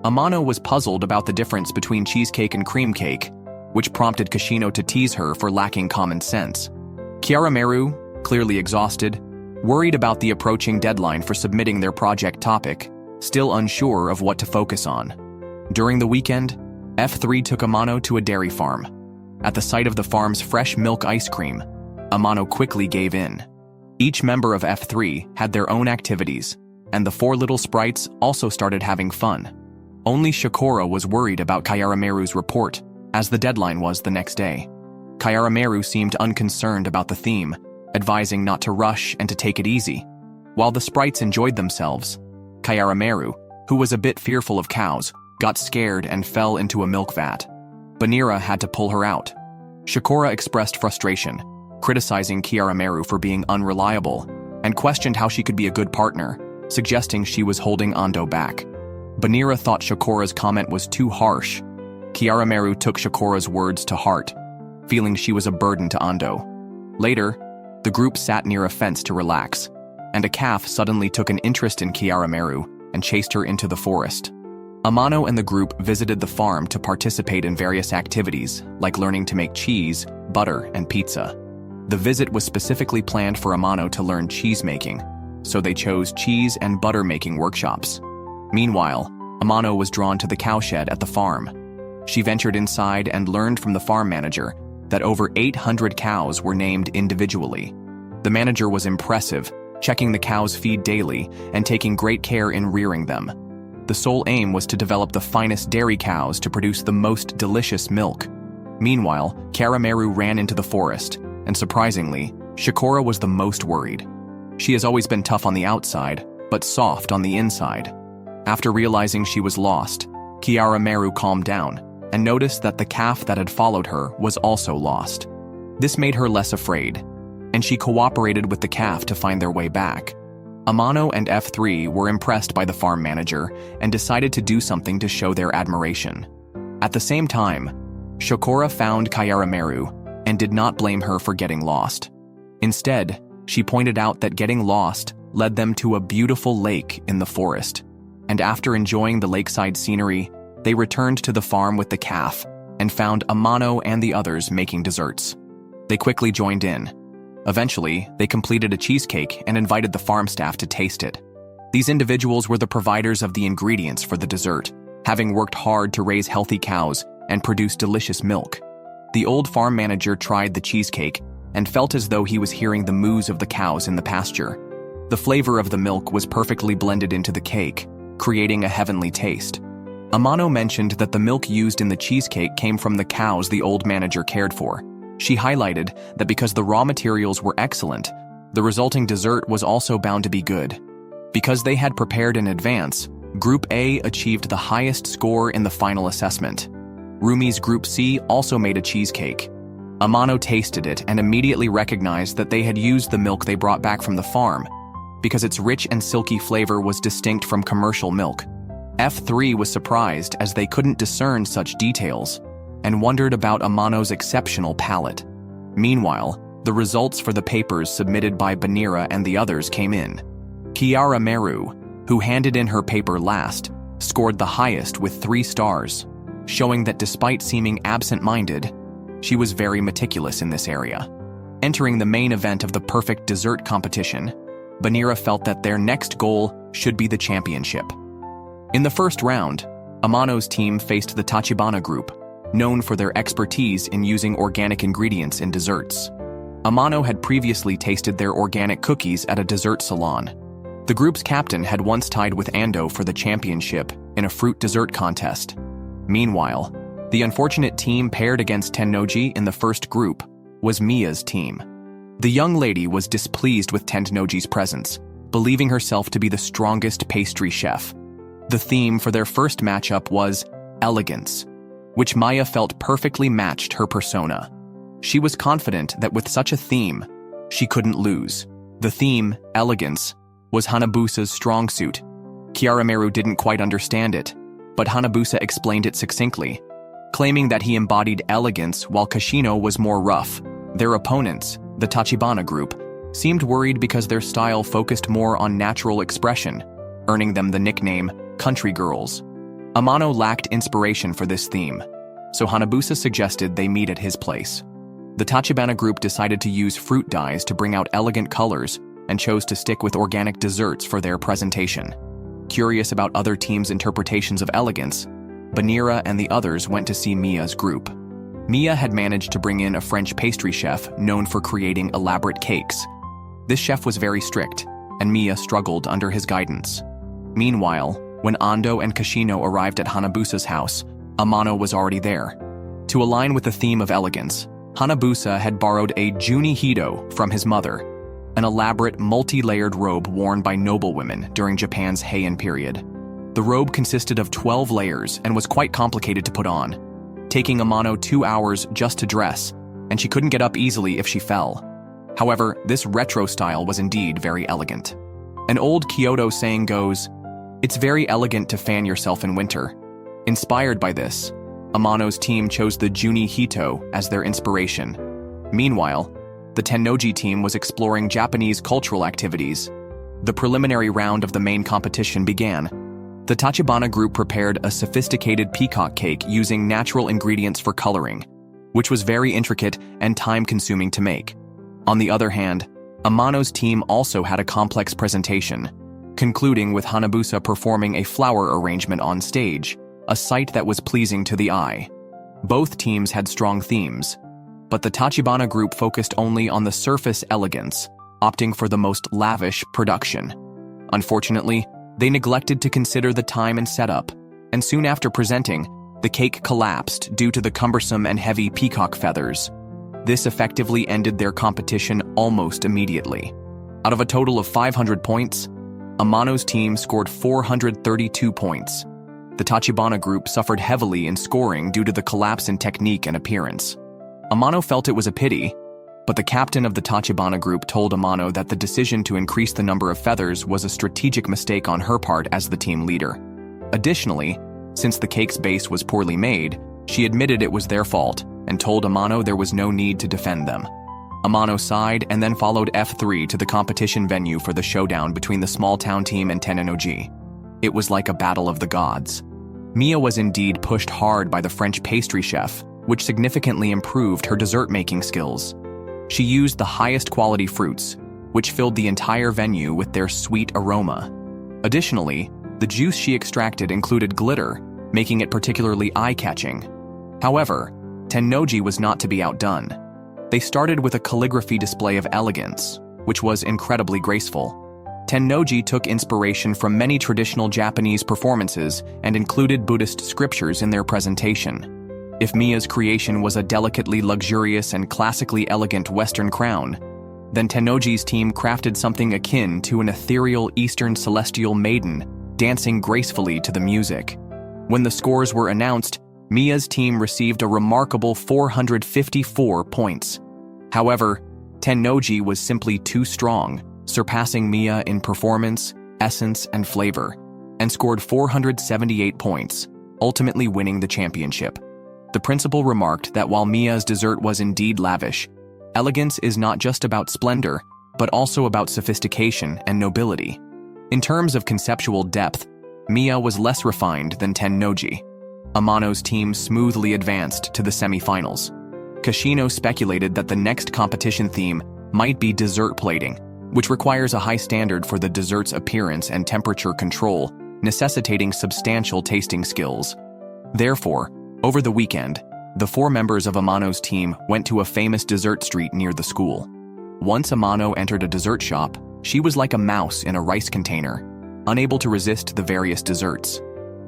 Amano was puzzled about the difference between cheesecake and cream cake, which prompted Kashino to tease her for lacking common sense. Yumeiro, clearly exhausted, worried about the approaching deadline for submitting their project topic, still unsure of what to focus on. During the weekend, F3 took Amano to a dairy farm. At the sight of the farm's fresh milk ice cream, Amano quickly gave in. Each member of F3 had their own activities, and the four little sprites also started having fun. Only Shakura was worried about Kayarameru's report, as the deadline was the next day. Kayarameru seemed unconcerned about the theme, advising not to rush and to take it easy. While the sprites enjoyed themselves, Kayarameru, who was a bit fearful of cows, got scared and fell into a milk vat. Banira had to pull her out. Shakura expressed frustration, criticizing Kayarameru for being unreliable, and questioned how she could be a good partner, suggesting she was holding Ando back. Banira thought Shakura's comment was too harsh. Kayarameru took Shakura's words to heart, feeling she was a burden to Ando. Later, the group sat near a fence to relax, and a calf suddenly took an interest in Kayarameru and chased her into the forest. Amano and the group visited the farm to participate in various activities, like learning to make cheese, butter, and pizza. The visit was specifically planned for Amano to learn cheese making, so they chose cheese and butter making workshops. Meanwhile, Amano was drawn to the cowshed at the farm. She ventured inside and learned from the farm manager that over 800 cows were named individually. The manager was impressive, checking the cows' feed daily and taking great care in rearing them. The sole aim was to develop the finest dairy cows to produce the most delicious milk. Meanwhile, Kayarameru ran into the forest, and surprisingly, Shakura was the most worried. She has always been tough on the outside, but soft on the inside. After realizing she was lost, Kayarameru calmed down and noticed that the calf that had followed her was also lost. This made her less afraid, and she cooperated with the calf to find their way back. Amano and F3 were impressed by the farm manager and decided to do something to show their admiration. At the same time, Shakura found Kayarameru and did not blame her for getting lost. Instead, she pointed out that getting lost led them to a beautiful lake in the forest, and after enjoying the lakeside scenery, they returned to the farm with the calf and found Amano and the others making desserts. They quickly joined in. Eventually, they completed a cheesecake and invited the farm staff to taste it. These individuals were the providers of the ingredients for the dessert, having worked hard to raise healthy cows and produce delicious milk. The old farm manager tried the cheesecake and felt as though he was hearing the moos of the cows in the pasture. The flavor of the milk was perfectly blended into the cake, creating a heavenly taste. Amano mentioned that the milk used in the cheesecake came from the cows the old manager cared for. She highlighted that because the raw materials were excellent, the resulting dessert was also bound to be good. Because they had prepared in advance, Group A achieved the highest score in the final assessment. Rumi's Group C also made a cheesecake. Amano tasted it and immediately recognized that they had used the milk they brought back from the farm, because its rich and silky flavor was distinct from commercial milk. F3 was surprised as they couldn't discern such details, and wondered about Amano's exceptional palate. Meanwhile, the results for the papers submitted by Banira and the others came in. Kayarameru, who handed in her paper last, scored the highest with 3 stars, showing that despite seeming absent-minded, she was very meticulous in this area. Entering the main event of the perfect dessert competition, Banira felt that their next goal should be the championship. In the first round, Amano's team faced the Tachibana group, known for their expertise in using organic ingredients in desserts. Amano had previously tasted their organic cookies at a dessert salon. The group's captain had once tied with Ando for the championship in a fruit dessert contest. Meanwhile, the unfortunate team paired against Tennoji in the first group was Mia's team. The young lady was displeased with Tennoji's presence, believing herself to be the strongest pastry chef. The theme for their first matchup was elegance, which Maya felt perfectly matched her persona. She was confident that with such a theme, she couldn't lose. The theme, elegance, was Hanabusa's strong suit. Kayarameru didn't quite understand it, but Hanabusa explained it succinctly, claiming that he embodied elegance while Kashino was more rough. Their opponents, the Tachibana group, seemed worried because their style focused more on natural expression, earning them the nickname Country Girls. Amano lacked inspiration for this theme, so Hanabusa suggested they meet at his place. The Tachibana group decided to use fruit dyes to bring out elegant colors and chose to stick with organic desserts for their presentation. Curious about other teams' interpretations of elegance, Banira and the others went to see Mia's group. Mia had managed to bring in a French pastry chef known for creating elaborate cakes. This chef was very strict, and Mia struggled under his guidance. Meanwhile, when Ando and Kashino arrived at Hanabusa's house, Amano was already there. To align with the theme of elegance, Hanabusa had borrowed a junihido from his mother, an elaborate multi-layered robe worn by noblewomen during Japan's Heian period. The robe consisted of 12 layers and was quite complicated to put on, taking Amano 2 hours just to dress, and she couldn't get up easily if she fell. However, this retro style was indeed very elegant. An old Kyoto saying goes, "It's very elegant to fan yourself in winter." Inspired by this, Amano's team chose the Juni Hito as their inspiration. Meanwhile, the Tennoji team was exploring Japanese cultural activities. The preliminary round of the main competition began. The Tachibana group prepared a sophisticated peacock cake using natural ingredients for coloring, which was very intricate and time-consuming to make. On the other hand, Amano's team also had a complex presentation, concluding with Hanabusa performing a flower arrangement on stage, a sight that was pleasing to the eye. Both teams had strong themes, but the Tachibana group focused only on the surface elegance, opting for the most lavish production. Unfortunately, they neglected to consider the time and setup, and soon after presenting, the cake collapsed due to the cumbersome and heavy peacock feathers. This effectively ended their competition almost immediately. Out of a total of 500 points, Amano's team scored 432 points. The Tachibana group suffered heavily in scoring due to the collapse in technique and appearance. Amano felt it was a pity, but the captain of the Tachibana group told Amano that the decision to increase the number of feathers was a strategic mistake on her part as the team leader. Additionally, since the cake's base was poorly made, she admitted it was their fault and told Amano there was no need to defend them. Amano sighed and then followed F3 to the competition venue for the showdown between the small-town team and Tennoji. It was like a battle of the gods. Mia was indeed pushed hard by the French pastry chef, which significantly improved her dessert-making skills. She used the highest quality fruits, which filled the entire venue with their sweet aroma. Additionally, the juice she extracted included glitter, making it particularly eye-catching. However, Tennoji was not to be outdone. They started with a calligraphy display of elegance, which was incredibly graceful. Tennoji took inspiration from many traditional Japanese performances and included Buddhist scriptures in their presentation. If Mia's creation was a delicately luxurious and classically elegant Western crown, then Tennoji's team crafted something akin to an ethereal Eastern celestial maiden dancing gracefully to the music. When the scores were announced, Mia's team received a remarkable 454 points. However, Tennoji was simply too strong, surpassing Mia in performance, essence, and flavor, and scored 478 points, ultimately winning the championship. The principal remarked that while Mia's dessert was indeed lavish, elegance is not just about splendor, but also about sophistication and nobility. In terms of conceptual depth, Mia was less refined than Tennoji. Amano's team smoothly advanced to the semi-finals. Kashino speculated that the next competition theme might be dessert plating, which requires a high standard for the dessert's appearance and temperature control, necessitating substantial tasting skills. Therefore, over the weekend, the 4 members of Amano's team went to a famous dessert street near the school. Once Amano entered a dessert shop, she was like a mouse in a rice container, unable to resist the various desserts.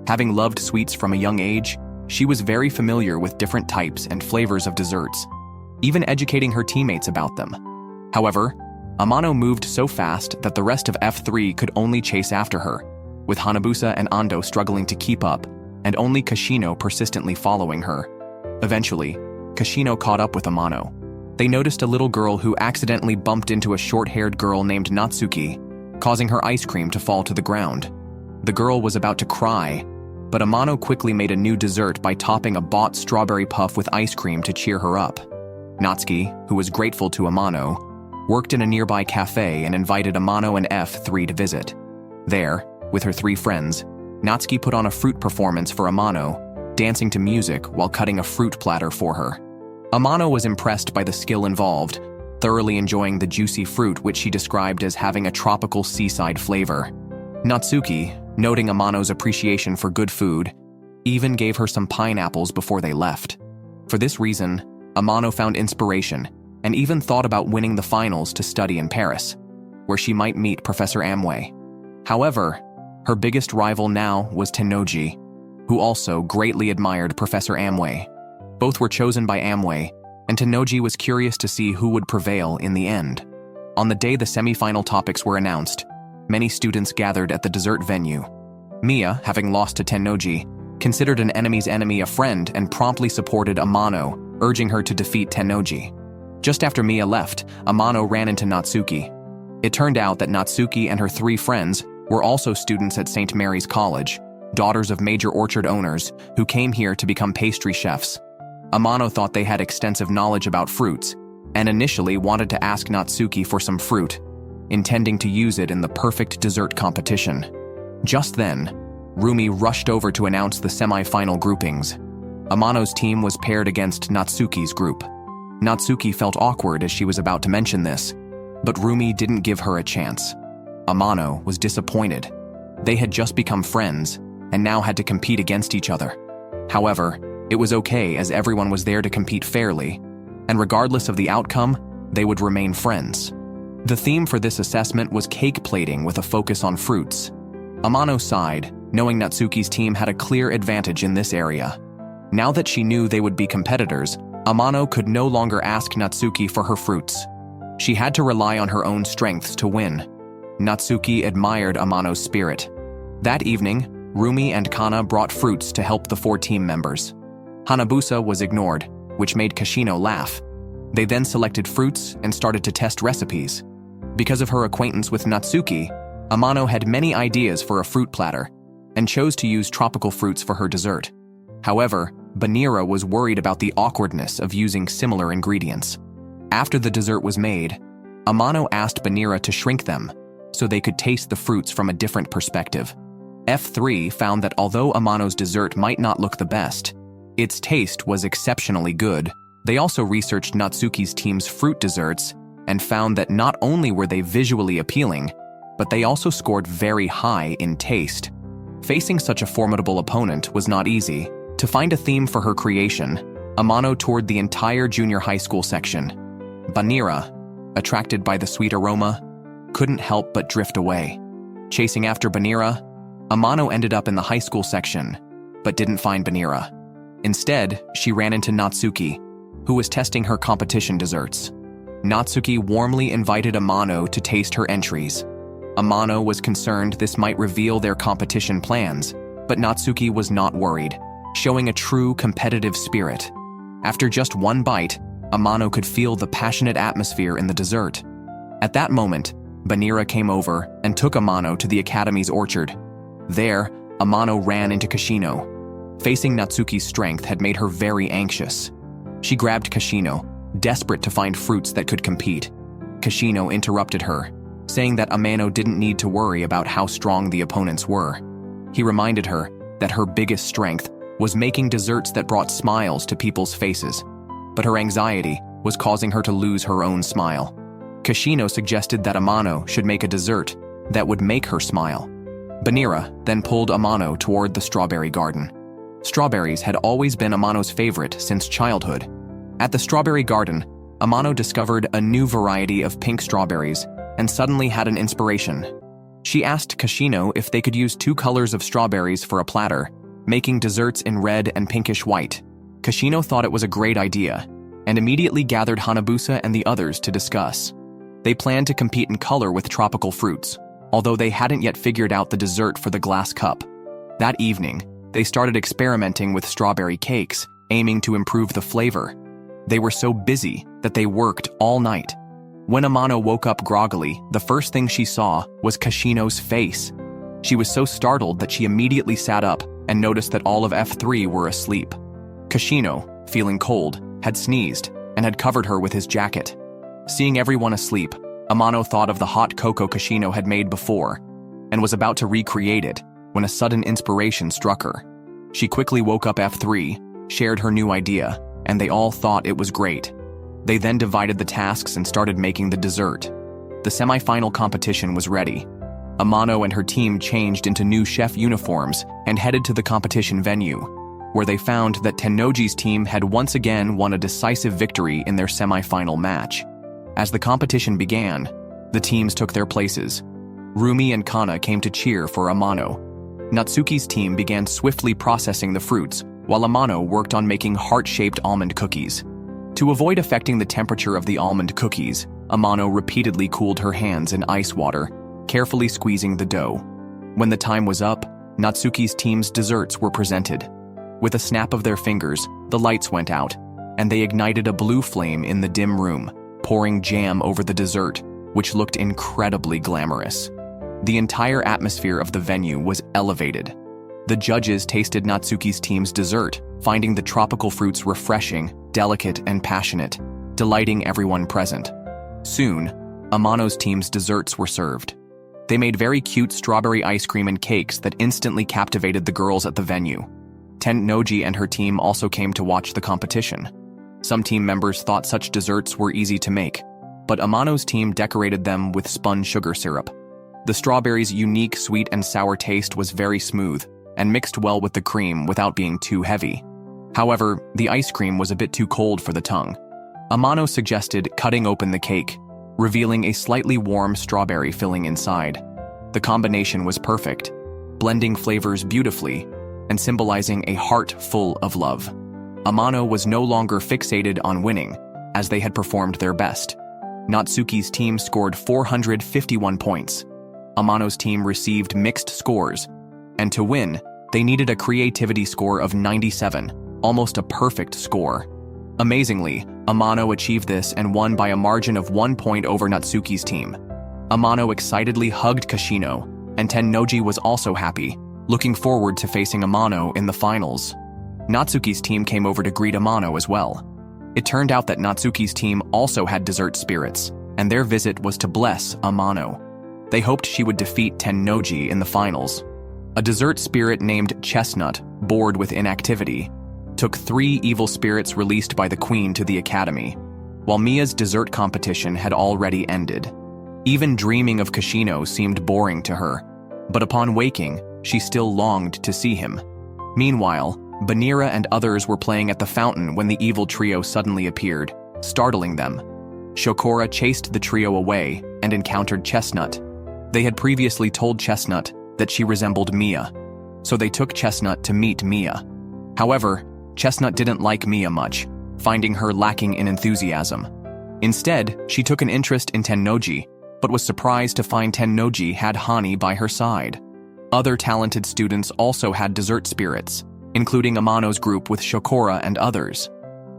Having loved sweets from a young age, she was very familiar with different types and flavors of desserts, even educating her teammates about them. However, Amano moved so fast that the rest of F3 could only chase after her, with Hanabusa and Ando struggling to keep up, and only Kashino persistently following her. Eventually, Kashino caught up with Amano. They noticed a little girl who accidentally bumped into a short-haired girl named Natsuki, causing her ice cream to fall to the ground. The girl was about to cry, but Amano quickly made a new dessert by topping a bought strawberry puff with ice cream to cheer her up. Natsuki, who was grateful to Amano, worked in a nearby cafe and invited Amano and F3 to visit. There, with her 3 friends, Natsuki put on a fruit performance for Amano, dancing to music while cutting a fruit platter for her. Amano was impressed by the skill involved, thoroughly enjoying the juicy fruit which she described as having a tropical seaside flavor. Natsuki, noting Amano's appreciation for good food, even gave her some pineapples before they left. For this reason, Amano found inspiration and even thought about winning the finals to study in Paris, where she might meet Professor Amway. However, her biggest rival now was Tennoji, who also greatly admired Professor Amway. Both were chosen by Amway, and Tennoji was curious to see who would prevail in the end. On the day the semi-final topics were announced, many students gathered at the dessert venue. Mia, having lost to Tennoji, considered an enemy's enemy a friend and promptly supported Amano, urging her to defeat Tennoji. Just after Mia left, Amano ran into Natsuki. It turned out that Natsuki and her 3 friends were also students at St. Mary's College, daughters of major orchard owners who came here to become pastry chefs. Amano thought they had extensive knowledge about fruits and initially wanted to ask Natsuki for some fruit, intending to use it in the perfect dessert competition. Just then, Rumi rushed over to announce the semi-final groupings. Amano's team was paired against Natsuki's group. Natsuki felt awkward as she was about to mention this, but Rumi didn't give her a chance. Amano was disappointed. They had just become friends and now had to compete against each other. However, it was okay as everyone was there to compete fairly, and regardless of the outcome, they would remain friends. The theme for this assessment was cake plating with a focus on fruits. Amano sighed, knowing Natsuki's team had a clear advantage in this area. Now that she knew they would be competitors, Amano could no longer ask Natsuki for her fruits. She had to rely on her own strengths to win. Natsuki admired Amano's spirit. That evening, Rumi and Kana brought fruits to help the 4 team members. Hanabusa was ignored, which made Kashino laugh. They then selected fruits and started to test recipes. Because of her acquaintance with Natsuki, Amano had many ideas for a fruit platter and chose to use tropical fruits for her dessert. However, Banira was worried about the awkwardness of using similar ingredients. After the dessert was made, Amano asked Banira to shrink them so they could taste the fruits from a different perspective. F3 found that although Amano's dessert might not look the best, its taste was exceptionally good. They also researched Natsuki's team's fruit desserts and found that not only were they visually appealing, but they also scored very high in taste. Facing such a formidable opponent was not easy. To find a theme for her creation, Amano toured the entire junior high school section. Banira, attracted by the sweet aroma, couldn't help but drift away. Chasing after Banira, Amano ended up in the high school section, but didn't find Banira. Instead, she ran into Natsuki, who was testing her competition desserts. Natsuki warmly invited Amano to taste her entries. Amano was concerned this might reveal their competition plans, but Natsuki was not worried, showing a true competitive spirit. After just one bite, Amano could feel the passionate atmosphere in the dessert. At that moment, Banira came over and took Amano to the academy's orchard. There, Amano ran into Kashino. Facing Natsuki's strength had made her very anxious. She grabbed Kashino, desperate to find fruits that could compete. Kashino interrupted her, saying that Amano didn't need to worry about how strong the opponents were. He reminded her that her biggest strength was making desserts that brought smiles to people's faces, but her anxiety was causing her to lose her own smile. Kashino suggested that Amano should make a dessert that would make her smile. Banira then pulled Amano toward the strawberry garden. Strawberries had always been Amano's favorite since childhood. At the strawberry garden, Amano discovered a new variety of pink strawberries and suddenly had an inspiration. She asked Kashino if they could use 2 colors of strawberries for a platter, making desserts in red and pinkish white. Kashino thought it was a great idea and immediately gathered Hanabusa and the others to discuss. They planned to compete in color with tropical fruits, although they hadn't yet figured out the dessert for the glass cup. That evening, they started experimenting with strawberry cakes, aiming to improve the flavor. They were so busy that they worked all night. When Amano woke up groggily, the first thing she saw was Kashino's face. She was so startled that she immediately sat up and noticed that all of F3 were asleep. Kashino, feeling cold, had sneezed and had covered her with his jacket. Seeing everyone asleep, Amano thought of the hot cocoa Kashino had made before and was about to recreate it when a sudden inspiration struck her. She quickly woke up F3, shared her new idea, and they all thought it was great. They then divided the tasks and started making the dessert. The semi-final competition was ready. Amano and her team changed into new chef uniforms and headed to the competition venue, where they found that Tennoji's team had once again won a decisive victory in their semi-final match. As the competition began, the teams took their places. Rumi and Kana came to cheer for Amano. Natsuki's team began swiftly processing the fruits, while Amano worked on making heart-shaped almond cookies. To avoid affecting the temperature of the almond cookies, Amano repeatedly cooled her hands in ice water, carefully squeezing the dough. When the time was up, Natsuki's team's desserts were presented. With a snap of their fingers, the lights went out, and they ignited a blue flame in the dim room, pouring jam over the dessert, which looked incredibly glamorous. The entire atmosphere of the venue was elevated. The judges tasted Natsuki's team's dessert, finding the tropical fruits refreshing, delicate, and passionate, delighting everyone present. Soon, Amano's team's desserts were served. They made very cute strawberry ice cream and cakes that instantly captivated the girls at the venue. Tennoji and her team also came to watch the competition. Some team members thought such desserts were easy to make, but Amano's team decorated them with spun sugar syrup. The strawberry's unique sweet and sour taste was very smooth and mixed well with the cream without being too heavy. However, the ice cream was a bit too cold for the tongue. Amano suggested cutting open the cake, revealing a slightly warm strawberry filling inside. The combination was perfect, blending flavors beautifully and symbolizing a heart full of love. Amano was no longer fixated on winning, as they had performed their best. Natsuki's team scored 451 points. Amano's team received mixed scores, and to win, they needed a creativity score of 97, almost a perfect score. Amazingly, Amano achieved this and won by a margin of 1 point over Natsuki's team. Amano excitedly hugged Kashino, and Tennoji was also happy, looking forward to facing Amano in the finals. Natsuki's team came over to greet Amano as well. It turned out that Natsuki's team also had dessert spirits, and their visit was to bless Amano. They hoped she would defeat Tennoji in the finals. A dessert spirit named Chestnut, bored with inactivity, took 3 evil spirits released by the queen to the academy, while Mia's dessert competition had already ended. Even dreaming of Kashino seemed boring to her, but upon waking, she still longed to see him. Meanwhile, Banira and others were playing at the fountain when the evil trio suddenly appeared, startling them. Shokora chased the trio away and encountered Chestnut. They had previously told Chestnut that she resembled Mia, so they took Chestnut to meet Mia. However, Chestnut didn't like Mia much, finding her lacking in enthusiasm. Instead, she took an interest in Tennoji, but was surprised to find Tennoji had Hani by her side. Other talented students also had dessert spirits, including Amano's group with Shokora and others.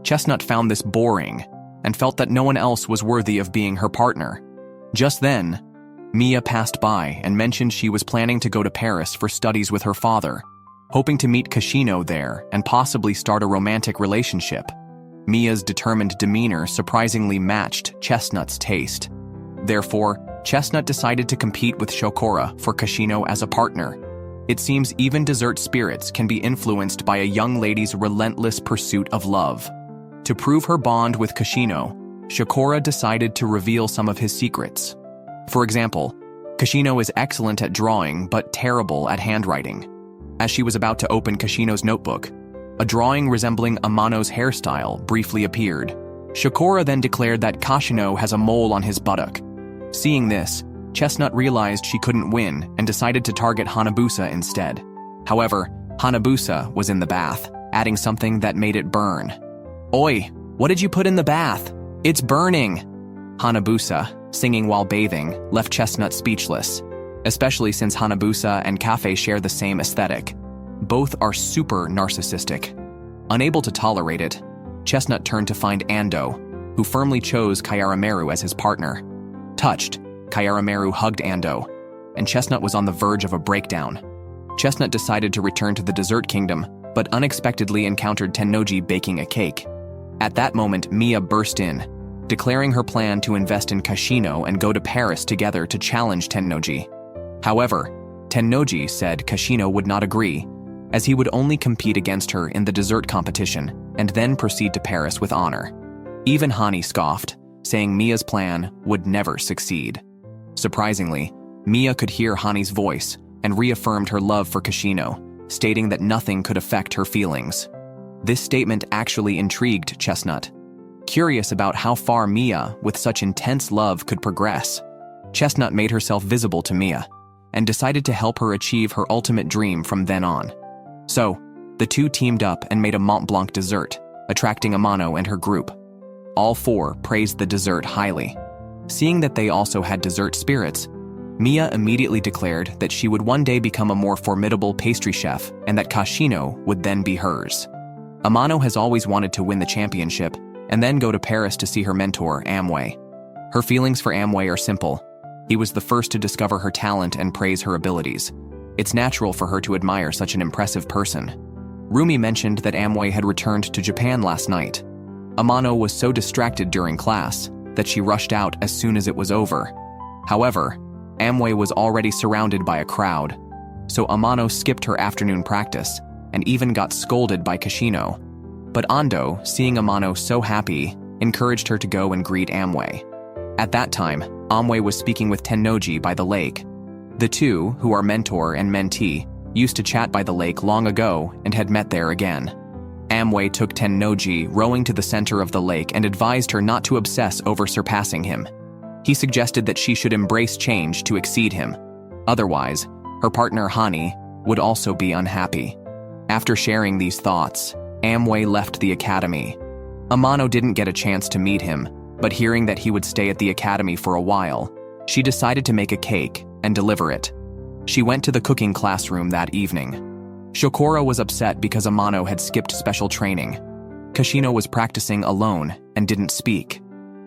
Chestnut found this boring and felt that no one else was worthy of being her partner. Just then, Mia passed by and mentioned she was planning to go to Paris for studies with her father, hoping to meet Kashino there and possibly start a romantic relationship. Mia's determined demeanor surprisingly matched Chestnut's taste. Therefore, Chestnut decided to compete with Shokora for Kashino as a partner. It seems even dessert spirits can be influenced by a young lady's relentless pursuit of love. To prove her bond with Kashino, Shokora decided to reveal some of his secrets. For example, Kashino is excellent at drawing but terrible at handwriting. As she was about to open Kashino's notebook, a drawing resembling Amano's hairstyle briefly appeared. Shokora then declared that Kashino has a mole on his buttock. Seeing this, Chestnut realized she couldn't win and decided to target Hanabusa instead. However, Hanabusa was in the bath, adding something that made it burn. "Oi, what did you put in the bath? It's burning!" Hanabusa, singing while bathing, left Chestnut speechless, especially since Hanabusa and Cafe share the same aesthetic. Both are super narcissistic. Unable to tolerate it, Chestnut turned to find Ando, who firmly chose Kayarameru as his partner. Touched, Kayarameru hugged Ando, and Chestnut was on the verge of a breakdown. Chestnut decided to return to the dessert kingdom, but unexpectedly encountered Tennoji baking a cake. At that moment, Mia burst in, declaring her plan to invest in Kashino and go to Paris together to challenge Tennoji. However, Tennoji said Kashino would not agree, as he would only compete against her in the dessert competition and then proceed to Paris with honor. Even Hani scoffed, saying Mia's plan would never succeed. Surprisingly, Mia could hear Hani's voice and reaffirmed her love for Kashino, stating that nothing could affect her feelings. This statement actually intrigued Chestnut. Curious about how far Mia, with such intense love, could progress, Chestnut made herself visible to Mia and decided to help her achieve her ultimate dream from then on. So, the two teamed up and made a Mont Blanc dessert, attracting Amano and her group. All four praised the dessert highly. Seeing that they also had dessert spirits, Mia immediately declared that she would one day become a more formidable pastry chef and that Kashino would then be hers. Amano has always wanted to win the championship and then go to Paris to see her mentor, Amway. Her feelings for Amway are simple. He was the first to discover her talent and praise her abilities. It's natural for her to admire such an impressive person. Rumi mentioned that Amway had returned to Japan last night. Amano was so distracted during class that she rushed out as soon as it was over. However, Amway was already surrounded by a crowd, so Amano skipped her afternoon practice and even got scolded by Kashino. But Ando, seeing Amano so happy, encouraged her to go and greet Amway. At that time, Amway was speaking with Tennoji by the lake. The two, who are mentor and mentee, used to chat by the lake long ago and had met there again. Amway took Tennoji rowing to the center of the lake and advised her not to obsess over surpassing him. He suggested that she should embrace change to exceed him. Otherwise, her partner Hani would also be unhappy. After sharing these thoughts, Amway left the academy. Amano didn't get a chance to meet him, but hearing that he would stay at the academy for a while, she decided to make a cake and deliver it. She went to the cooking classroom that evening. Shokora was upset because Amano had skipped special training. Kashino was practicing alone and didn't speak.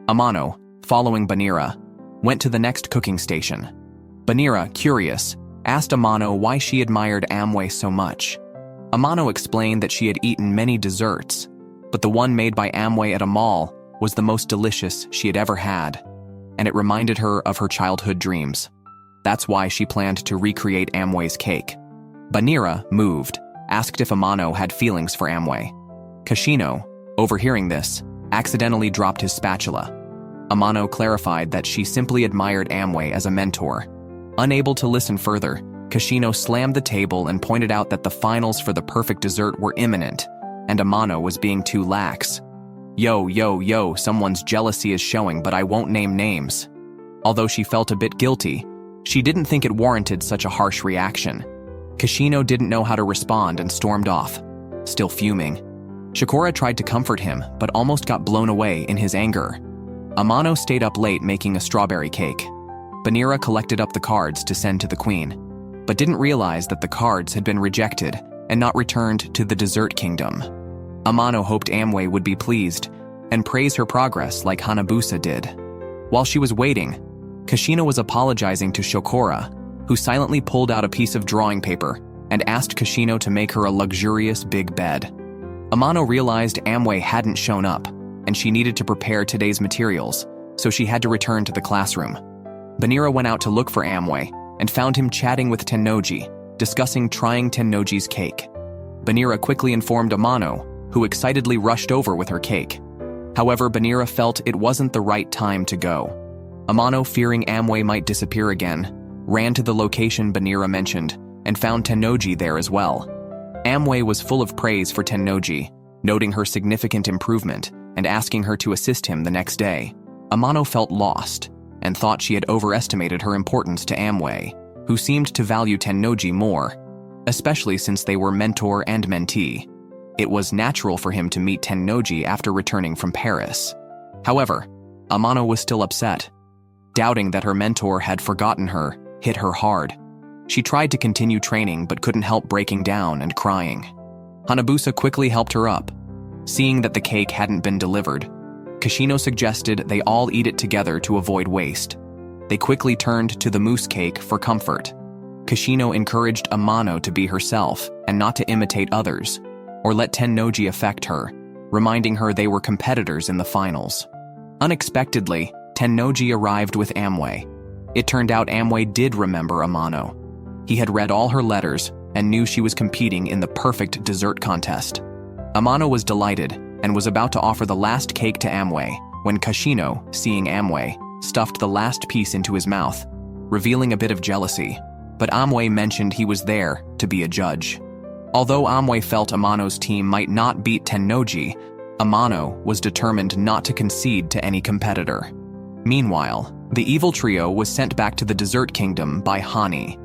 Amano, following Banira, went to the next cooking station. Banira, curious, asked Amano why she admired Amway so much. Amano explained that she had eaten many desserts, but the one made by Amway at a mall was the most delicious she had ever had, and it reminded her of her childhood dreams. That's why she planned to recreate Amway's cake. Banira, moved, asked if Amano had feelings for Amway. Kashino, overhearing this, accidentally dropped his spatula. Amano clarified that she simply admired Amway as a mentor. Unable to listen further, Kashino slammed the table and pointed out that the finals for the perfect dessert were imminent, and Amano was being too lax. Yo, someone's jealousy is showing, but I won't name names. Although she felt a bit guilty, she didn't think it warranted such a harsh reaction. Kashino didn't know how to respond and stormed off, still fuming. Shokora tried to comfort him, but almost got blown away in his anger. Amano stayed up late making a strawberry cake. Banira collected up the cards to send to the queen, but didn't realize that the cards had been rejected and not returned to the dessert kingdom. Amano hoped Amway would be pleased and praise her progress like Hanabusa did. While she was waiting, Kashino was apologizing to Shokora, who silently pulled out a piece of drawing paper and asked Kashino to make her a luxurious big bed. Amano realized Amway hadn't shown up, and she needed to prepare today's materials, so she had to return to the classroom. Banira went out to look for Amway and found him chatting with Tennoji, discussing trying Tennoji's cake. Banira quickly informed Amano, who excitedly rushed over with her cake. However, Banira felt it wasn't the right time to go. Amano, fearing Amway might disappear again, ran to the location Banira mentioned and found Tennoji there as well. Amway was full of praise for Tennoji, noting her significant improvement and asking her to assist him the next day. Amano felt lost and thought she had overestimated her importance to Amway, who seemed to value Tennoji more, especially since they were mentor and mentee. It was natural for him to meet Tennoji after returning from Paris. However, Amano was still upset. Doubting that her mentor had forgotten her hit her hard. She tried to continue training but couldn't help breaking down and crying. Hanabusa quickly helped her up. Seeing that the cake hadn't been delivered, Kashino suggested they all eat it together to avoid waste. They quickly turned to the mousse cake for comfort. Kashino encouraged Amano to be herself and not to imitate others, or let Tennoji affect her, reminding her they were competitors in the finals. Unexpectedly, Tennoji arrived with Amway. It turned out Amway did remember Amano. He had read all her letters and knew she was competing in the perfect dessert contest. Amano was delighted and was about to offer the last cake to Amway when Kashino, seeing Amway, stuffed the last piece into his mouth. revealing a bit of jealousy, but Amway mentioned he was there to be a judge. Although Amway felt Amano's team might not beat Tennoji, Amano was determined not to concede to any competitor. Meanwhile, the evil trio was sent back to the Dessert Kingdom by Hani.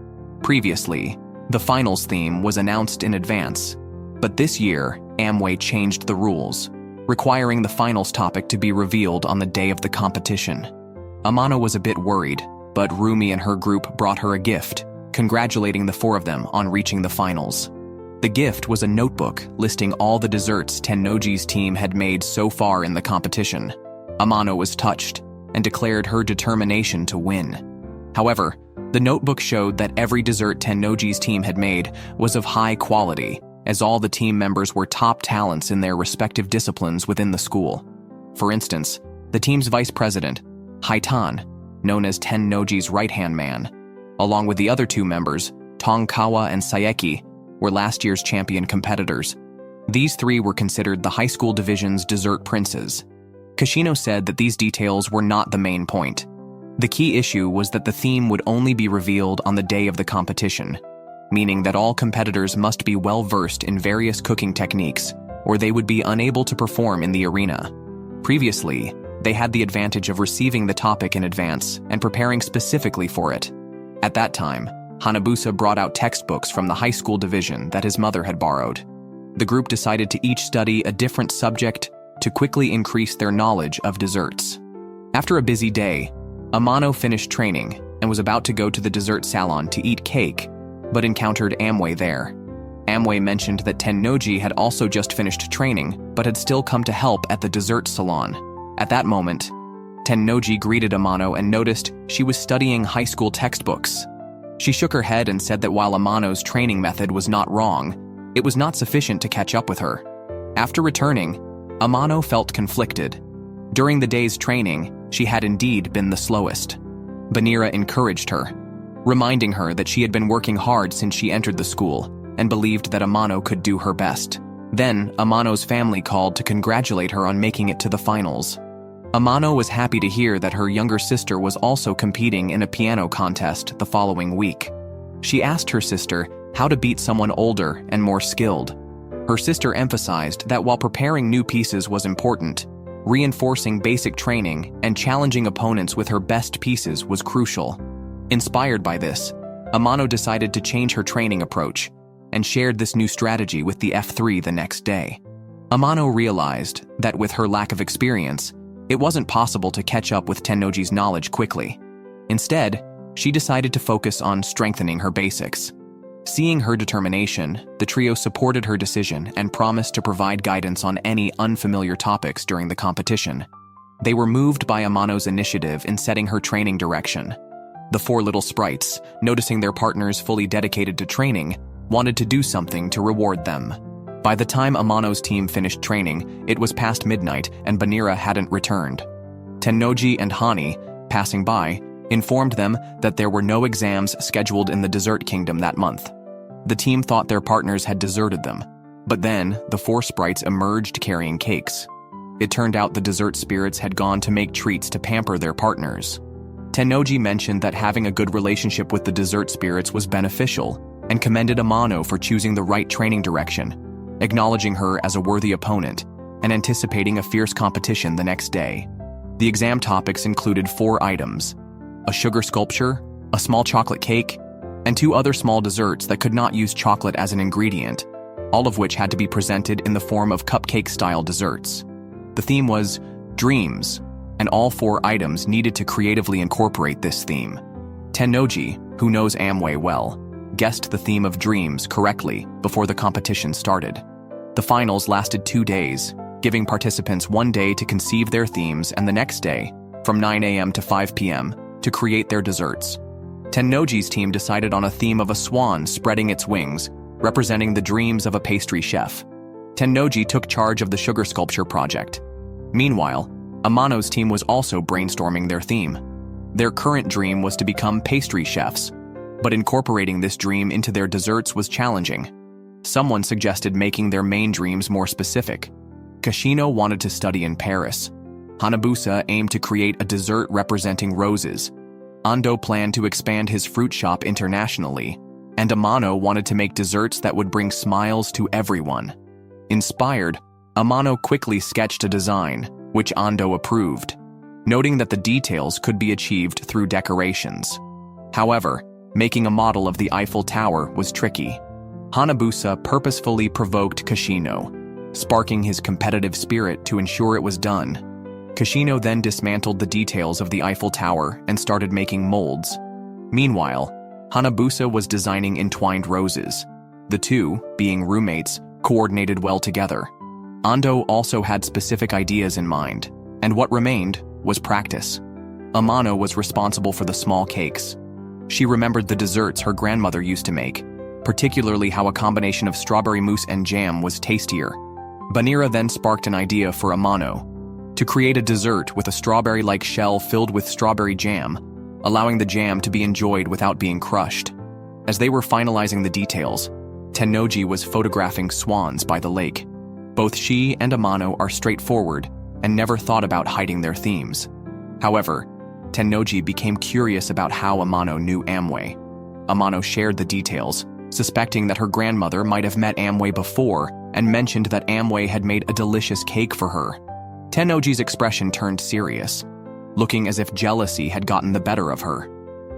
Previously, the finals theme was announced in advance, but this year, Amway changed the rules, requiring the finals topic to be revealed on the day of the competition. Amano was a bit worried, but Rumi and her group brought her a gift, congratulating the four of them on reaching the finals. The gift was a notebook listing all the desserts Tennoji's team had made so far in the competition. Amano was touched and declared her determination to win. However, the notebook showed that every dessert Tennoji's team had made was of high quality, as all the team members were top talents in their respective disciplines within the school. For instance, the team's vice president, Haitan, known as Tennoji's right-hand man, along with the other two members, Tongkawa and Saeki, were last year's champion competitors. These three were considered the high school division's dessert princes. Kashino said that these details were not the main point. The key issue was that the theme would only be revealed on the day of the competition, meaning that all competitors must be well-versed in various cooking techniques, or they would be unable to perform in the arena. Previously, they had the advantage of receiving the topic in advance and preparing specifically for it. At that time, Hanabusa brought out textbooks from the high school division that his mother had borrowed. The group decided to each study a different subject to quickly increase their knowledge of desserts. After a busy day, Amano finished training and was about to go to the dessert salon to eat cake, but encountered Amway there. Amway mentioned that Tennoji had also just finished training, but had still come to help at the dessert salon. At that moment, Tennoji greeted Amano and noticed she was studying high school textbooks. She shook her head and said that while Amano's training method was not wrong, it was not sufficient to catch up with her. After returning, Amano felt conflicted. During the day's training, she had indeed been the slowest. Banira encouraged her, reminding her that she had been working hard since she entered the school and believed that Amano could do her best. Then, Amano's family called to congratulate her on making it to the finals. Amano was happy to hear that her younger sister was also competing in a piano contest the following week. She asked her sister how to beat someone older and more skilled. Her sister emphasized that while preparing new pieces was important, reinforcing basic training and challenging opponents with her best pieces was crucial. Inspired by this, Amano decided to change her training approach and shared this new strategy with the F3 the next day. Amano realized that with her lack of experience, it wasn't possible to catch up with Tennoji's knowledge quickly. Instead, she decided to focus on strengthening her basics. Seeing her determination, the trio supported her decision and promised to provide guidance on any unfamiliar topics during the competition. They were moved by Amano's initiative in setting her training direction. The four little sprites, noticing their partners fully dedicated to training, wanted to do something to reward them. By the time Amano's team finished training, it was past midnight and Banira hadn't returned. Tennoji and Hani, passing by, informed them that there were no exams scheduled in the Dessert Kingdom that month. The team thought their partners had deserted them, but then the four sprites emerged carrying cakes. It turned out the dessert spirits had gone to make treats to pamper their partners. Tennoji mentioned that having a good relationship with the dessert spirits was beneficial and commended Amano for choosing the right training direction, acknowledging her as a worthy opponent and anticipating a fierce competition the next day. The exam topics included 4 items: a sugar sculpture, a small chocolate cake, and 2 other small desserts that could not use chocolate as an ingredient, all of which had to be presented in the form of cupcake-style desserts. The theme was dreams, and all 4 items needed to creatively incorporate this theme. Tennoji, who knows Amway well, guessed the theme of dreams correctly before the competition started. The finals lasted 2 days, giving participants 1 day to conceive their themes and the next day, from 9 a.m. to 5 p.m., to create their desserts. Tennoji's team decided on a theme of a swan spreading its wings, representing the dreams of a pastry chef. Tennoji took charge of the sugar sculpture project. Meanwhile, Amano's team was also brainstorming their theme. Their current dream was to become pastry chefs, but incorporating this dream into their desserts was challenging. Someone suggested making their main dreams more specific. Kashino wanted to study in Paris. Hanabusa aimed to create a dessert representing roses. Ando planned to expand his fruit shop internationally, and Amano wanted to make desserts that would bring smiles to everyone. Inspired, Amano quickly sketched a design, which Ando approved, noting that the details could be achieved through decorations. However, making a model of the Eiffel Tower was tricky. Hanabusa purposefully provoked Kishino, sparking his competitive spirit to ensure it was done. Kishino then dismantled the details of the Eiffel Tower and started making molds. Meanwhile, Hanabusa was designing entwined roses. The two, being roommates, coordinated well together. Ando also had specific ideas in mind, and what remained was practice. Amano was responsible for the small cakes. She remembered the desserts her grandmother used to make, particularly how a combination of strawberry mousse and jam was tastier. Banira then sparked an idea for Amano to create a dessert with a strawberry-like shell filled with strawberry jam, allowing the jam to be enjoyed without being crushed. As they were finalizing the details, Tennoji was photographing swans by the lake. Both she and Amano are straightforward and never thought about hiding their themes. However, Tennoji became curious about how Amano knew Amway. Amano shared the details, suspecting that her grandmother might have met Amway before and mentioned that Amway had made a delicious cake for her. Tennoji's expression turned serious, looking as if jealousy had gotten the better of her.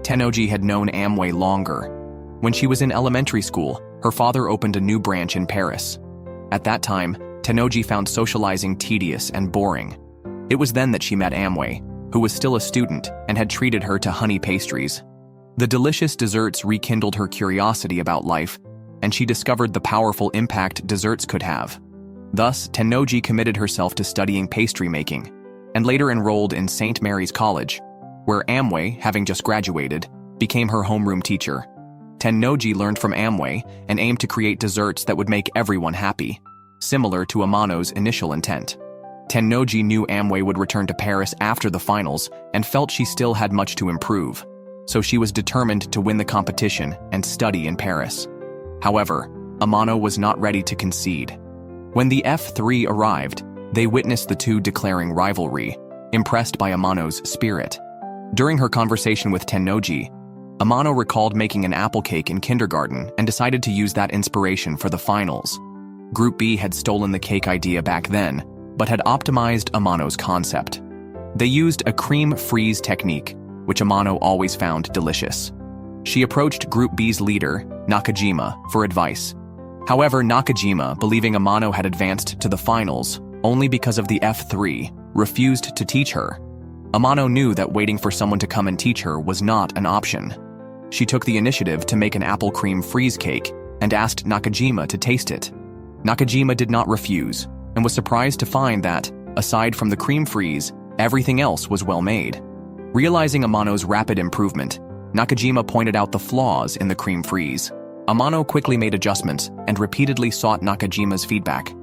Tennoji had known Amway longer. When she was in elementary school, her father opened a new branch in Paris. At that time, Tennoji found socializing tedious and boring. It was then that she met Amway, who was still a student and had treated her to honey pastries. The delicious desserts rekindled her curiosity about life, and she discovered the powerful impact desserts could have. Thus, Tennoji committed herself to studying pastry making, and later enrolled in St. Mary's College, where Amway, having just graduated, became her homeroom teacher. Tennoji learned from Amway and aimed to create desserts that would make everyone happy, similar to Amano's initial intent. Tennoji knew Amway would return to Paris after the finals and felt she still had much to improve, so she was determined to win the competition and study in Paris. However, Amano was not ready to concede. When the F3 arrived, they witnessed the two declaring rivalry, impressed by Amano's spirit. During her conversation with Tennoji, Amano recalled making an apple cake in kindergarten and decided to use that inspiration for the finals. Group B had stolen the cake idea back then, but had optimized Amano's concept. They used a cream freeze technique, which Amano always found delicious. She approached Group B's leader, Nakajima, for advice. However, Nakajima, believing Amano had advanced to the finals only because of the F3, refused to teach her. Amano knew that waiting for someone to come and teach her was not an option. She took the initiative to make an apple cream freeze cake and asked Nakajima to taste it. Nakajima did not refuse and was surprised to find that, aside from the cream freeze, everything else was well made. Realizing Amano's rapid improvement, Nakajima pointed out the flaws in the cream freeze. Amano quickly made adjustments and repeatedly sought Nakajima's feedback.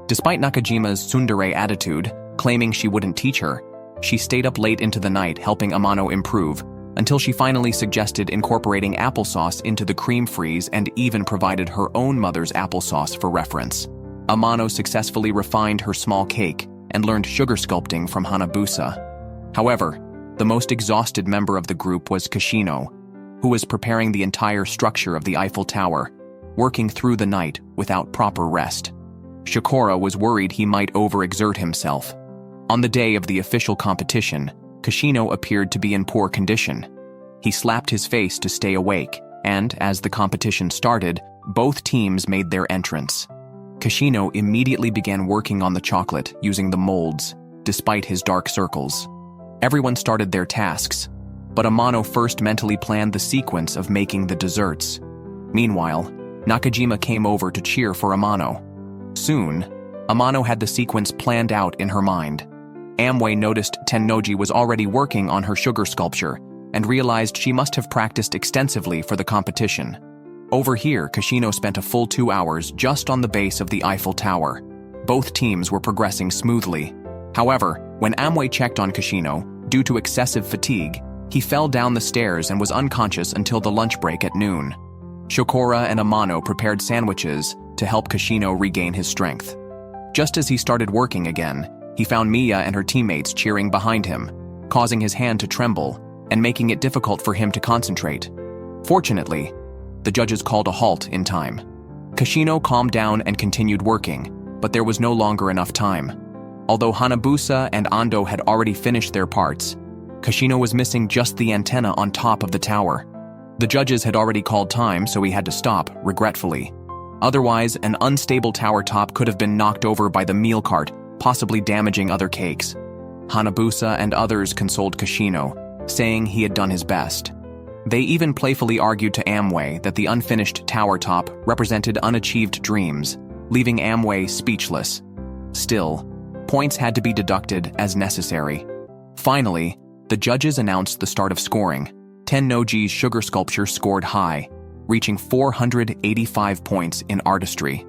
Despite Nakajima's tsundere attitude, claiming she wouldn't teach her, she stayed up late into the night helping Amano improve, until she finally suggested incorporating applesauce into the cream freeze and even provided her own mother's applesauce for reference. Amano successfully refined her small cake and learned sugar sculpting from Hanabusa. However, the most exhausted member of the group was Kishino, who was preparing the entire structure of the Eiffel Tower, working through the night without proper rest. Shikora was worried he might overexert himself. On the day of the official competition, Kishino appeared to be in poor condition. He slapped his face to stay awake, and as the competition started, both teams made their entrance. Kishino immediately began working on the chocolate using the molds, despite his dark circles. Everyone started their tasks, but Amano first mentally planned the sequence of making the desserts. Meanwhile, Nakajima came over to cheer for Amano. Soon, Amano had the sequence planned out in her mind. Amway noticed Tennoji was already working on her sugar sculpture and realized she must have practiced extensively for the competition. Over here, Kishino spent a full 2 hours just on the base of the Eiffel Tower. Both teams were progressing smoothly. However, when Amway checked on Kishino, due to excessive fatigue, he fell down the stairs and was unconscious until the lunch break at noon. Shikora and Amano prepared sandwiches to help Kishino regain his strength. Just as he started working again, he found Mia and her teammates cheering behind him, causing his hand to tremble, and making it difficult for him to concentrate. Fortunately, the judges called a halt in time. Kashino calmed down and continued working, but there was no longer enough time. Although Hanabusa and Ando had already finished their parts, Kashino was missing just the antenna on top of the tower. The judges had already called time, so he had to stop, regretfully. Otherwise, an unstable tower top could have been knocked over by the meal cart, possibly damaging other cakes. Hanabusa and others consoled Kashino, saying he had done his best. They even playfully argued to Amway that the unfinished tower top represented unachieved dreams, leaving Amway speechless. Still, points had to be deducted as necessary. Finally, the judges announced the start of scoring. Tennoji's sugar sculpture scored high, reaching 485 points in artistry.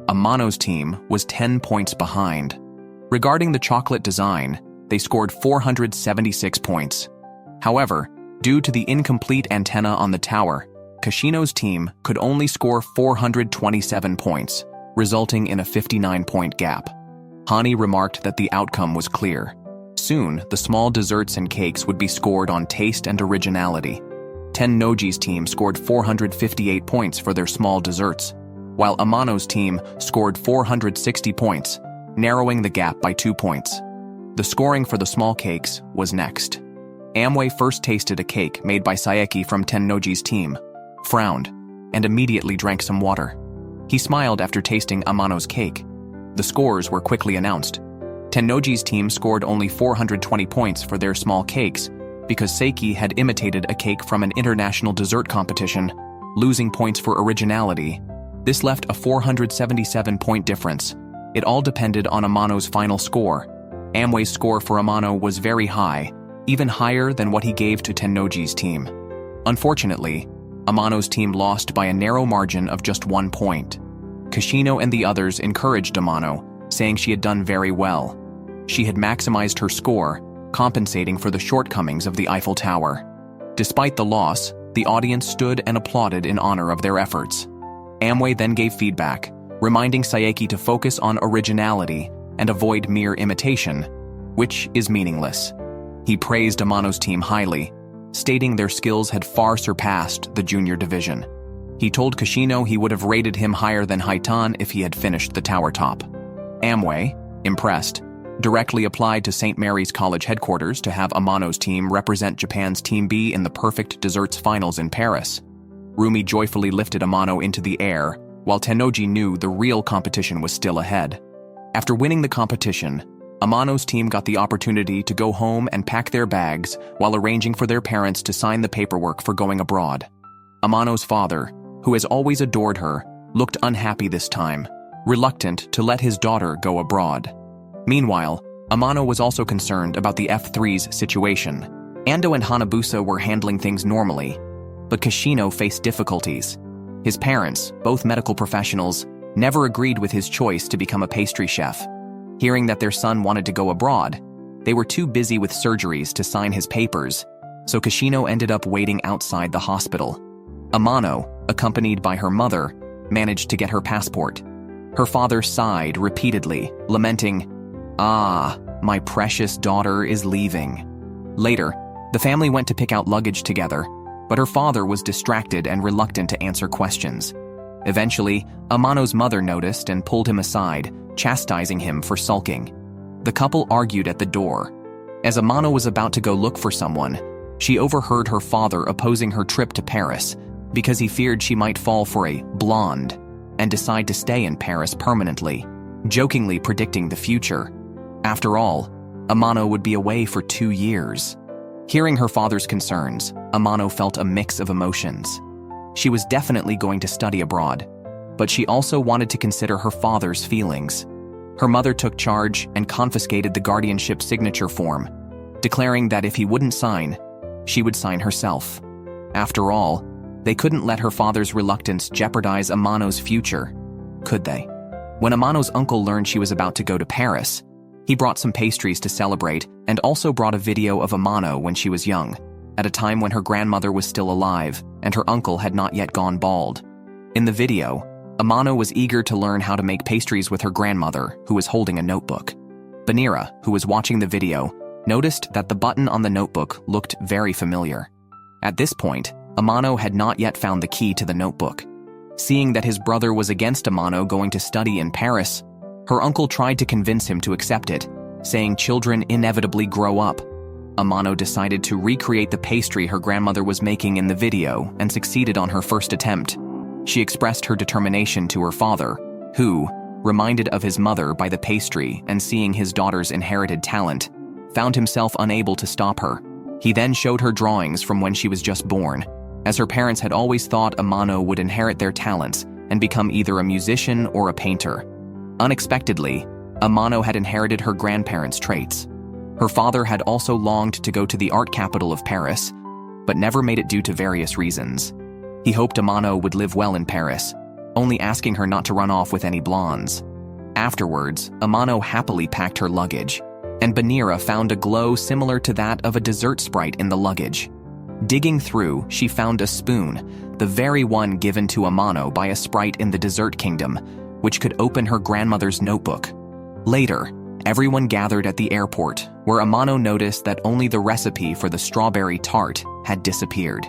Amano's team was 10 points behind. Regarding the chocolate design, they scored 476 points. However, due to the incomplete antenna on the tower, Kashino's team could only score 427 points, resulting in a 59-point gap. Hani remarked that the outcome was clear. Soon, the small desserts and cakes would be scored on taste and originality. Tennoji's team scored 458 points for their small desserts, while Amano's team scored 460 points, narrowing the gap by 2 points. The scoring for the small cakes was next. Amway first tasted a cake made by Saeki from Tennoji's team, frowned, and immediately drank some water. He smiled after tasting Amano's cake. The scores were quickly announced. Tennoji's team scored only 420 points for their small cakes because Seiki had imitated a cake from an international dessert competition, losing points for originality. This left a 477-point difference. It all depended on Amano's final score. Amway's score for Amano was very high, even higher than what he gave to Tennoji's team. Unfortunately, Amano's team lost by a narrow margin of just 1 point. Kashino and the others encouraged Amano, saying she had done very well. She had maximized her score, compensating for the shortcomings of the Eiffel Tower. Despite the loss, the audience stood and applauded in honor of their efforts. Amway then gave feedback, reminding Saeki to focus on originality and avoid mere imitation, which is meaningless. He praised Amano's team highly, stating their skills had far surpassed the junior division. He told Kashino he would have rated him higher than Haitan if he had finished the tower top. Amway, impressed, directly applied to St. Mary's College headquarters to have Amano's team represent Japan's Team B in the Perfect Desserts Finals in Paris. Rumi joyfully lifted Amano into the air, while Tennoji knew the real competition was still ahead. After winning the competition, Amano's team got the opportunity to go home and pack their bags while arranging for their parents to sign the paperwork for going abroad. Amano's father, who has always adored her, looked unhappy this time, reluctant to let his daughter go abroad. Meanwhile, Amano was also concerned about the F3's situation. Ando and Hanabusa were handling things normally, but Kashino faced difficulties. His parents, both medical professionals, never agreed with his choice to become a pastry chef. Hearing that their son wanted to go abroad, they were too busy with surgeries to sign his papers, so Kashino ended up waiting outside the hospital. Amano, accompanied by her mother, managed to get her passport. Her father sighed repeatedly, lamenting, "Ah, my precious daughter is leaving." Later, the family went to pick out luggage together, but her father was distracted and reluctant to answer questions. Eventually, Amano's mother noticed and pulled him aside, chastising him for sulking. The couple argued at the door. As Amano was about to go look for someone, she overheard her father opposing her trip to Paris because he feared she might fall for a blonde and decide to stay in Paris permanently, jokingly predicting the future. After all, Amano would be away for 2 years. Hearing her father's concerns, Amano felt a mix of emotions. She was definitely going to study abroad, but she also wanted to consider her father's feelings. Her mother took charge and confiscated the guardianship signature form, declaring that if he wouldn't sign, she would sign herself. After all, they couldn't let her father's reluctance jeopardize Amano's future, could they? When Amano's uncle learned she was about to go to Paris, he brought some pastries to celebrate and also brought a video of Amano when she was young, at a time when her grandmother was still alive and her uncle had not yet gone bald. In the video, Amano was eager to learn how to make pastries with her grandmother, who was holding a notebook. Banira, who was watching the video, noticed that the button on the notebook looked very familiar. At this point, Amano had not yet found the key to the notebook. Seeing that his brother was against Amano going to study in Paris, her uncle tried to convince him to accept it, saying children inevitably grow up. Amano decided to recreate the pastry her grandmother was making in the video and succeeded on her first attempt. She expressed her determination to her father, who, reminded of his mother by the pastry and seeing his daughter's inherited talent, found himself unable to stop her. He then showed her drawings from when she was just born, as her parents had always thought Amano would inherit their talents and become either a musician or a painter. Unexpectedly, Amano had inherited her grandparents' traits. Her father had also longed to go to the art capital of Paris, but never made it due to various reasons. He hoped Amano would live well in Paris, only asking her not to run off with any blondes. Afterwards, Amano happily packed her luggage, and Banira found a glow similar to that of a dessert sprite in the luggage. Digging through, she found a spoon, the very one given to Amano by a sprite in the dessert kingdom, which could open her grandmother's notebook. Later, everyone gathered at the airport, where Amano noticed that only the recipe for the strawberry tart had disappeared.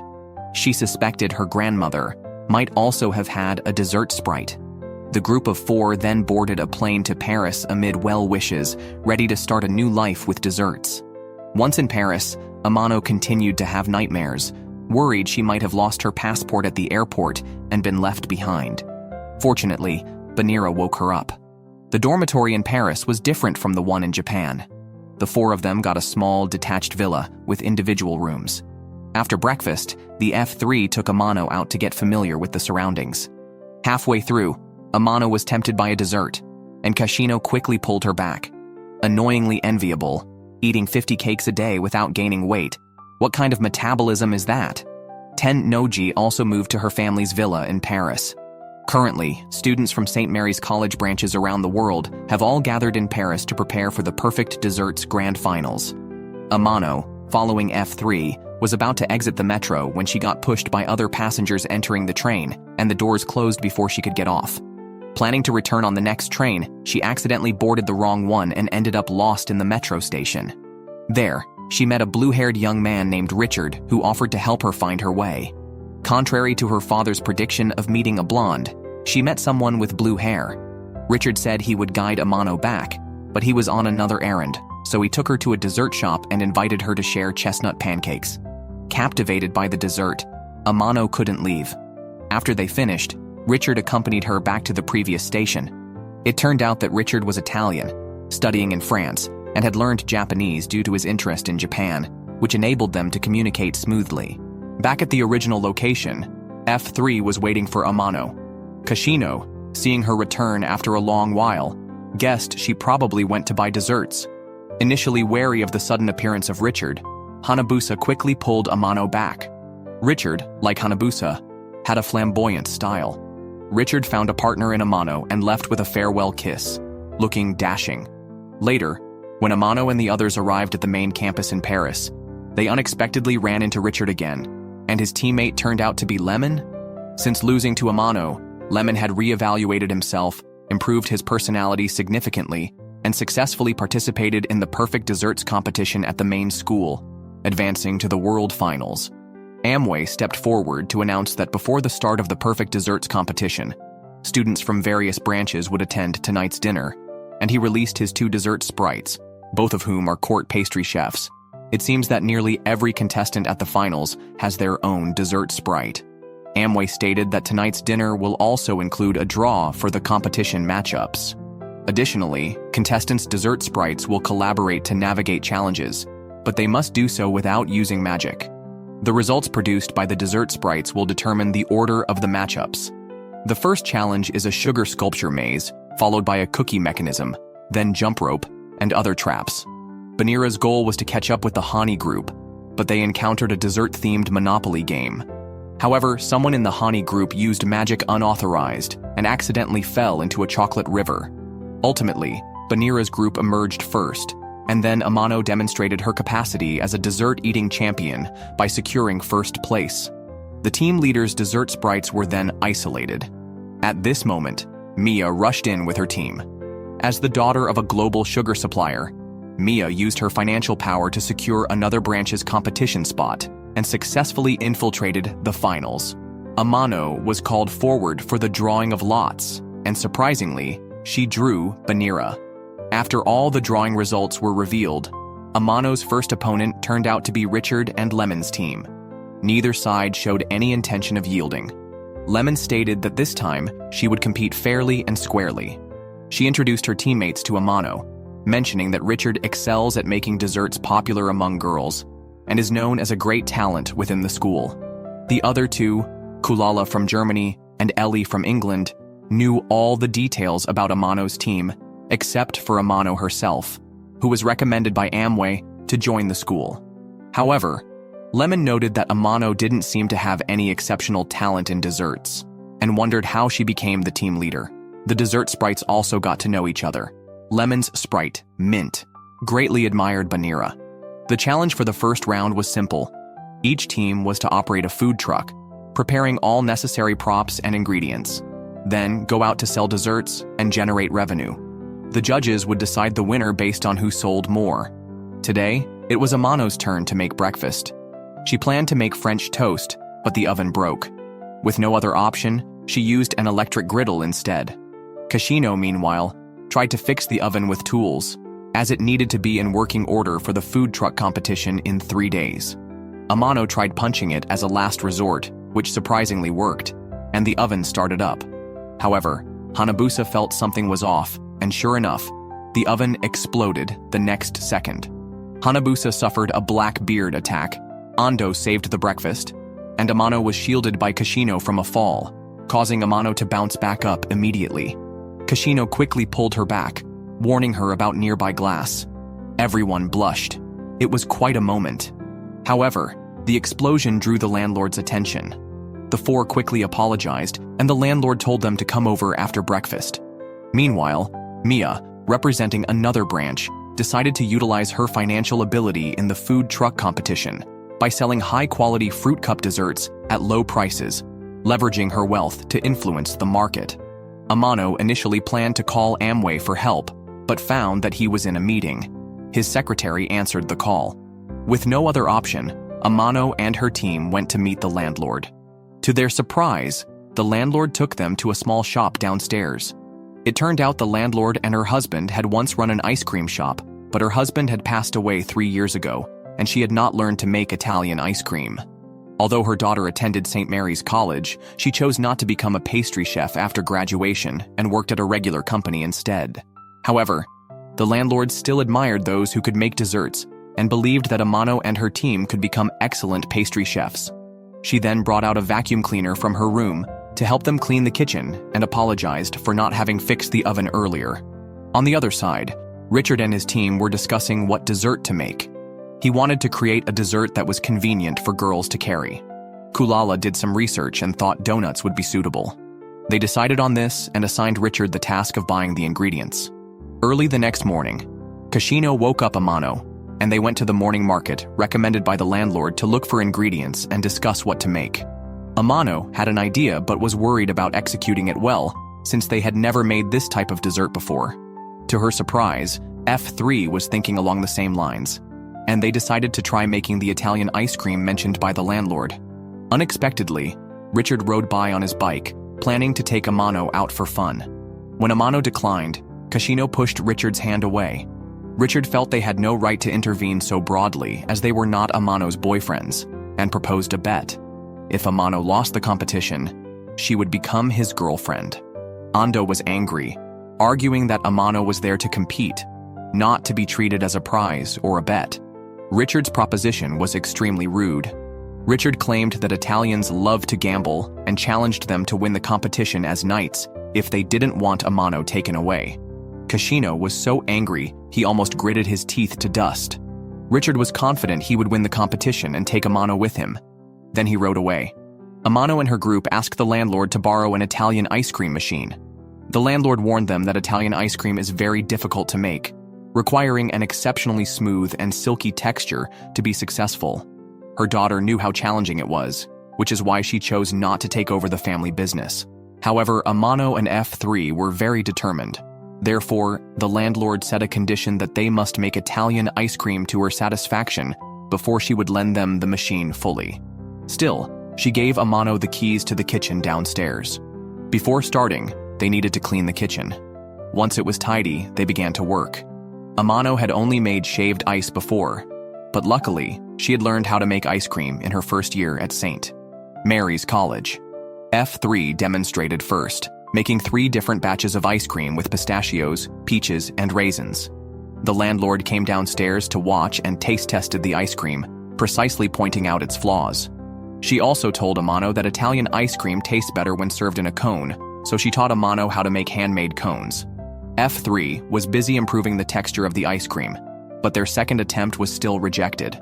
She suspected her grandmother might also have had a dessert sprite. The group of 4 then boarded a plane to Paris amid well wishes, ready to start a new life with desserts. Once in Paris, Amano continued to have nightmares, worried she might have lost her passport at the airport and been left behind. Fortunately, Banira woke her up. The dormitory in Paris was different from the one in Japan. The 4 of them got a small, detached villa with individual rooms. After breakfast, the F3 took Amano out to get familiar with the surroundings. Halfway through, Amano was tempted by a dessert, and Kashino quickly pulled her back. Annoyingly enviable, eating 50 cakes a day without gaining weight. What kind of metabolism is that? Noji also moved to her family's villa in Paris. Currently, students from St. Mary's College branches around the world have all gathered in Paris to prepare for the Perfect Desserts Grand Finals. Amano, following F3, was about to exit the metro when she got pushed by other passengers entering the train, and the doors closed before she could get off. Planning to return on the next train, she accidentally boarded the wrong one and ended up lost in the metro station. There, she met a blue-haired young man named Richard who offered to help her find her way. Contrary to her father's prediction of meeting a blonde, she met someone with blue hair. Richard said he would guide Amano back, but he was on another errand, so he took her to a dessert shop and invited her to share chestnut pancakes. Captivated by the dessert, Amano couldn't leave. After they finished, Richard accompanied her back to the previous station. It turned out that Richard was Italian, studying in France, and had learned Japanese due to his interest in Japan, which enabled them to communicate smoothly. Back at the original location, F3 was waiting for Amano. Kashino, seeing her return after a long while, guessed she probably went to buy desserts. Initially wary of the sudden appearance of Richard, Hanabusa quickly pulled Amano back. Richard, like Hanabusa, had a flamboyant style. Richard found a partner in Amano and left with a farewell kiss, looking dashing. Later, when Amano and the others arrived at the main campus in Paris, they unexpectedly ran into Richard again, and his teammate turned out to be Lemon? Since losing to Amano, Lemon had re-evaluated himself, improved his personality significantly, and successfully participated in the Perfect Desserts competition at the main school, advancing to the World Finals. Amway stepped forward to announce that before the start of the Perfect Desserts competition, students from various branches would attend tonight's dinner, and he released his 2 dessert sprites, both of whom are court pastry chefs. It seems that nearly every contestant at the finals has their own dessert sprite. Amway stated that tonight's dinner will also include a draw for the competition matchups. Additionally, contestants' dessert sprites will collaborate to navigate challenges, but they must do so without using magic. The results produced by the dessert sprites will determine the order of the matchups. The first challenge is a sugar sculpture maze, followed by a cookie mechanism, then jump rope, and other traps. Banira's goal was to catch up with the Hani group, but they encountered a dessert-themed Monopoly game. However, someone in the Hani group used magic unauthorized and accidentally fell into a chocolate river. Ultimately, Banira's group emerged first, and then Amano demonstrated her capacity as a dessert-eating champion by securing first place. The team leader's dessert sprites were then isolated. At this moment, Mia rushed in with her team. As the daughter of a global sugar supplier, Mia used her financial power to secure another branch's competition spot and successfully infiltrated the finals. Amano was called forward for the drawing of lots, and surprisingly, she drew Banira. After all the drawing results were revealed, Amano's first opponent turned out to be Richard and Lemon's team. Neither side showed any intention of yielding. Lemon stated that this time she would compete fairly and squarely. She introduced her teammates to Amano, mentioning that Richard excels at making desserts popular among girls and is known as a great talent within the school. The other two, Kulala from Germany and Ellie from England, knew all the details about Amano's team except for Amano herself, who was recommended by Amway to join the school. However, Lemon noted that Amano didn't seem to have any exceptional talent in desserts and wondered how she became the team leader. The dessert sprites also got to know each other. Lemon's sprite, Mint, greatly admired Banira. The challenge for the first round was simple. Each team was to operate a food truck, preparing all necessary props and ingredients, then go out to sell desserts and generate revenue. The judges would decide the winner based on who sold more. Today, it was Amano's turn to make breakfast. She planned to make French toast, but the oven broke. With no other option, she used an electric griddle instead. Kashino, meanwhile, tried to fix the oven with tools, as it needed to be in working order for the food truck competition in 3 days. Amano tried punching it as a last resort, which surprisingly worked, and the oven started up. However, Hanabusa felt something was off, and sure enough, the oven exploded the next second. Hanabusa suffered a black beard attack, Ando saved the breakfast, and Amano was shielded by Kashino from a fall, causing Amano to bounce back up immediately. Kashino quickly pulled her back, warning her about nearby glass. Everyone blushed. It was quite a moment. However, the explosion drew the landlord's attention. The four quickly apologized, and the landlord told them to come over after breakfast. Meanwhile, Mia, representing another branch, decided to utilize her financial ability in the food truck competition by selling high-quality fruit cup desserts at low prices, leveraging her wealth to influence the market. Amano initially planned to call Amway for help, but found that he was in a meeting. His secretary answered the call. With no other option, Amano and her team went to meet the landlord. To their surprise, the landlord took them to a small shop downstairs. It turned out the landlord and her husband had once run an ice cream shop, but her husband had passed away 3 years ago, and she had not learned to make Italian ice cream. Although her daughter attended St. Mary's College, she chose not to become a pastry chef after graduation and worked at a regular company instead. However, the landlord still admired those who could make desserts and believed that Amano and her team could become excellent pastry chefs. She then brought out a vacuum cleaner from her room to help them clean the kitchen and apologized for not having fixed the oven earlier. On the other side, Richard and his team were discussing what dessert to make. He wanted to create a dessert that was convenient for girls to carry. Kulala did some research and thought donuts would be suitable. They decided on this and assigned Richard the task of buying the ingredients. Early the next morning, Kashino woke up Amano, and they went to the morning market recommended by the landlord to look for ingredients and discuss what to make. Amano had an idea but was worried about executing it well, since they had never made this type of dessert before. To her surprise, F3 was thinking along the same lines, and they decided to try making the Italian ice cream mentioned by the landlord. Unexpectedly, Richard rode by on his bike, planning to take Amano out for fun. When Amano declined, Kashino pushed Richard's hand away. Richard felt they had no right to intervene so broadly as they were not Amano's boyfriends, and proposed a bet. If Amano lost the competition, she would become his girlfriend. Ando was angry, arguing that Amano was there to compete, not to be treated as a prize or a bet. Richard's proposition was extremely rude. Richard claimed that Italians loved to gamble and challenged them to win the competition as knights if they didn't want Amano taken away. Kashino was so angry he almost gritted his teeth to dust. Richard was confident he would win the competition and take Amano with him. Then he rode away. Amano and her group asked the landlord to borrow an Italian ice cream machine. The landlord warned them that Italian ice cream is very difficult to make, requiring an exceptionally smooth and silky texture to be successful. Her daughter knew how challenging it was, which is why she chose not to take over the family business. However, Amano and F3 were very determined. Therefore, the landlord set a condition that they must make Italian ice cream to her satisfaction before she would lend them the machine fully. Still, she gave Amano the keys to the kitchen downstairs. Before starting, they needed to clean the kitchen. Once it was tidy, they began to work. Amano had only made shaved ice before, but luckily, she had learned how to make ice cream in her first year at St. Mary's College. F3 demonstrated first, making 3 different batches of ice cream with pistachios, peaches, and raisins. The landlord came downstairs to watch and taste tested the ice cream, precisely pointing out its flaws. She also told Amano that Italian ice cream tastes better when served in a cone, so she taught Amano how to make handmade cones. F3 was busy improving the texture of the ice cream, but their second attempt was still rejected.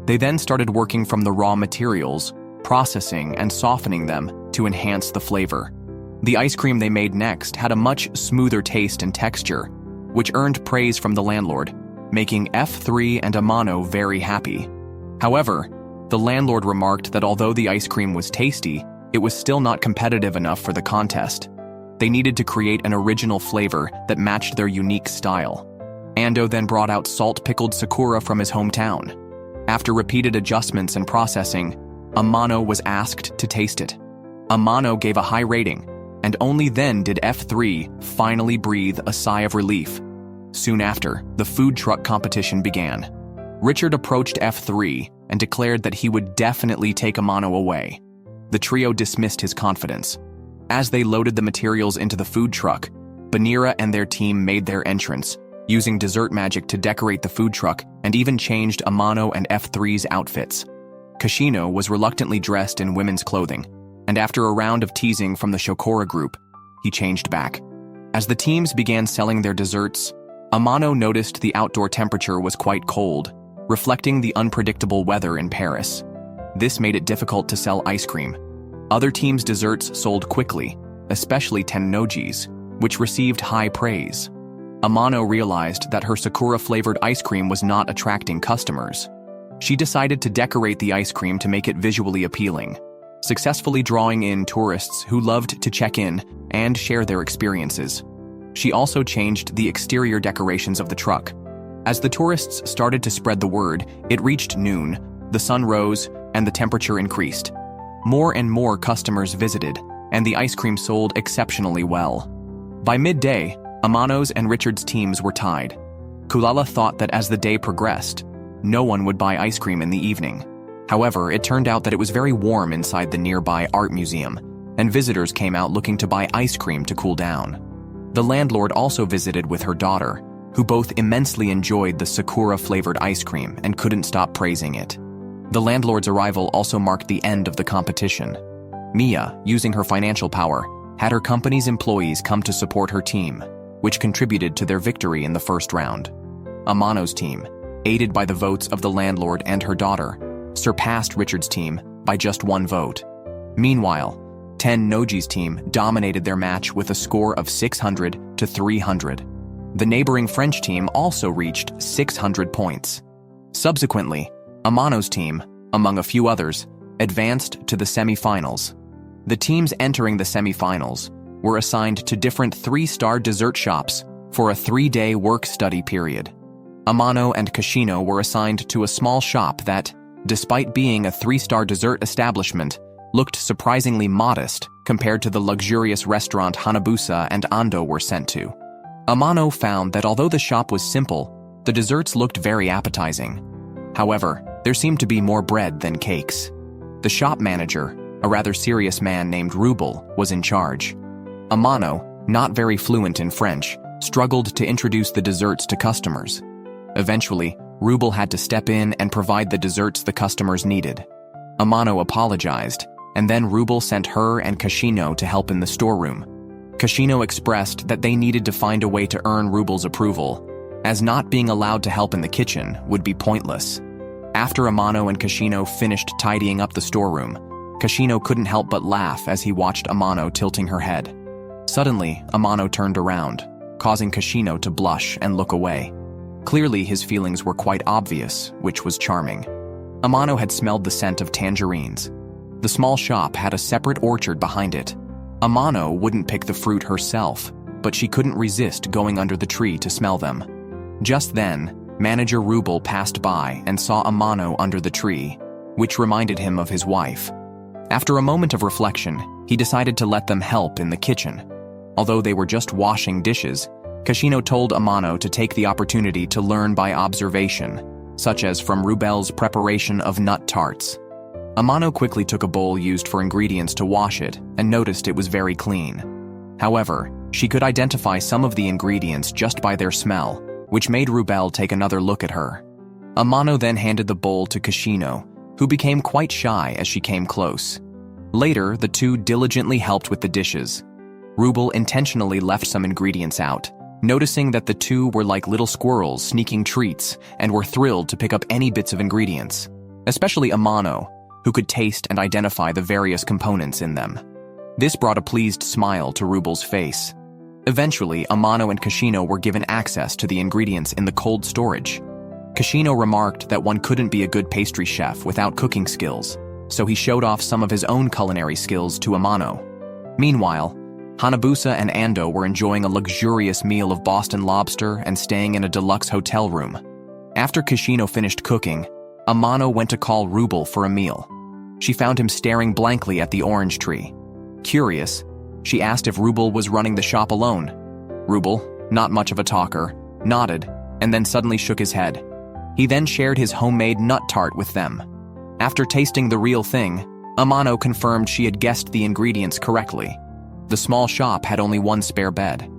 They then started working from the raw materials, processing and softening them to enhance the flavor. The ice cream they made next had a much smoother taste and texture, which earned praise from the landlord, making F3 and Amano very happy. However, the landlord remarked that although the ice cream was tasty, it was still not competitive enough for the contest. They needed to create an original flavor that matched their unique style. Ando then brought out salt-pickled sakura from his hometown. After repeated adjustments and processing, Amano was asked to taste it. Amano gave a high rating, and only then did F3 finally breathe a sigh of relief. Soon after, the food truck competition began. Richard approached F3 and declared that he would definitely take Amano away. The trio dismissed his confidence. As they loaded the materials into the food truck, Banira and their team made their entrance, using dessert magic to decorate the food truck and even changed Amano and F3's outfits. Kashino was reluctantly dressed in women's clothing, and after a round of teasing from the Shokora group, he changed back. As the teams began selling their desserts, Amano noticed the outdoor temperature was quite cold, reflecting the unpredictable weather in Paris. This made it difficult to sell ice cream. Other teams' desserts sold quickly, especially Tennoji's, which received high praise. Amano realized that her sakura-flavored ice cream was not attracting customers. She decided to decorate the ice cream to make it visually appealing, successfully drawing in tourists who loved to check in and share their experiences. She also changed the exterior decorations of the truck. As the tourists started to spread the word, it reached noon, the sun rose, and the temperature increased. More and more customers visited, and the ice cream sold exceptionally well. By midday, Amano's and Richard's teams were tied. Kulala thought that as the day progressed, no one would buy ice cream in the evening. However, it turned out that it was very warm inside the nearby art museum, and visitors came out looking to buy ice cream to cool down. The landlord also visited with her daughter, who both immensely enjoyed the sakura-flavored ice cream and couldn't stop praising it. The landlord's arrival also marked the end of the competition. Mia, using her financial power, had her company's employees come to support her team, which contributed to their victory in the first round. Amano's team, aided by the votes of the landlord and her daughter, surpassed Richard's team by just 1 vote. Meanwhile, Tennoji's team dominated their match with a score of 600 to 300. The neighboring French team also reached 600 points. Subsequently, Amano's team, among a few others, advanced to the semifinals. The teams entering the semifinals were assigned to different 3-star dessert shops for a 3-day work-study period. Amano and Kashino were assigned to a small shop that, despite being a 3-star dessert establishment, looked surprisingly modest compared to the luxurious restaurant Hanabusa and Ando were sent to. Amano found that although the shop was simple, the desserts looked very appetizing. However, there seemed to be more bread than cakes. The shop manager, a rather serious man named Rubel, was in charge. Amano, not very fluent in French, struggled to introduce the desserts to customers. Eventually, Rubel had to step in and provide the desserts the customers needed. Amano apologized, and then Rubel sent her and Kashino to help in the storeroom. Kashino expressed that they needed to find a way to earn Rubel's approval, as not being allowed to help in the kitchen would be pointless. After Amano and Kashino finished tidying up the storeroom, Kashino couldn't help but laugh as he watched Amano tilting her head. Suddenly, Amano turned around, causing Kashino to blush and look away. Clearly, his feelings were quite obvious, which was charming. Amano had smelled the scent of tangerines. The small shop had a separate orchard behind it. Amano wouldn't pick the fruit herself, but she couldn't resist going under the tree to smell them. Just then, manager Rubel passed by and saw Amano under the tree, which reminded him of his wife. After a moment of reflection, he decided to let them help in the kitchen. Although they were just washing dishes, Kashino told Amano to take the opportunity to learn by observation, such as from Rubel's preparation of nut tarts. Amano quickly took a bowl used for ingredients to wash it and noticed it was very clean. However, she could identify some of the ingredients just by their smell, which made Rubel take another look at her. Amano then handed the bowl to Kashino, who became quite shy as she came close. Later, the two diligently helped with the dishes. Rubel intentionally left some ingredients out, noticing that the two were like little squirrels sneaking treats and were thrilled to pick up any bits of ingredients, especially Amano, who could taste and identify the various components in them. This brought a pleased smile to Rubel's face. Eventually, Amano and Kashino were given access to the ingredients in the cold storage. Kashino remarked that one couldn't be a good pastry chef without cooking skills, so he showed off some of his own culinary skills to Amano. Meanwhile, Hanabusa and Ando were enjoying a luxurious meal of Boston lobster and staying in a deluxe hotel room. After Kashino finished cooking, Amano went to call Rubel for a meal. She found him staring blankly at the orange tree. Curious, she asked if Rubel was running the shop alone. Rubel, not much of a talker, nodded and then suddenly shook his head. He then shared his homemade nut tart with them. After tasting the real thing, Amano confirmed she had guessed the ingredients correctly. The small shop had only one spare bed.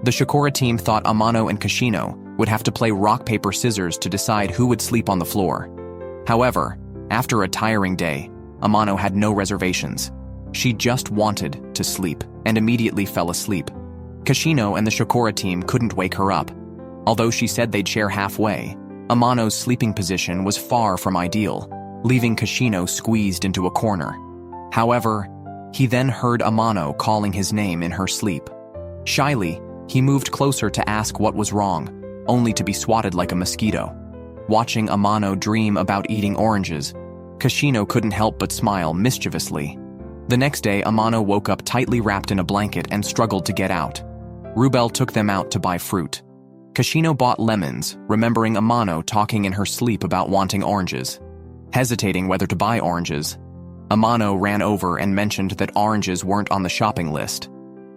The Shikora team thought Amano and Kashino would have to play rock, paper, scissors to decide who would sleep on the floor. However, after a tiring day, Amano had no reservations. She just wanted to sleep and immediately fell asleep. Kashino and the Shikora team couldn't wake her up. Although she said they'd share halfway, Amano's sleeping position was far from ideal, leaving Kashino squeezed into a corner. However, he then heard Amano calling his name in her sleep. Shyly, he moved closer to ask what was wrong, only to be swatted like a mosquito. Watching Amano dream about eating oranges, Kashino couldn't help but smile mischievously. The next day, Amano woke up tightly wrapped in a blanket and struggled to get out. Rubel took them out to buy fruit. Kashino bought lemons, remembering Amano talking in her sleep about wanting oranges. Hesitating whether to buy oranges, Amano ran over and mentioned that oranges weren't on the shopping list.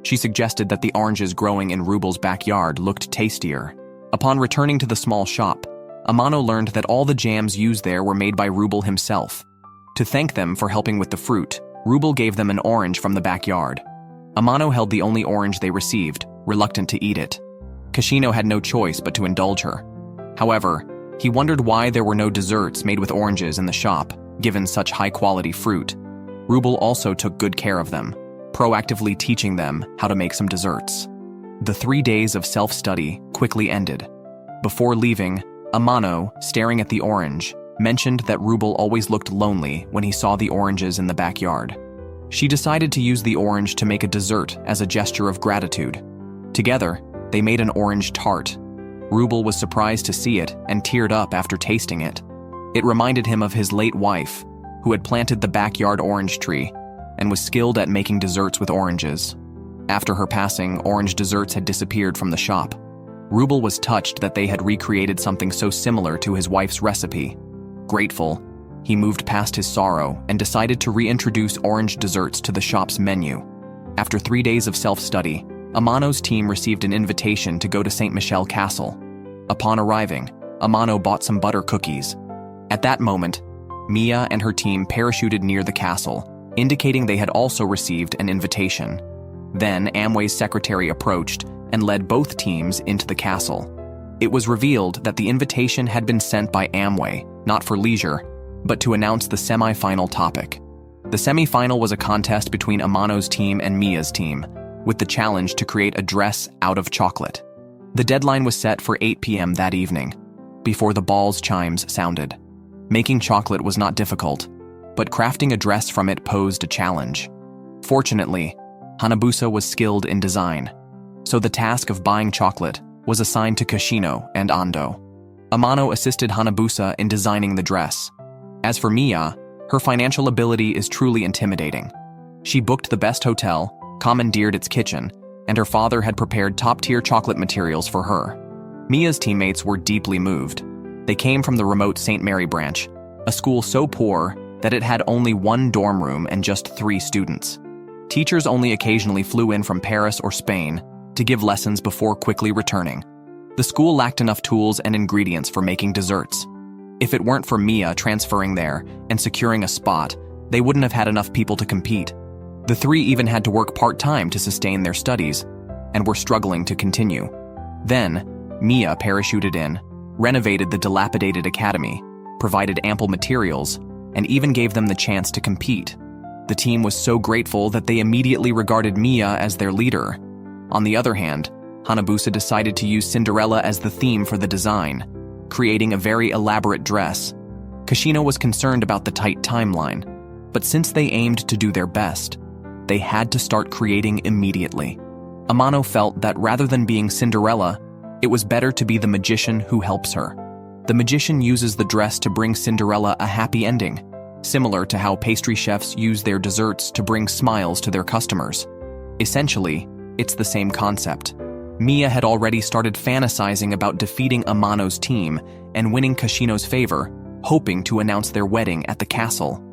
She suggested that the oranges growing in Rubel's backyard looked tastier. Upon returning to the small shop, Amano learned that all the jams used there were made by Rubel himself. To thank them for helping with the fruit, Rubel gave them an orange from the backyard. Amano held the only orange they received, reluctant to eat it. Kashino had no choice but to indulge her. However, he wondered why there were no desserts made with oranges in the shop, given such high-quality fruit. Rubel also took good care of them, proactively teaching them how to make some desserts. The 3 days of self-study quickly ended. Before leaving, Amano, staring at the orange, mentioned that Rubel always looked lonely when he saw the oranges in the backyard. She decided to use the orange to make a dessert as a gesture of gratitude. Together, they made an orange tart. Rubel was surprised to see it and teared up after tasting it. It reminded him of his late wife, who had planted the backyard orange tree and was skilled at making desserts with oranges. After her passing, orange desserts had disappeared from the shop. Rubel was touched that they had recreated something so similar to his wife's recipe. Grateful, he moved past his sorrow and decided to reintroduce orange desserts to the shop's menu. After 3 days of self-study, Amano's team received an invitation to go to St. Michel Castle. Upon arriving, Amano bought some butter cookies. At that moment, Mia and her team parachuted near the castle, indicating they had also received an invitation. Then Amway's secretary approached and led both teams into the castle. It was revealed that the invitation had been sent by Amway, not for leisure, but to announce the semi-final topic. The semi-final was a contest between Amano's team and Mia's team, with the challenge to create a dress out of chocolate. The deadline was set for 8 p.m. that evening, before the ball's chimes sounded. Making chocolate was not difficult, but crafting a dress from it posed a challenge. Fortunately, Hanabusa was skilled in design, so the task of buying chocolate was assigned to Kashino and Ando. Amano assisted Hanabusa in designing the dress. As for Mia, her financial ability is truly intimidating. She booked the best hotel, commandeered its kitchen, and her father had prepared top-tier chocolate materials for her. Mia's teammates were deeply moved. They came from the remote St. Mary branch, a school so poor that it had only one dorm room and just 3 students. Teachers only occasionally flew in from Paris or Spain to give lessons before quickly returning. The school lacked enough tools and ingredients for making desserts. If it weren't for Mia transferring there and securing a spot, they wouldn't have had enough people to compete. The 3 even had to work part-time to sustain their studies and were struggling to continue. Then, Mia parachuted in, renovated the dilapidated academy, provided ample materials, and even gave them the chance to compete. The team was so grateful that they immediately regarded Mia as their leader. On the other hand, Hanabusa decided to use Cinderella as the theme for the design, creating a very elaborate dress. Kashino was concerned about the tight timeline, but since they aimed to do their best, they had to start creating immediately. Amano felt that rather than being Cinderella, it was better to be the magician who helps her. The magician uses the dress to bring Cinderella a happy ending, similar to how pastry chefs use their desserts to bring smiles to their customers. Essentially, it's the same concept. Mia had already started fantasizing about defeating Amano's team and winning Kashino's favor, hoping to announce their wedding at the castle.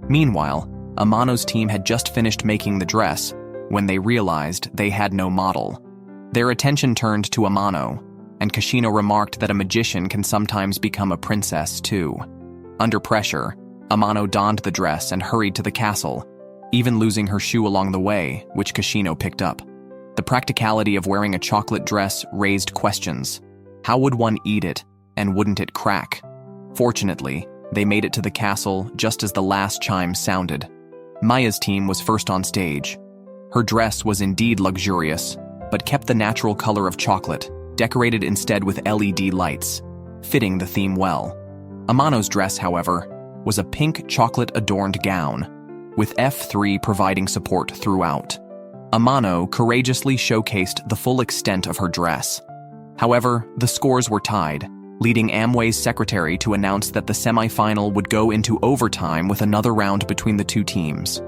Meanwhile, Amano's team had just finished making the dress when they realized they had no model. Their attention turned to Amano, and Kashino remarked that a magician can sometimes become a princess too. Under pressure, Amano donned the dress and hurried to the castle, even losing her shoe along the way, which Kashino picked up. The practicality of wearing a chocolate dress raised questions. How would one eat it, and wouldn't it crack? Fortunately, they made it to the castle just as the last chime sounded. Maya's team was first on stage. Her dress was indeed luxurious, but kept the natural color of chocolate, decorated instead with LED lights, fitting the theme well. Amano's dress, however, was a pink chocolate-adorned gown, with F3 providing support throughout. Amano courageously showcased the full extent of her dress. However, the scores were tied, leading Amway's secretary to announce that the semi-final would go into overtime with another round between the 2 teams.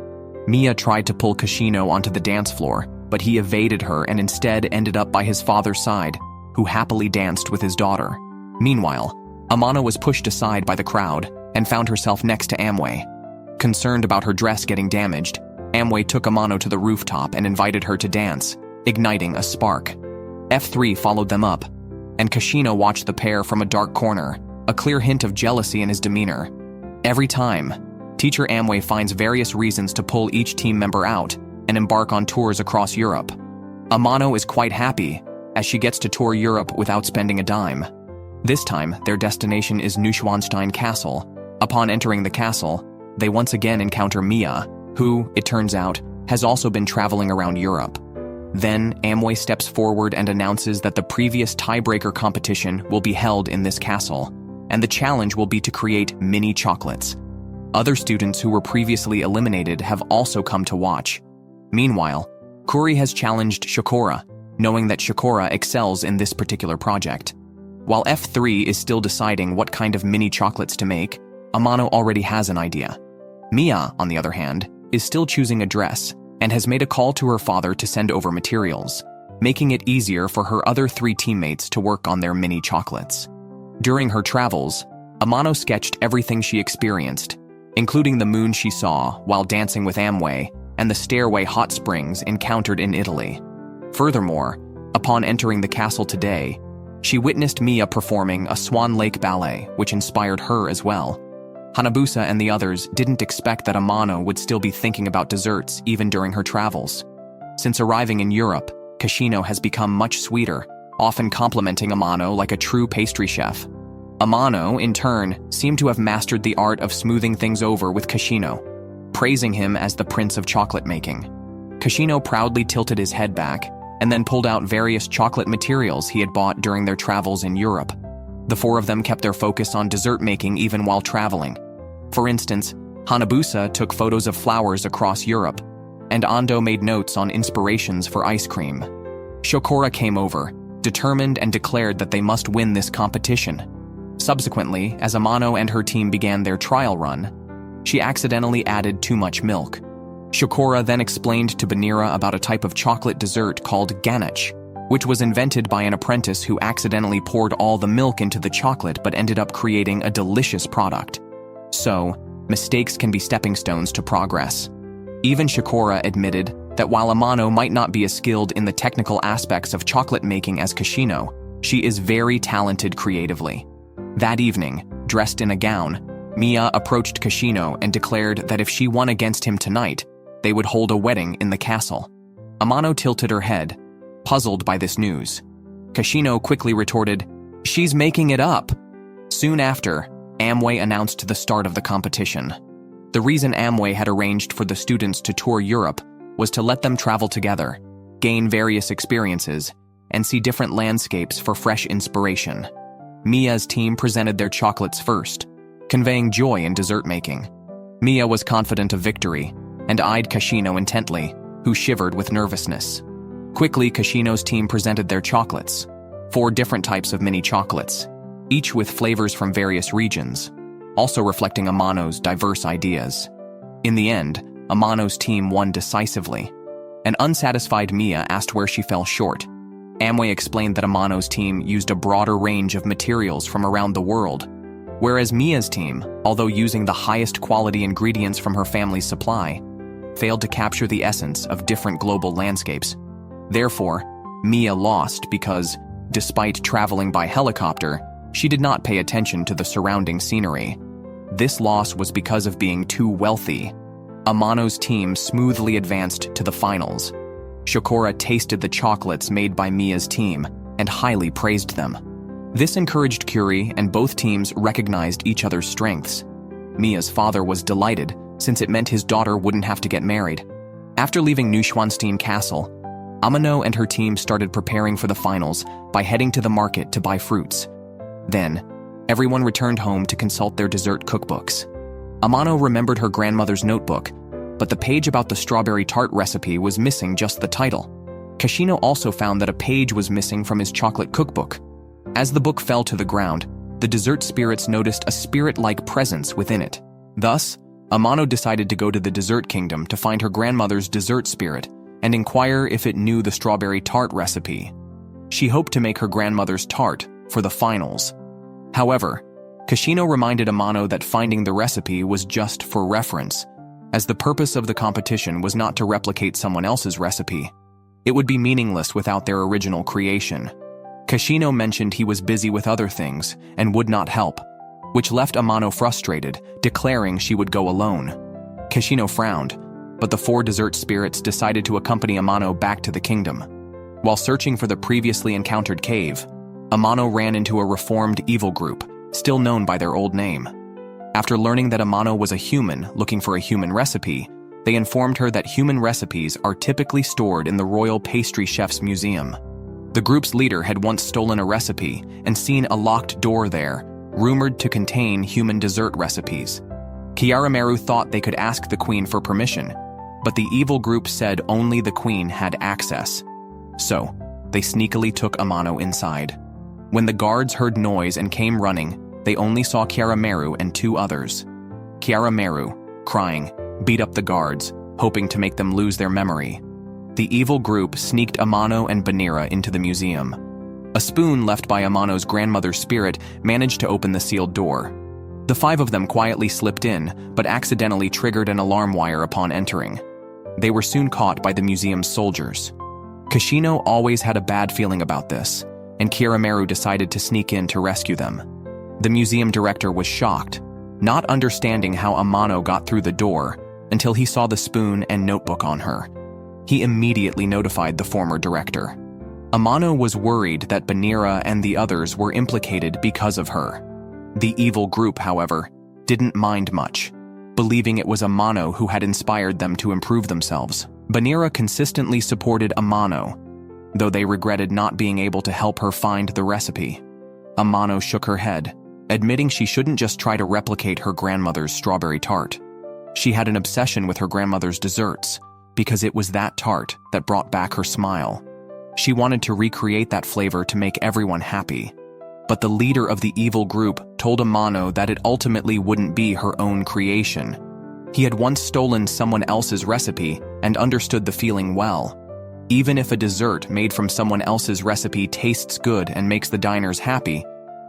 Mia tried to pull Kashino onto the dance floor, but he evaded her and instead ended up by his father's side, who happily danced with his daughter. Meanwhile, Amano was pushed aside by the crowd and found herself next to Amway. Concerned about her dress getting damaged, Amway took Amano to the rooftop and invited her to dance, igniting a spark. F3 followed them up, and Kashino watched the pair from a dark corner, a clear hint of jealousy in his demeanor. Every time, Teacher Amway finds various reasons to pull each team member out and embark on tours across Europe. Amano is quite happy, as she gets to tour Europe without spending a dime. This time, their destination is Neuschwanstein Castle. Upon entering the castle, they once again encounter Mia, who, it turns out, has also been traveling around Europe. Then, Amway steps forward and announces that the previous tiebreaker competition will be held in this castle, and the challenge will be to create mini chocolates. Other students who were previously eliminated have also come to watch. Meanwhile, Kuri has challenged Shakura, knowing that Shakura excels in this particular project. While F3 is still deciding what kind of mini chocolates to make, Amano already has an idea. Mia, on the other hand, is still choosing a dress and has made a call to her father to send over materials, making it easier for her other 3 teammates to work on their mini chocolates. During her travels, Amano sketched everything she experienced, including the moon she saw while dancing with Amway and the stairway hot springs encountered in Italy. Furthermore, upon entering the castle today, she witnessed Mia performing a Swan Lake ballet, which inspired her as well. Hanabusa and the others didn't expect that Amano would still be thinking about desserts even during her travels. Since arriving in Europe, Kashino has become much sweeter, often complimenting Amano like a true pastry chef. Amano, in turn, seemed to have mastered the art of smoothing things over with Kashino, praising him as the prince of chocolate making. Kashino proudly tilted his head back and then pulled out various chocolate materials he had bought during their travels in Europe. The 4 of them kept their focus on dessert making even while traveling. For instance, Hanabusa took photos of flowers across Europe, and Ando made notes on inspirations for ice cream. Shokora came over, determined and declared that they must win this competition. Subsequently, as Amano and her team began their trial run, she accidentally added too much milk. Shakura then explained to Banira about a type of chocolate dessert called ganache, which was invented by an apprentice who accidentally poured all the milk into the chocolate but ended up creating a delicious product. So, mistakes can be stepping stones to progress. Even Shakura admitted that while Amano might not be as skilled in the technical aspects of chocolate making as Kashino, she is very talented creatively. That evening, dressed in a gown, Mia approached Kashino and declared that if she won against him tonight, they would hold a wedding in the castle. Amano tilted her head, puzzled by this news. Kashino quickly retorted, "She's making it up." Soon after, Amway announced the start of the competition. The reason Amway had arranged for the students to tour Europe was to let them travel together, gain various experiences, and see different landscapes for fresh inspiration. Mia's team presented their chocolates first, conveying joy in dessert making. Mia was confident of victory and eyed Kashino intently, who shivered with nervousness. Quickly, Kashino's team presented their chocolates, 4 different types of mini chocolates, each with flavors from various regions, also reflecting Amano's diverse ideas. In the end, Amano's team won decisively. An unsatisfied Mia asked where she fell short. Amway explained that Amano's team used a broader range of materials from around the world, whereas Mia's team, although using the highest quality ingredients from her family's supply, failed to capture the essence of different global landscapes. Therefore, Mia lost because, despite traveling by helicopter, she did not pay attention to the surrounding scenery. This loss was because of being too wealthy. Amano's team smoothly advanced to the finals. Shakura tasted the chocolates made by Mia's team and highly praised them. This encouraged Curie, and both teams recognized each other's strengths. Mia's father was delighted, since it meant his daughter wouldn't have to get married. After leaving Neuschwanstein Castle, Amano and her team started preparing for the finals by heading to the market to buy fruits. Then, everyone returned home to consult their dessert cookbooks. Amano remembered her grandmother's notebook, but the page about the strawberry tart recipe was missing just the title. Kashino also found that a page was missing from his chocolate cookbook. As the book fell to the ground, the dessert spirits noticed a spirit-like presence within it. Thus, Amano decided to go to the dessert kingdom to find her grandmother's dessert spirit and inquire if it knew the strawberry tart recipe. She hoped to make her grandmother's tart for the finals. However, Kashino reminded Amano that finding the recipe was just for reference, as the purpose of the competition was not to replicate someone else's recipe. It would be meaningless without their original creation. Kashino mentioned he was busy with other things and would not help, which left Amano frustrated, declaring she would go alone. Kashino frowned, but the 4 dessert spirits decided to accompany Amano back to the kingdom. While searching for the previously encountered cave, Amano ran into a reformed evil group, still known by their old name. After learning that Amano was a human looking for a human recipe, they informed her that human recipes are typically stored in the Royal Pastry Chef's Museum. The group's leader had once stolen a recipe and seen a locked door there, rumored to contain human dessert recipes. Yumeiro thought they could ask the queen for permission, but the evil group said only the queen had access. So, they sneakily took Amano inside. When the guards heard noise and came running, they only saw Yumeiro and 2 others. Yumeiro, crying, beat up the guards, hoping to make them lose their memory. The evil group sneaked Amano and Banira into the museum. A spoon left by Amano's grandmother's spirit managed to open the sealed door. The 5 of them quietly slipped in, but accidentally triggered an alarm wire upon entering. They were soon caught by the museum's soldiers. Kashino always had a bad feeling about this, and Yumeiro decided to sneak in to rescue them. The museum director was shocked, not understanding how Amano got through the door until he saw the spoon and notebook on her. He immediately notified the former director. Amano was worried that Banira and the others were implicated because of her. The evil group, however, didn't mind much, believing it was Amano who had inspired them to improve themselves. Banira consistently supported Amano, though they regretted not being able to help her find the recipe. Amano shook her head, admitting she shouldn't just try to replicate her grandmother's strawberry tart. She had an obsession with her grandmother's desserts, because it was that tart that brought back her smile. She wanted to recreate that flavor to make everyone happy. But the leader of the evil group told Amano that it ultimately wouldn't be her own creation. He had once stolen someone else's recipe and understood the feeling well. Even if a dessert made from someone else's recipe tastes good and makes the diners happy,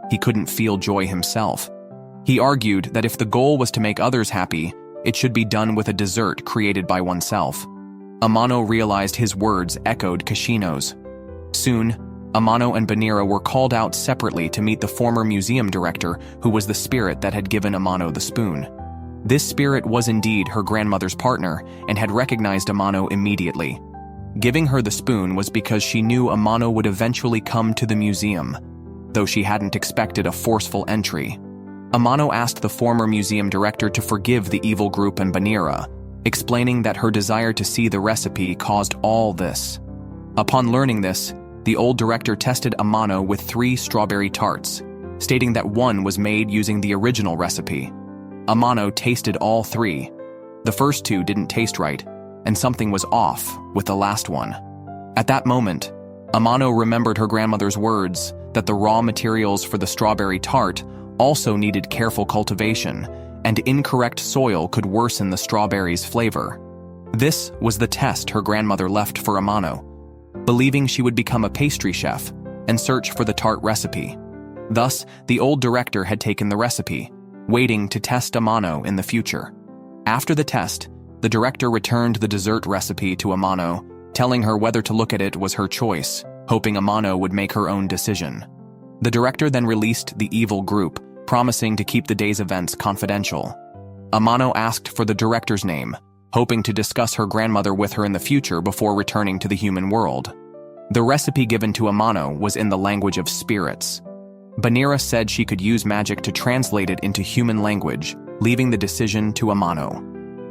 he couldn't feel joy himself. He argued that if the goal was to make others happy, it should be done with a dessert created by oneself. Amano realized his words echoed Kashino's. Soon, Amano and Banira were called out separately to meet the former museum director who was the spirit that had given Amano the spoon. This spirit was indeed her grandmother's partner and had recognized Amano immediately. Giving her the spoon was because she knew Amano would eventually come to the museum, though she hadn't expected a forceful entry. Amano asked the former museum director to forgive the evil group and Banira, explaining that her desire to see the recipe caused all this. Upon learning this, the old director tested Amano with 3 strawberry tarts, stating that one was made using the original recipe. Amano tasted all 3. The first 2 didn't taste right, and something was off with the last one. At that moment, Amano remembered her grandmother's words that the raw materials for the strawberry tart also needed careful cultivation, and incorrect soil could worsen the strawberry's flavor. This was the test her grandmother left for Amano, believing she would become a pastry chef and search for the tart recipe. Thus, the old director had taken the recipe, waiting to test Amano in the future. After the test, the director returned the dessert recipe to Amano, telling her whether to look at it was her choice, hoping Amano would make her own decision. The director then released the evil group, promising to keep the day's events confidential. Amano asked for the director's name, hoping to discuss her grandmother with her in the future before returning to the human world. The recipe given to Amano was in the language of spirits. Banira said she could use magic to translate it into human language, leaving the decision to Amano.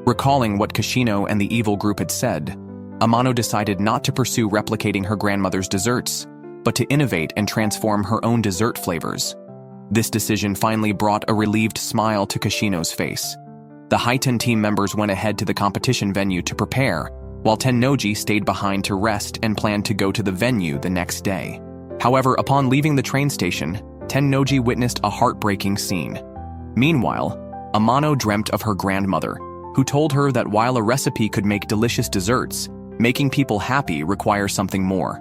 Recalling what Kashino and the evil group had said, Amano decided not to pursue replicating her grandmother's desserts, but to innovate and transform her own dessert flavors. This decision finally brought a relieved smile to Kashino's face. The Haiten team members went ahead to the competition venue to prepare, while Tennoji stayed behind to rest and planned to go to the venue the next day. However, upon leaving the train station, Tennoji witnessed a heartbreaking scene. Meanwhile, Amano dreamt of her grandmother, who told her that while a recipe could make delicious desserts, making people happy requires something more.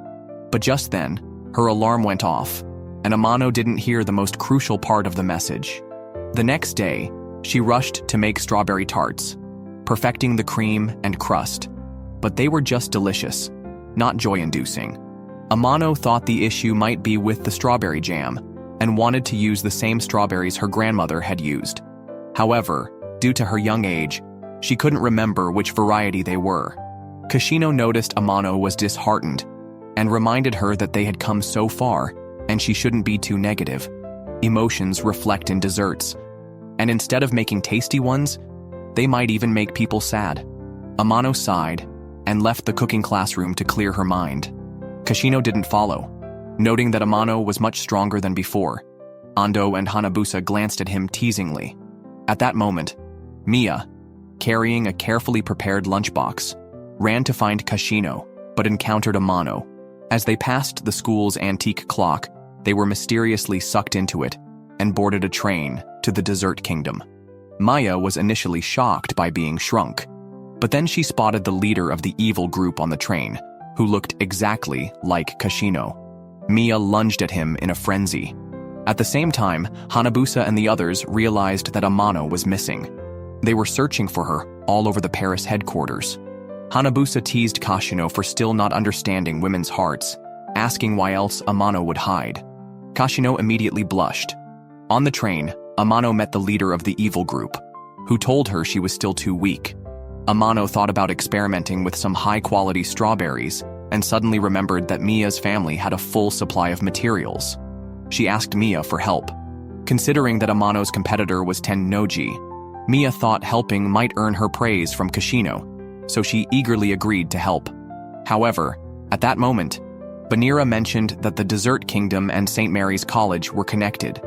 But just then, her alarm went off, and Amano didn't hear the most crucial part of the message. The next day, she rushed to make strawberry tarts, perfecting the cream and crust. But they were just delicious, not joy-inducing. Amano thought the issue might be with the strawberry jam, and wanted to use the same strawberries her grandmother had used. However, due to her young age, she couldn't remember which variety they were. Kashino noticed Amano was disheartened, and reminded her that they had come so far, and she shouldn't be too negative. Emotions reflect in desserts, and instead of making tasty ones, they might even make people sad. Amano sighed, and left the cooking classroom to clear her mind. Kashino didn't follow, noting that Amano was much stronger than before. Ando and Hanabusa glanced at him teasingly. At that moment, Mia, carrying a carefully prepared lunchbox, ran to find Kashino, but encountered Amano. As they passed the school's antique clock, they were mysteriously sucked into it and boarded a train to the dessert kingdom. Maya was initially shocked by being shrunk, but then she spotted the leader of the evil group on the train, who looked exactly like Kashino. Mia lunged at him in a frenzy. At the same time, Hanabusa and the others realized that Amano was missing. They were searching for her all over the Paris headquarters. Hanabusa teased Kashino for still not understanding women's hearts, asking why else Amano would hide. Kashino immediately blushed. On the train, Amano met the leader of the evil group, who told her she was still too weak. Amano thought about experimenting with some high-quality strawberries and suddenly remembered that Mia's family had a full supply of materials. She asked Mia for help. Considering that Amano's competitor was Tennoji, Mia thought helping might earn her praise from Kashino, so she eagerly agreed to help. However, at that moment, Banira mentioned that the Dessert Kingdom and St. Mary's College were connected,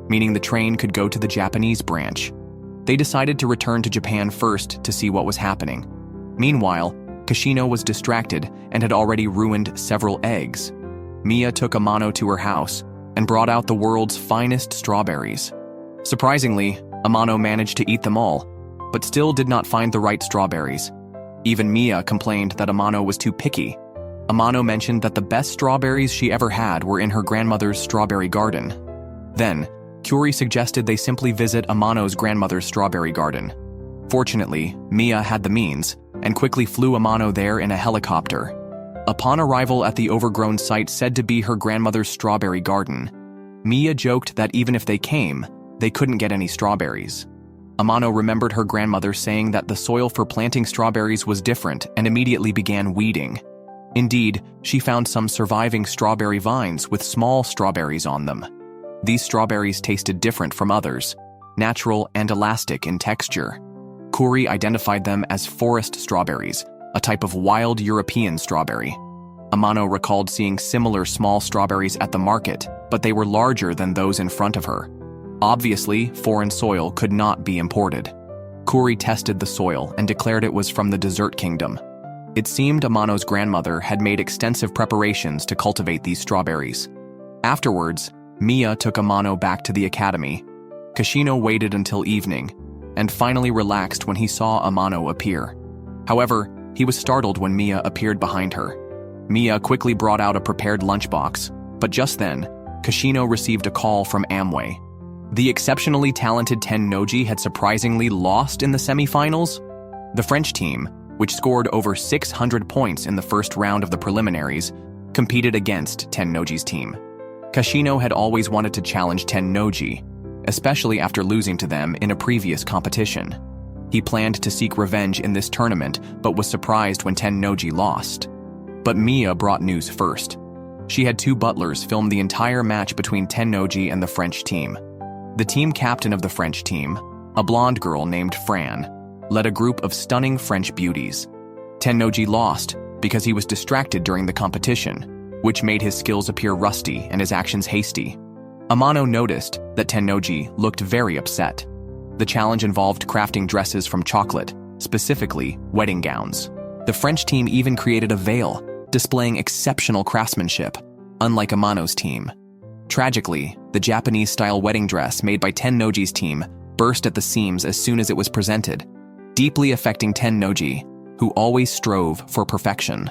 meaning the train could go to the Japanese branch. They decided to return to Japan first to see what was happening. Meanwhile, Kashino was distracted and had already ruined several eggs. Mia took Amano to her house and brought out the world's finest strawberries. Surprisingly, Amano managed to eat them all, but still did not find the right strawberries. Even Mia complained that Amano was too picky. Amano mentioned that the best strawberries she ever had were in her grandmother's strawberry garden. Then, Curie suggested they simply visit Amano's grandmother's strawberry garden. Fortunately, Mia had the means and quickly flew Amano there in a helicopter. Upon arrival at the overgrown site said to be her grandmother's strawberry garden, Mia joked that even if they came, they couldn't get any strawberries. Amano remembered her grandmother saying that the soil for planting strawberries was different and immediately began weeding. Indeed, she found some surviving strawberry vines with small strawberries on them. These strawberries tasted different from others, natural and elastic in texture. Curie identified them as forest strawberries, a type of wild European strawberry. Amano recalled seeing similar small strawberries at the market, but they were larger than those in front of her. Obviously, foreign soil could not be imported. Curie tested the soil and declared it was from the Desert Kingdom. It seemed Amano's grandmother had made extensive preparations to cultivate these strawberries. Afterwards, Mia took Amano back to the academy. Kashino waited until evening, and finally relaxed when he saw Amano appear. However, he was startled when Mia appeared behind her. Mia quickly brought out a prepared lunchbox, but just then, Kashino received a call from Amway. The exceptionally talented Tennoji had surprisingly lost in the semifinals. The French team, which scored over 600 points in the first round of the preliminaries, competed against Tennoji's team. Kashino had always wanted to challenge Tennoji, especially after losing to them in a previous competition. He planned to seek revenge in this tournament, but was surprised when Tennoji lost. But Mia brought news first. She had two butlers film the entire match between Tennoji and the French team. The team captain of the French team, a blonde girl named Fran, led a group of stunning French beauties. Tennoji lost because he was distracted during the competition, which made his skills appear rusty and his actions hasty. Amano noticed that Tennoji looked very upset. The challenge involved crafting dresses from chocolate, specifically wedding gowns. The French team even created a veil, displaying exceptional craftsmanship, unlike Amano's team. Tragically, the Japanese-style wedding dress made by Tennoji's team burst at the seams as soon as it was presented, deeply affecting Tennoji, who always strove for perfection.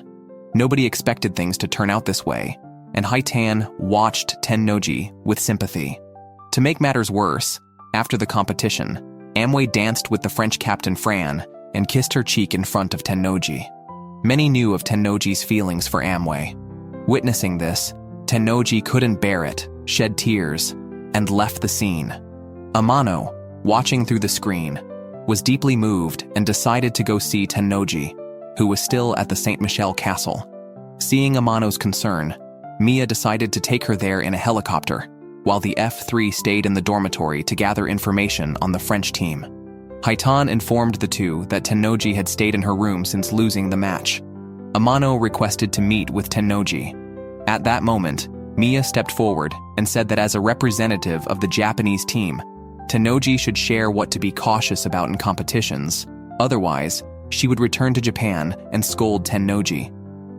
Nobody expected things to turn out this way, and Haitan watched Tennoji with sympathy. To make matters worse, after the competition, Amway danced with the French captain Fran and kissed her cheek in front of Tennoji. Many knew of Tennoji's feelings for Amway. Witnessing this, Tennoji couldn't bear it, shed tears, and left the scene. Amano, watching through the screen, was deeply moved and decided to go see Tennoji, who was still at the Saint Michel Castle. Seeing Amano's concern, Mia decided to take her there in a helicopter, while the F3 stayed in the dormitory to gather information on the French team. Haitan informed the two that Tennoji had stayed in her room since losing the match. Amano requested to meet with Tennoji. At that moment, Mia stepped forward and said that as a representative of the Japanese team, Tennoji should share what to be cautious about in competitions. Otherwise, she would return to Japan and scold Tennoji.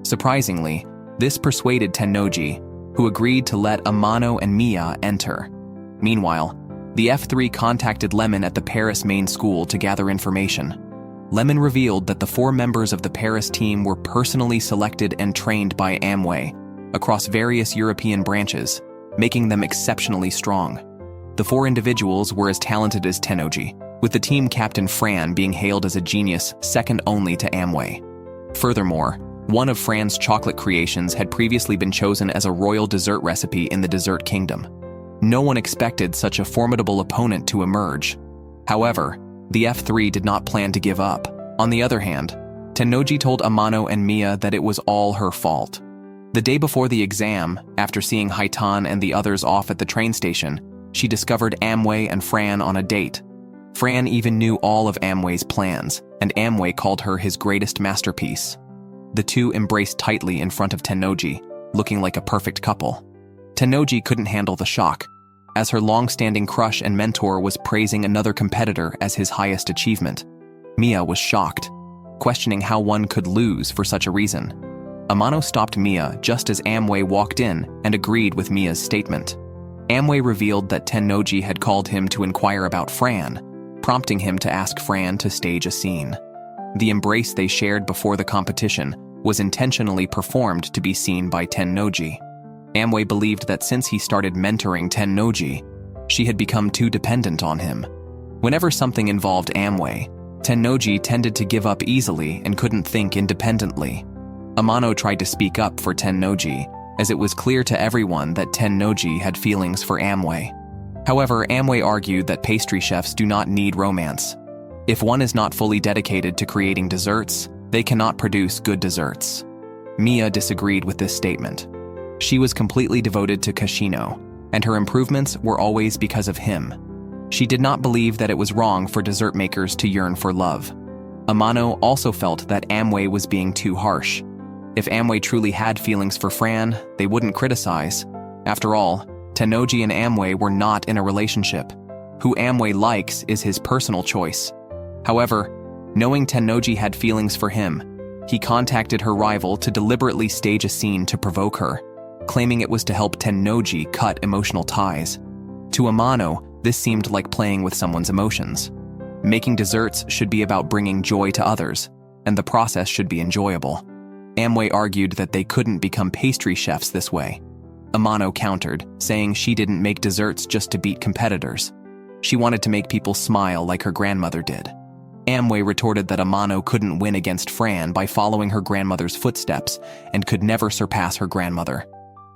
Surprisingly, this persuaded Tennoji, who agreed to let Amano and Mia enter. Meanwhile, the F3 contacted Lemon at the Paris main school to gather information. Lemon revealed that the 4 members of the Paris team were personally selected and trained by Amway across various European branches, making them exceptionally strong. The 4 individuals were as talented as Tennoji, with the team captain Fran being hailed as a genius second only to Amway. Furthermore, one of Fran's chocolate creations had previously been chosen as a royal dessert recipe in the Desert Kingdom. No one expected such a formidable opponent to emerge. However, the F3 did not plan to give up. On the other hand, Tennoji told Amano and Mia that it was all her fault. The day before the exam, after seeing Haitan and the others off at the train station, she discovered Amway and Fran on a date. Fran even knew all of Amway's plans, and Amway called her his greatest masterpiece. The two embraced tightly in front of Tennoji, looking like a perfect couple. Tennoji couldn't handle the shock, as her long-standing crush and mentor was praising another competitor as his highest achievement. Mia was shocked, questioning how one could lose for such a reason. Amano stopped Mia just as Amway walked in and agreed with Mia's statement. Amway revealed that Tennoji had called him to inquire about Fran, prompting him to ask Fran to stage a scene. The embrace they shared before the competition was intentionally performed to be seen by Tennoji. Amway believed that since he started mentoring Tennoji, she had become too dependent on him. Whenever something involved Amway, Tennoji tended to give up easily and couldn't think independently. Amano tried to speak up for Tennoji, as it was clear to everyone that Tennoji had feelings for Amway. However, Amway argued that pastry chefs do not need romance. If one is not fully dedicated to creating desserts, they cannot produce good desserts. Mia disagreed with this statement. She was completely devoted to Kashino, and her improvements were always because of him. She did not believe that it was wrong for dessert makers to yearn for love. Amano also felt that Amway was being too harsh. If Amway truly had feelings for Fran, they wouldn't criticize. After all, Tennoji and Amway were not in a relationship. Who Amway likes is his personal choice. However, knowing Tennoji had feelings for him, he contacted her rival to deliberately stage a scene to provoke her, claiming it was to help Tennoji cut emotional ties. To Amano, this seemed like playing with someone's emotions. Making desserts should be about bringing joy to others, and the process should be enjoyable. Amway argued that they couldn't become pastry chefs this way. Amano countered, saying she didn't make desserts just to beat competitors. She wanted to make people smile like her grandmother did. Amway retorted that Amano couldn't win against Fran by following her grandmother's footsteps and could never surpass her grandmother.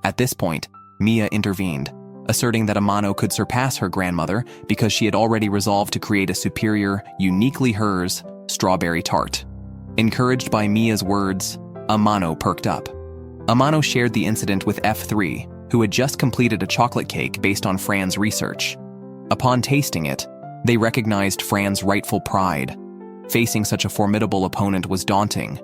At this point, Mia intervened, asserting that Amano could surpass her grandmother because she had already resolved to create a superior, uniquely hers, strawberry tart. Encouraged by Mia's words, Amano perked up. Amano shared the incident with F3, who had just completed a chocolate cake based on Fran's research. Upon tasting it, they recognized Fran's rightful pride. Facing such a formidable opponent was daunting.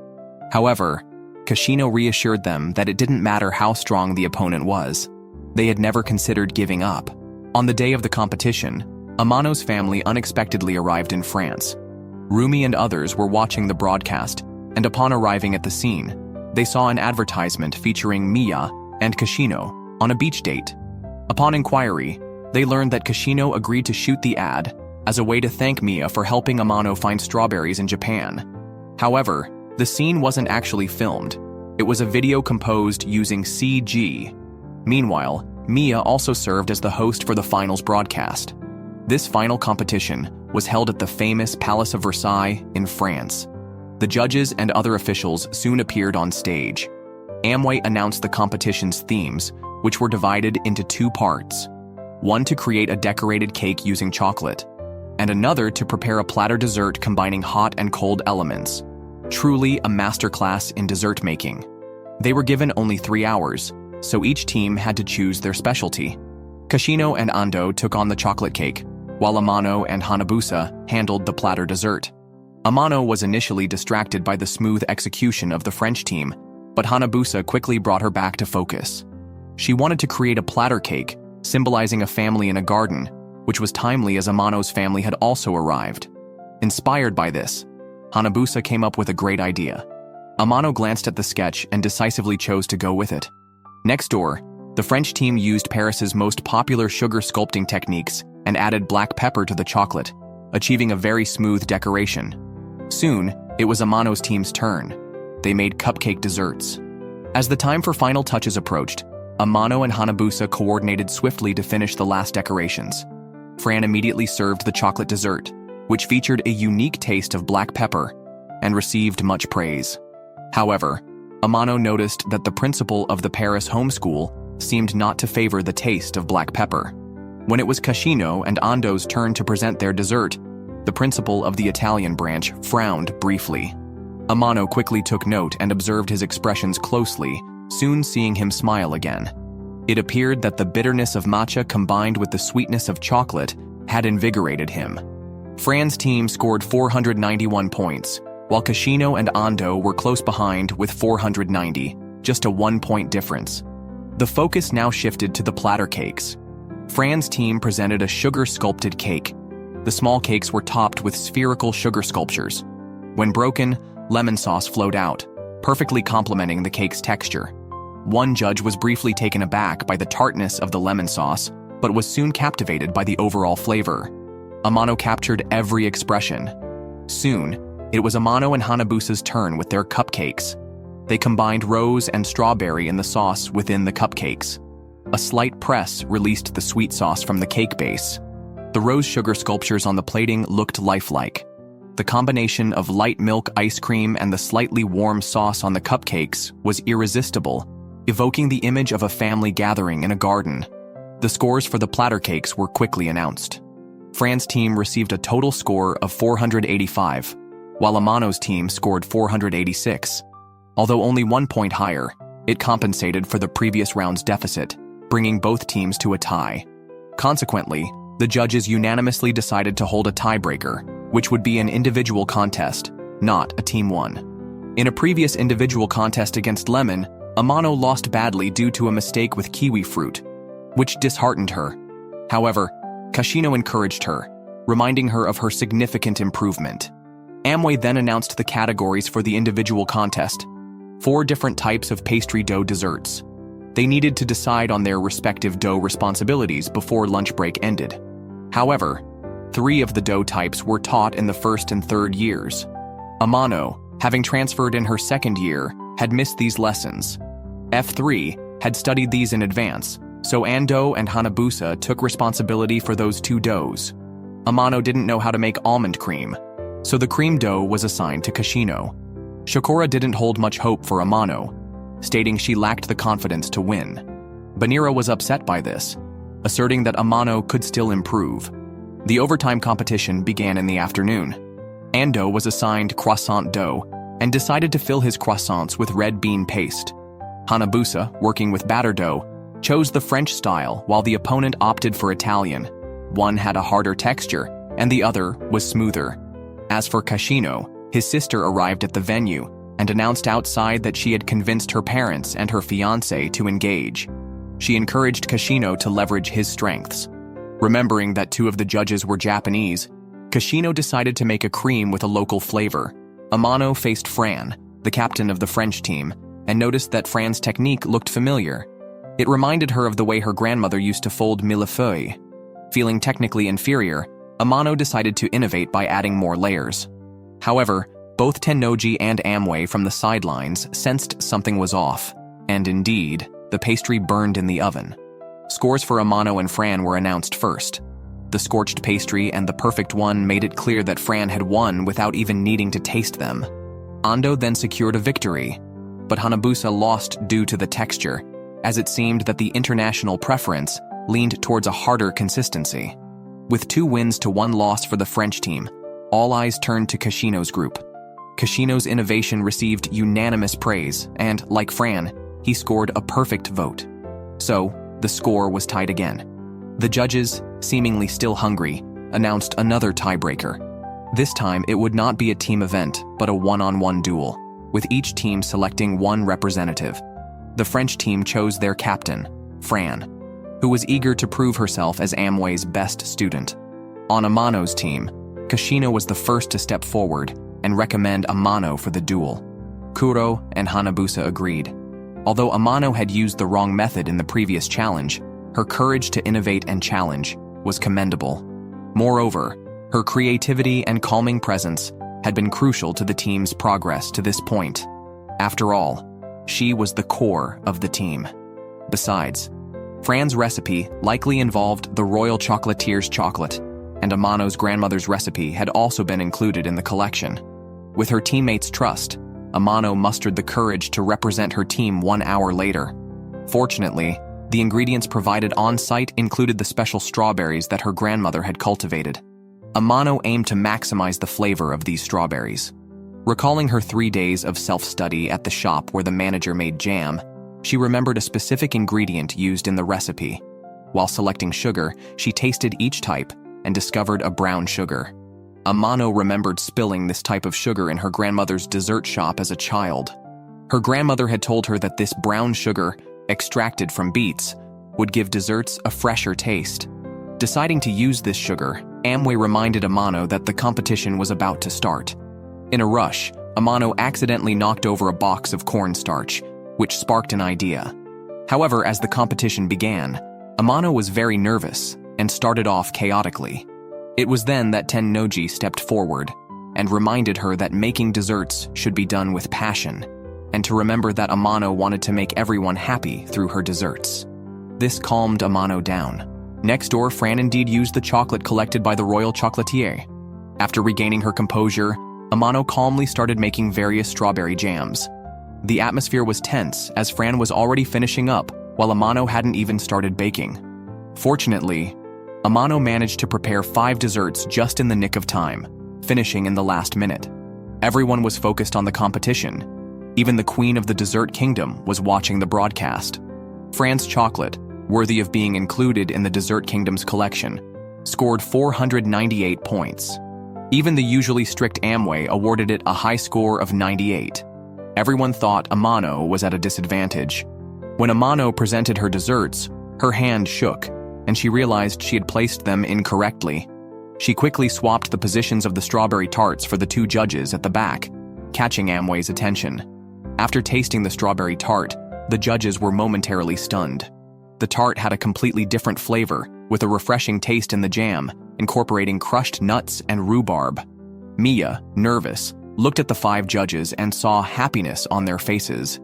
However, Kashino reassured them that it didn't matter how strong the opponent was. They had never considered giving up. On the day of the competition, Amano's family unexpectedly arrived in France. Rumi and others were watching the broadcast, and upon arriving at the scene, they saw an advertisement featuring Mia and Kashino on a beach date. Upon inquiry, they learned that Kashino agreed to shoot the ad as a way to thank Mia for helping Amano find strawberries in Japan. However, the scene wasn't actually filmed. It was a video composed using CG. Meanwhile, Mia also served as the host for the finals broadcast. This final competition was held at the famous Palace of Versailles in France. The judges and other officials soon appeared on stage. Amway announced the competition's themes, which were divided into two parts. One to create a decorated cake using chocolate, and another to prepare a platter dessert combining hot and cold elements. Truly a masterclass in dessert making. They were given only 3 hours, so each team had to choose their specialty. Kashino and Ando took on the chocolate cake, while Amano and Hanabusa handled the platter dessert. Amano was initially distracted by the smooth execution of the French team, but Hanabusa quickly brought her back to focus. She wanted to create a platter cake, symbolizing a family in a garden, which was timely as Amano's family had also arrived. Inspired by this, Hanabusa came up with a great idea. Amano glanced at the sketch and decisively chose to go with it. Next door, the French team used Paris's most popular sugar sculpting techniques and added black pepper to the chocolate, achieving a very smooth decoration. Soon, it was Amano's team's turn. They made cupcake desserts. As the time for final touches approached, Amano and Hanabusa coordinated swiftly to finish the last decorations. Fran immediately served the chocolate dessert, which featured a unique taste of black pepper, and received much praise. However, Amano noticed that the principal of the Paris homeschool seemed not to favor the taste of black pepper. When it was Kashino and Ando's turn to present their dessert, the principal of the Italian branch frowned briefly. Amano quickly took note and observed his expressions closely, soon seeing him smile again. It appeared that the bitterness of matcha combined with the sweetness of chocolate had invigorated him. Fran's team scored 491 points, while Kashino and Ando were close behind with 490, just a 1-point difference. The focus now shifted to the platter cakes. Fran's team presented a sugar-sculpted cake. The small cakes were topped with spherical sugar sculptures. When broken, lemon sauce flowed out, perfectly complementing the cake's texture. One judge was briefly taken aback by the tartness of the lemon sauce, but was soon captivated by the overall flavor. Amano captured every expression. Soon, it was Amano and Hanabusa's turn with their cupcakes. They combined rose and strawberry in the sauce within the cupcakes. A slight press released the sweet sauce from the cake base. The rose sugar sculptures on the plating looked lifelike. The combination of light milk ice cream and the slightly warm sauce on the cupcakes was irresistible, evoking the image of a family gathering in a garden. The scores for the platter cakes were quickly announced. Fran's team received a total score of 485, while Amano's team scored 486. Although only 1 point higher, it compensated for the previous round's deficit, bringing both teams to a tie. Consequently, the judges unanimously decided to hold a tiebreaker, which would be an individual contest, not a team one. In a previous individual contest against Lemon, Amano lost badly due to a mistake with kiwi fruit, which disheartened her. However, Kashino encouraged her, reminding her of her significant improvement. Amway then announced the categories for the individual contest: 4 different types of pastry dough desserts. They needed to decide on their respective dough responsibilities before lunch break ended. However, 3 of the dough types were taught in the first and third years. Amano, having transferred in her second year, had missed these lessons. F3 had studied these in advance, so Ando and Hanabusa took responsibility for those 2 doughs. Amano didn't know how to make almond cream, so the cream dough was assigned to Kashino. Shakura didn't hold much hope for Amano, stating she lacked the confidence to win. Banira was upset by this, asserting that Amano could still improve. The overtime competition began in the afternoon. Ando was assigned croissant dough and decided to fill his croissants with red bean paste. Hanabusa, working with batter dough, chose the French style while the opponent opted for Italian. One had a harder texture and the other was smoother. As for Kashino, his sister arrived at the venue and announced outside that she had convinced her parents and her fiancé to engage. She encouraged Kashino to leverage his strengths. Remembering that 2 of the judges were Japanese, Kashino decided to make a cream with a local flavor. Amano faced Fran, the captain of the French team, and noticed that Fran's technique looked familiar. It reminded her of the way her grandmother used to fold millefeuille. Feeling technically inferior, Amano decided to innovate by adding more layers. However, both Tennoji and Amway from the sidelines sensed something was off, and indeed, the pastry burned in the oven. Scores for Amano and Fran were announced first. The scorched pastry and the perfect one made it clear that Fran had won without even needing to taste them. Ando then secured a victory, but Hanabusa lost due to the texture, as it seemed that the international preference leaned towards a harder consistency. With 2 wins to 1 loss for the French team, all eyes turned to Kashino's group. Kashino's innovation received unanimous praise, and, like Fran, he scored a perfect vote. So, the score was tied again. The judges, seemingly still hungry, announced another tiebreaker. This time, it would not be a team event, but a one-on-one duel, with each team selecting 1 representative. The French team chose their captain, Fran, who was eager to prove herself as Amway's best student. On Amano's team, Kashino was the first to step forward and recommend Amano for the duel. Kuro and Hanabusa agreed. Although Amano had used the wrong method in the previous challenge, her courage to innovate and challenge was commendable. Moreover, her creativity and calming presence had been crucial to the team's progress to this point. After all, she was the core of the team. Besides, Fran's recipe likely involved the Royal Chocolatier's chocolate, and Amano's grandmother's recipe had also been included in the collection. With her teammates' trust, Amano mustered the courage to represent her team 1 hour later. Fortunately, the ingredients provided on-site included the special strawberries that her grandmother had cultivated. Amano aimed to maximize the flavor of these strawberries. Recalling her 3 days of self-study at the shop where the manager made jam, she remembered a specific ingredient used in the recipe. While selecting sugar, she tasted each type and discovered a brown sugar. Amano remembered spilling this type of sugar in her grandmother's dessert shop as a child. Her grandmother had told her that this brown sugar, extracted from beets, would give desserts a fresher taste. Deciding to use this sugar, Amway reminded Amano that the competition was about to start. In a rush, Amano accidentally knocked over a box of cornstarch, which sparked an idea. However, as the competition began, Amano was very nervous and started off chaotically. It was then that Tennoji stepped forward and reminded her that making desserts should be done with passion, and to remember that Amano wanted to make everyone happy through her desserts. This calmed Amano down. Next door, Fran indeed used the chocolate collected by the royal chocolatier. After regaining her composure, Amano calmly started making various strawberry jams. The atmosphere was tense as Fran was already finishing up while Amano hadn't even started baking. Fortunately, Amano managed to prepare 5 desserts just in the nick of time, finishing in the last minute. Everyone was focused on the competition. Even the queen of the dessert kingdom was watching the broadcast. Fran's chocolate, worthy of being included in the dessert kingdom's collection, scored 498 points. Even the usually strict Amway awarded it a high score of 98. Everyone thought Amano was at a disadvantage. When Amano presented her desserts, her hand shook, and she realized she had placed them incorrectly. She quickly swapped the positions of the strawberry tarts for the 2 judges at the back, catching Amway's attention. After tasting the strawberry tart, the judges were momentarily stunned. The tart had a completely different flavor, with a refreshing taste in the jam, incorporating crushed nuts and rhubarb. Mia, nervous, looked at the 5 judges and saw happiness on their faces.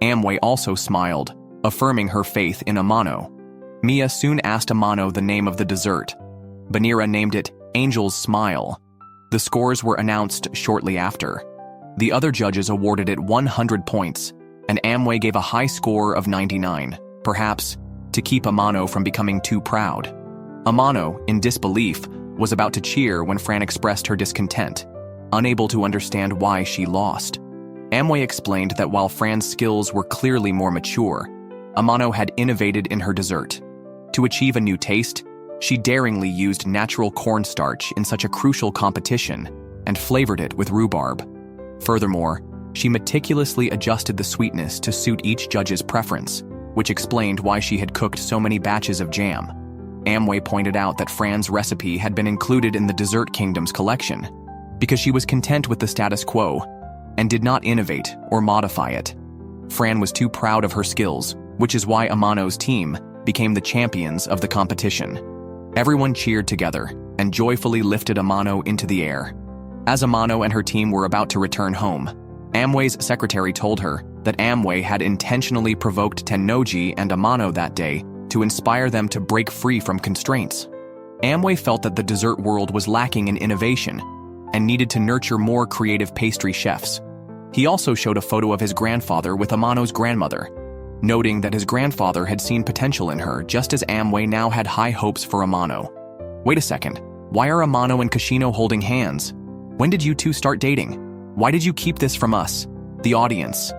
Amway also smiled, affirming her faith in Amano. Mia soon asked Amano the name of the dessert. Banira named it Angel's Smile. The scores were announced shortly after. The other judges awarded it 100 points, and Amway gave a high score of 99, perhaps to keep Amano from becoming too proud. Amano, in disbelief, was about to cheer when Fran expressed her discontent, unable to understand why she lost. Amway explained that while Fran's skills were clearly more mature, Amano had innovated in her dessert. To achieve a new taste, she daringly used natural cornstarch in such a crucial competition and flavored it with rhubarb. Furthermore, she meticulously adjusted the sweetness to suit each judge's preference, which explained why she had cooked so many batches of jam. Amway pointed out that Fran's recipe had been included in the Dessert Kingdom's collection because she was content with the status quo and did not innovate or modify it. Fran was too proud of her skills, which is why Amano's team became the champions of the competition. Everyone cheered together and joyfully lifted Amano into the air. As Amano and her team were about to return home, Amway's secretary told her that Amway had intentionally provoked Tennoji and Amano that day to inspire them to break free from constraints. Amway felt that the dessert world was lacking in innovation and needed to nurture more creative pastry chefs. He also showed a photo of his grandfather with Amano's grandmother, noting that his grandfather had seen potential in her just as Amway now had high hopes for Amano. Wait a second, why are Amano and Kashino holding hands? When did you two start dating? Why did you keep this from us, the audience?